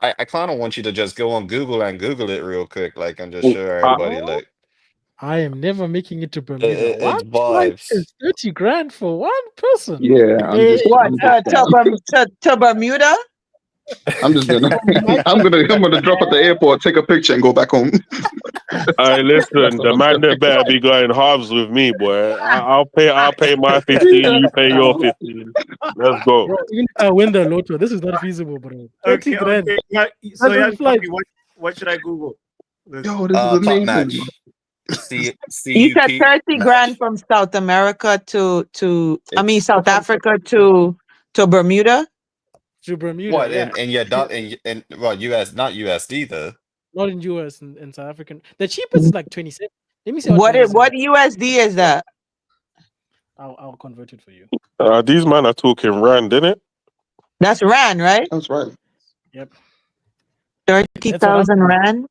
I kind of want you to just go on Google and Google it real quick, like, and just show everybody. Oh, Like, I am never making it to Bermuda. it's What? Like, vibes. it's 30 grand for one person. Yeah, What? To Bermuda? I'm just gonna Mike, I'm gonna drop at the airport, take a picture, and go back home. Hey, That's listen, what the I'm man doing. that better be going halves with me, boy. I'll pay my 15. You pay your 15. Let's go. Bro, even if I win the lotto, this is not feasible, bro. 30 okay, grand. okay. Yeah, so That's yeah, a flight. what should I Google? Let's- Yo, this is Cup amazing. match. C You said CUP 30 grand match. from South America to I It, mean South Africa to Bermuda? To Bermuda, what yeah. and you're not in well US not USD though. Not in US and South African. The cheapest is like 27. Let me see what What dollars USD is that? I'll convert it for you. These men are talking rand, innit? That's rand, right? That's right. Yep. 30,000 rand.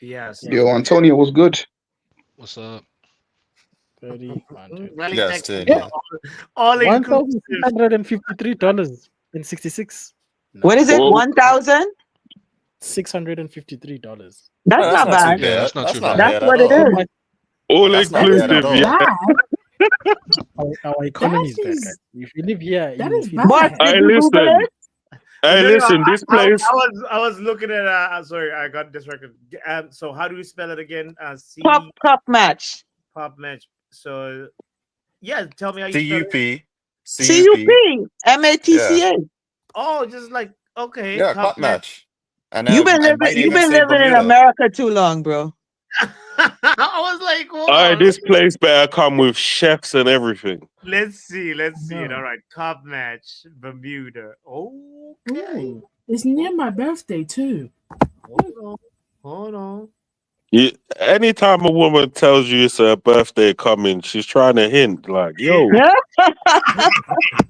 Yes. Yo, Antonio was good. What's up? 30. Really Yes, thank dude, you. yeah. All inclusive. $1,653.66. What is it? Whoa. 1,000? $653. That's That's not not too bad. Yeah, bad. that's not That's too not bad. That's bad what at it all. is. All That's not bad at inclusive, all. yeah. Bad. Our economy is That bad, is- guys. If you live here, that you is feel bad. What? Hey, Did you Google listen. it? Hey, No, listen. This place. I was looking at. Sorry, I got distracted. So how do you spell it again? C Cup match. pop match. So yeah, tell me how you spell it. CUP. CUP. MATCA. Oh, just like okay, Yeah, cup cup match. And You've been I might living even say in Bermuda. America too long, bro. I was like, hold All right, on. this place better come with chefs and everything. Let's see it. No. All right, cup match, Bermuda. Okay, Ooh, it's near my birthday too. hold on. Anytime a woman tells you it's her birthday coming, she's trying to hint, like, yo,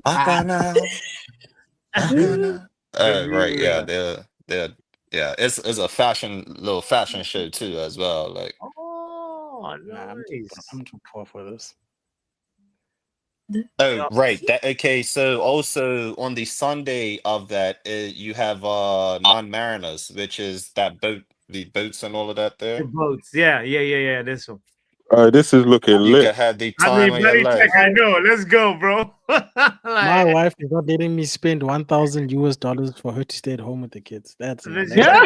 Akana. Akana. Right, yeah, Bermuda. yeah, it's a little fashion show too as well. Like, Oh, Nah, nice. I'm too poor for this. oh right, okay. So also on the Sunday of that, you have non-mariners, which is that the boats and all of that The there. boats. Yeah. This one. all right, this is looking You lit. could have the I time mean, of your bloody life. check. I know. Let's go, bro. My Like, wife is not letting me spend $1,000 for her to stay at home with the kids. That's it. this- Yeah.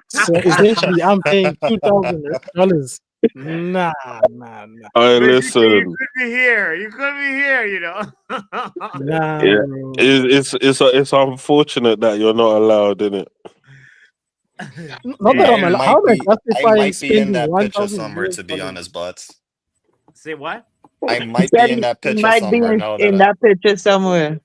So essentially, I'm paying $2,000. Nah. All right, but you listen. could be here. You could be here. You know. Nah, Yeah. bro. It's unfortunate that you're not allowed in it. Not that I'm allowed. How am I I justifying might be in spending that picture $1,000? somewhere, to be honest, but Say what? I He might said be in that he picture might be somewhere. Now in that that picture somewhere.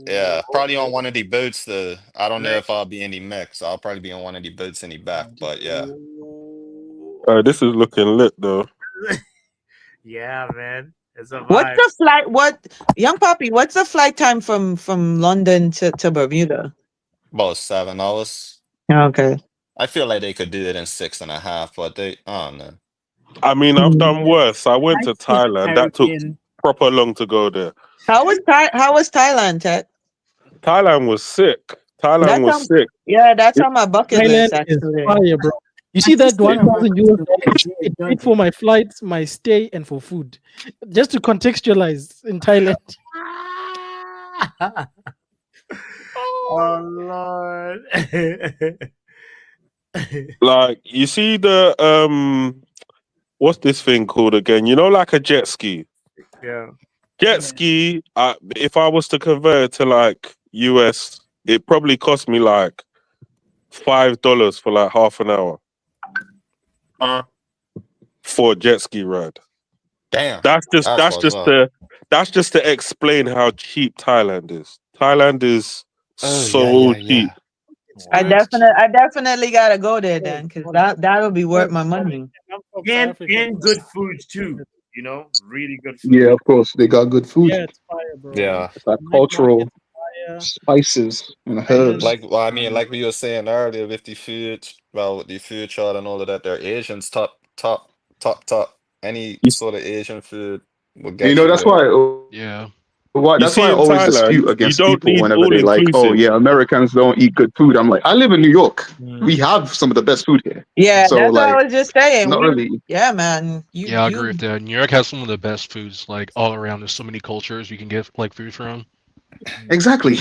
yeah, probably on one of the boats. I don't know Like- if I'll be in the mix. I'll probably be on one of the boats in the back. But yeah, This is looking lit though. Yeah, man. It's a What's vibe. the flight? Young Poppy, what's the flight time from London to Bermuda? about 7 hours. Okay. I feel like they could do it in 6.5, but I don't know. I mean, I've done worse. I went to I think Thailand. That took Caribbean. proper long to go there. How was Thailand, Ted? Thailand was sick. Thailand That's was on, sick. yeah, that's on my bucket Thailand list is actually. fire, bro. You see I just that think about 1,000 it. euros I paid for my flights, my stay, and for food. Just to contextualize in Thailand. Oh Lord. Like, you see the what's this thing called again? You know, like a jet ski. Yeah. Jet ski. If I was to convert it to like US, it probably cost me like $5 for like half an hour for a jet ski ride. Damn. That's That's what's up. just to explain how cheap Thailand is. Thailand is Oh, so yeah. cheap. I definitely gotta go there then, because that'll be worth my money. I'm from South Africa. And good food too. You know, really good food. Yeah, of course they got good food. Yeah, it's fire, bro. Yeah. Like Night cultural markets, fire. spices and herbs. I mean, like we were saying earlier with the food, well, with the food chart and all of that, they're Asians top. Any sort of Asian food will get You know, that's there. why. Yeah. That's see why I in always Thailand, dispute you against don't people need whenever they like, oh all-inclusive. yeah, Americans don't eat good food. I'm like, I live in New York. We have some of the best food here. Yeah, So, that's what like, I was just saying. not really. Yeah, man. Yeah, I agree with that. New York has some of the best foods, like all around. There's so many cultures you can get like food from. Exactly.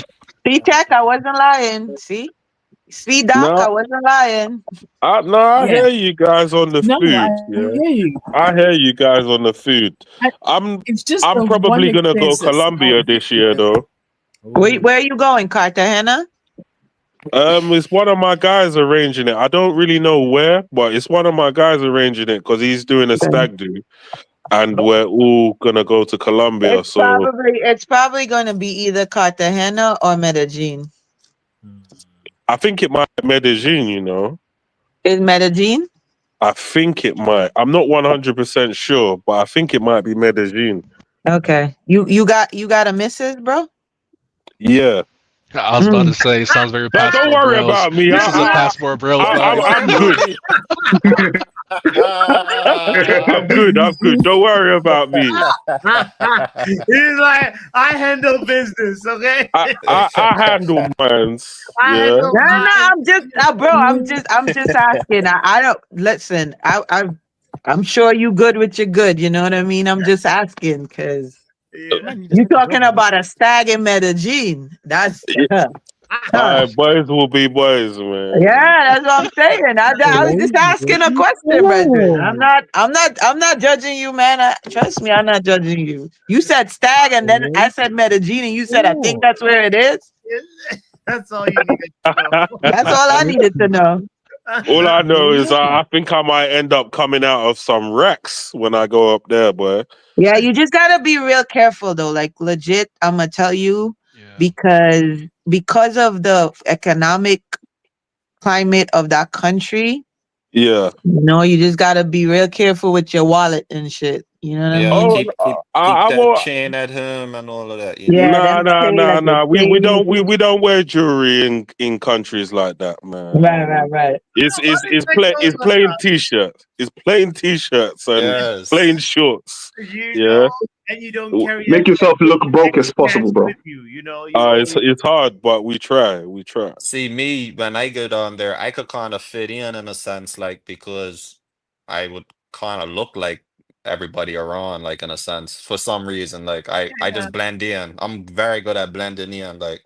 See, Tech, I wasn't lying. See, Doc, No. I wasn't lying. I Yeah. hear you guys on the No, food. I Yeah, hear you. I hear you guys on the food. It's just I'm the probably one gonna go expense that's Colombia not- this year though. Where are you going, Cartagena? It's one of my guys arranging it. I don't really know where, but it's one of my guys arranging it because he's doing a stag do, and we're all gonna go to Colombia. It's So probably going to be either Cartagena or Medellin. I think it might be Medellin. You know, Is Medellin? I think it might. I'm not 100% sure, but I think it might be Medellin. Okay. You got a missus, bro? Yeah. I was about to say, it sounds very No, passport don't worry bros. about me. This is a passport bros vibe. I'm good. I'm good. Don't worry about me. He's like, I handle business, okay? I handle mines. I Yeah. handle No, mine. I'm just, bro. I'm just asking. I don't listen. I'm sure you good with your good. You know what I mean? I'm just asking because Yeah. you talking about a stag in Medellin. That's Boys will be boys, man. yeah. That's what I'm saying. I was just asking a question, brethren. I'm not judging you, man. Trust me, I'm not judging you. You said stag, and then I said Medellin, and you said I think that's where it is. That's all you need to know. That's all I needed to know. All I know is I think I might end up coming out of some wrecks when I go up there, boy. Yeah, you just gotta be real careful though. Like legit, I'm gonna tell you because of the economic climate of that country. Yeah. You know, you just gotta be real careful with your wallet and shit. You know what Yeah, I mean? keep I that won't- chain at him and all of that. Yeah, Nah. We don't wear jewelry in countries like that, man. Right. It's plain t-shirts. It's plain t-shirts and Yes. plain shorts. You Yeah. know, and you don't carry Make yourself look broke as possible, bro. with you. You know, you It's hard, but we try. See, me, when I go down there, I could kind of fit in a sense, like, because I would kind of look like everybody around, like, in a sense, for some reason. Like, I just blend in. I'm very good at blending in, like.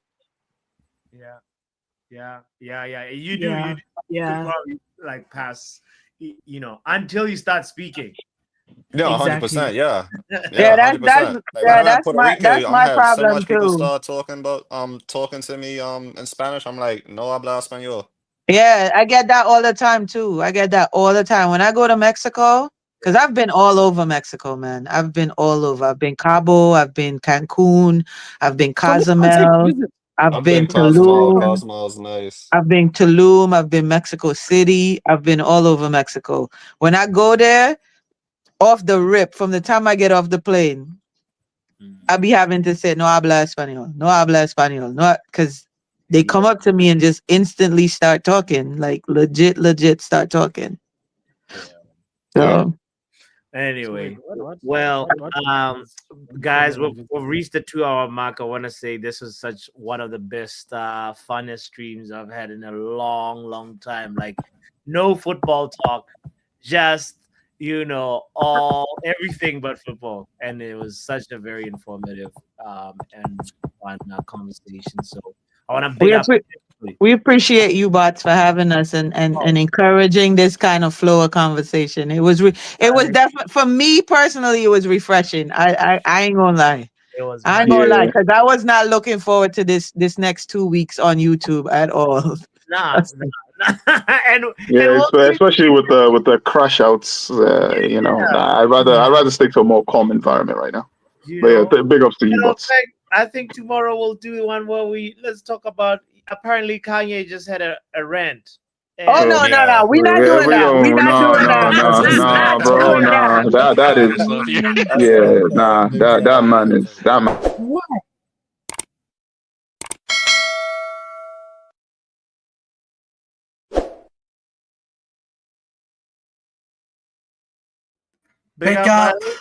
Yeah. You do. You Yeah. probably like pass. You know, until you start speaking. No, Exactly. 100%, yeah. Yeah, that's 100%. that's Like, when I'm that's in Puerto my Rico, that's I'm my having so problem much people too. start talking to me in Spanish. I'm like, no habla español. Yeah, I get that all the time too. I get that all the time when I go to Mexico. Because I've been all over Mexico, man. I've been all over. I've been Cabo. I've been Cancun. I've been Cozumel. I've been Tulum. Cosmo's nice. I've been Tulum. I've been Mexico City. I've been all over Mexico. When I go there, off the rip, from the time I get off the plane, I'll be having to say, no habla español. No habla español. No, because they come up to me and just instantly start talking. Like legit start talking. So, Anyway, What? well, What? guys, we've reached the 2 hour mark. I want to say this was such one of the best, funnest streams I've had in a long, long time. Like, no football talk, just everything but football, and it was such a very informative and fun conversation. So I want to big We up. appre- we appreciate you, bots, for having us and encouraging this kind of flow of conversation. It was definitely, for me personally, it was refreshing. I ain't gonna lie. It was I ain't gonna lie, Yeah. because I was not looking forward to this next 2 weeks on YouTube at all. nah. and Yeah, and especially with the crash outs, nah, I'd rather stick to a more calm environment right now. you But yeah, know, big ups to you, bots. I think tomorrow we'll do one where let's talk about. Apparently, Kanye just had a rant. Oh no, And- no, we're not Yeah, doing that. We're not doing that. We're nah, not bro, doing that. nah. That is, yeah, nah. That man is that man. What? Big Big up, up. Miley.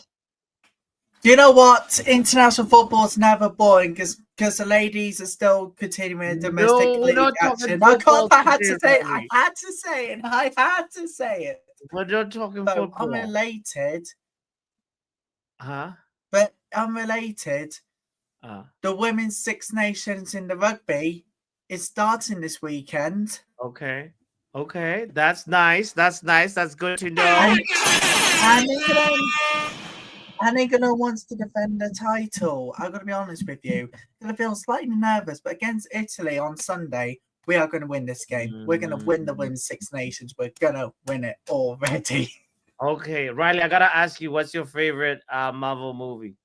You know what? International football's never boring because the ladies are still continuing domestic No, we're league not talking action. I football can't. I had today, to say it. Riley. I had to say it. I had to say it. We're not talking So football. unrelated, Huh? but unrelated. Uh, The Women's Six Nations in the rugby is starting this weekend. okay. Okay. That's nice. That's nice. That's good to know. And England wants to defend the title. I'm going to be honest with you. I'm going to feel slightly nervous, but against Italy on Sunday, we are going to win this game. We're going to win the Women's Six Nations. We're going to win it already. Okay. Riley, I got to ask you, what's your favorite Marvel movie?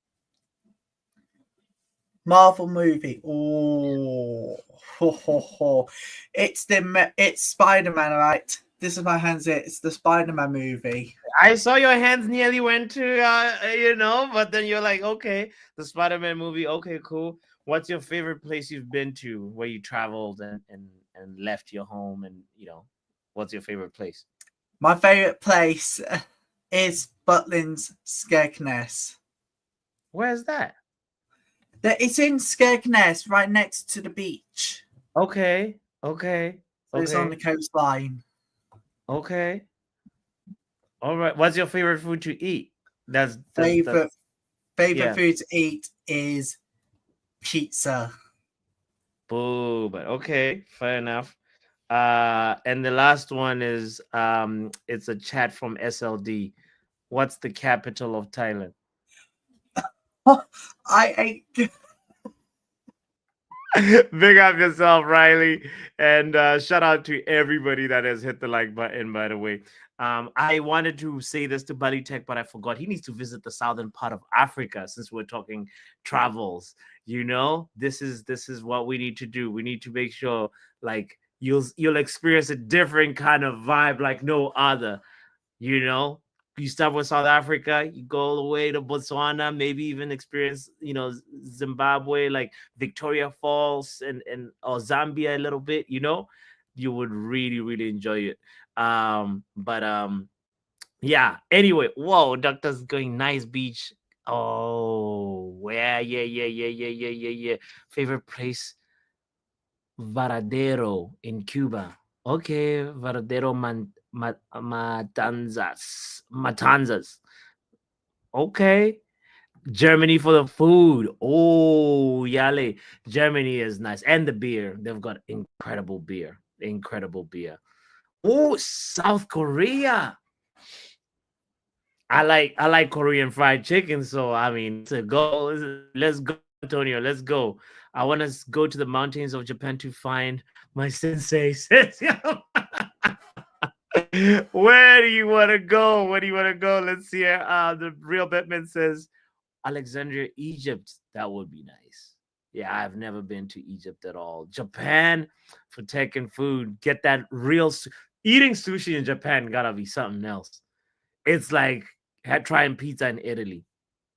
Marvel movie. Oh, it's Spider-Man, all right? This is my hands. It's the Spider-Man movie. I saw your hands nearly went to, but then you're like, okay, the Spider-Man movie. Okay, cool. What's your favorite place you've been to where you traveled and left your home and, what's your favorite place? My favorite place is Butlins Skegness. Where's that? It's in Skegness, right next to the beach. Okay. So it's on the coastline. Okay. All right. What's your favorite food to eat? Favorite yeah. food to eat is pizza. Boo, but okay, fair enough. And the last one is it's a chat from SLD. What's the capital of Thailand? Big up yourself, Riley, and shout out to everybody that has hit the like button. By the way, I wanted to say this to Bali Tech, but I forgot. He needs to visit the southern part of Africa since we're talking travels. This is what we need to do. We need to make sure like you'll experience a different kind of vibe like no other. You start with South Africa, you go all the way to Botswana, maybe even experience, Zimbabwe, like Victoria Falls or Zambia a little bit, you would really, really enjoy it. Yeah. Anyway, whoa, doctor's going nice beach. Oh, yeah. Favorite place, Varadero in Cuba. Okay, Varadero Matanzas. Okay. Germany for the food. Oh, yale. Germany is nice. And the beer. They've got incredible beer. Oh, South Korea. I like Korean fried chicken. So, to go. Let's go, Antonio. Let's go. I want to go to the mountains of Japan to find my sensei. Where do you want to go? Let's see here. The real Batman says Alexandria, Egypt. That would be nice. Yeah, I've never been to Egypt at all. Japan for tech and food. Get that real eating sushi in Japan gotta be something else. It's like trying pizza in Italy.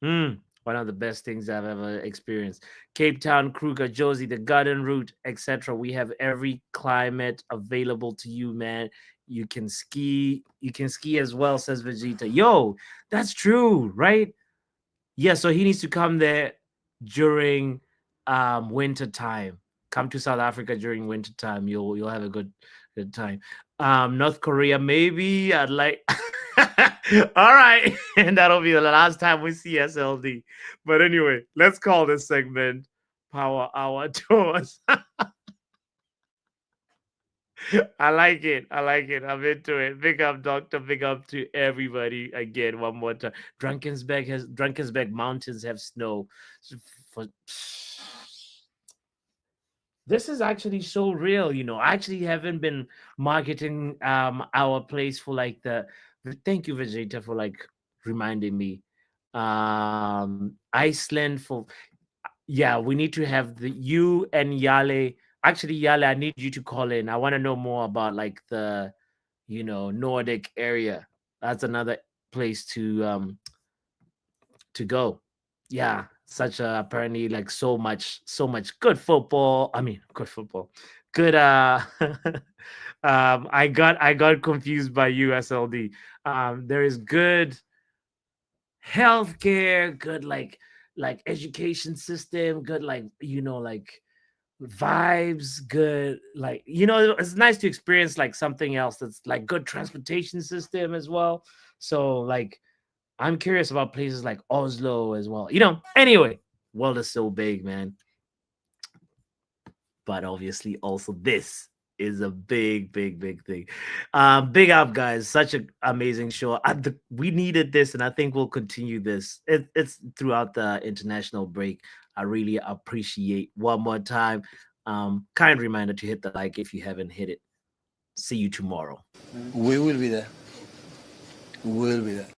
One of the best things I've ever experienced. Cape Town, Kruger, Josie, the Garden Route, etc. We have every climate available to you, man. you can ski as well, says Vegeta. Yo, that's true, right? Yeah, so he needs to come there during winter time. Come to South Africa during winter time. You'll have a good time. North Korea, maybe. I'd like all right. And that'll be the last time we see SLD. But anyway, let's call this segment Power Hour Tours. I like it. I'm into it. Big up, Doctor. Big up to everybody again. One more time. Drakensberg Mountains have snow. This is actually so real. I actually haven't been marketing our place for like thank you, Vegeta, for like reminding me. Iceland we need to have you and Yale. Actually, Yale, I need you to call in. I want to know more about like the, Nordic area. That's another place to go. Yeah, apparently like so much good football. I mean, good football. Good. I got confused by USLD. There is good healthcare, good like education system, good like vibes, good like it's nice to experience like something else that's like good transportation system as well. So like I'm curious about places like Oslo as well. Anyway, world is so big, man. But obviously also this is a big thing. Big up, guys. Such an amazing show. We needed this, and I think we'll continue this. It's throughout the international break. I really appreciate one more time. Kind reminder to hit the like if you haven't hit it. See you tomorrow. We will be there. We will be there.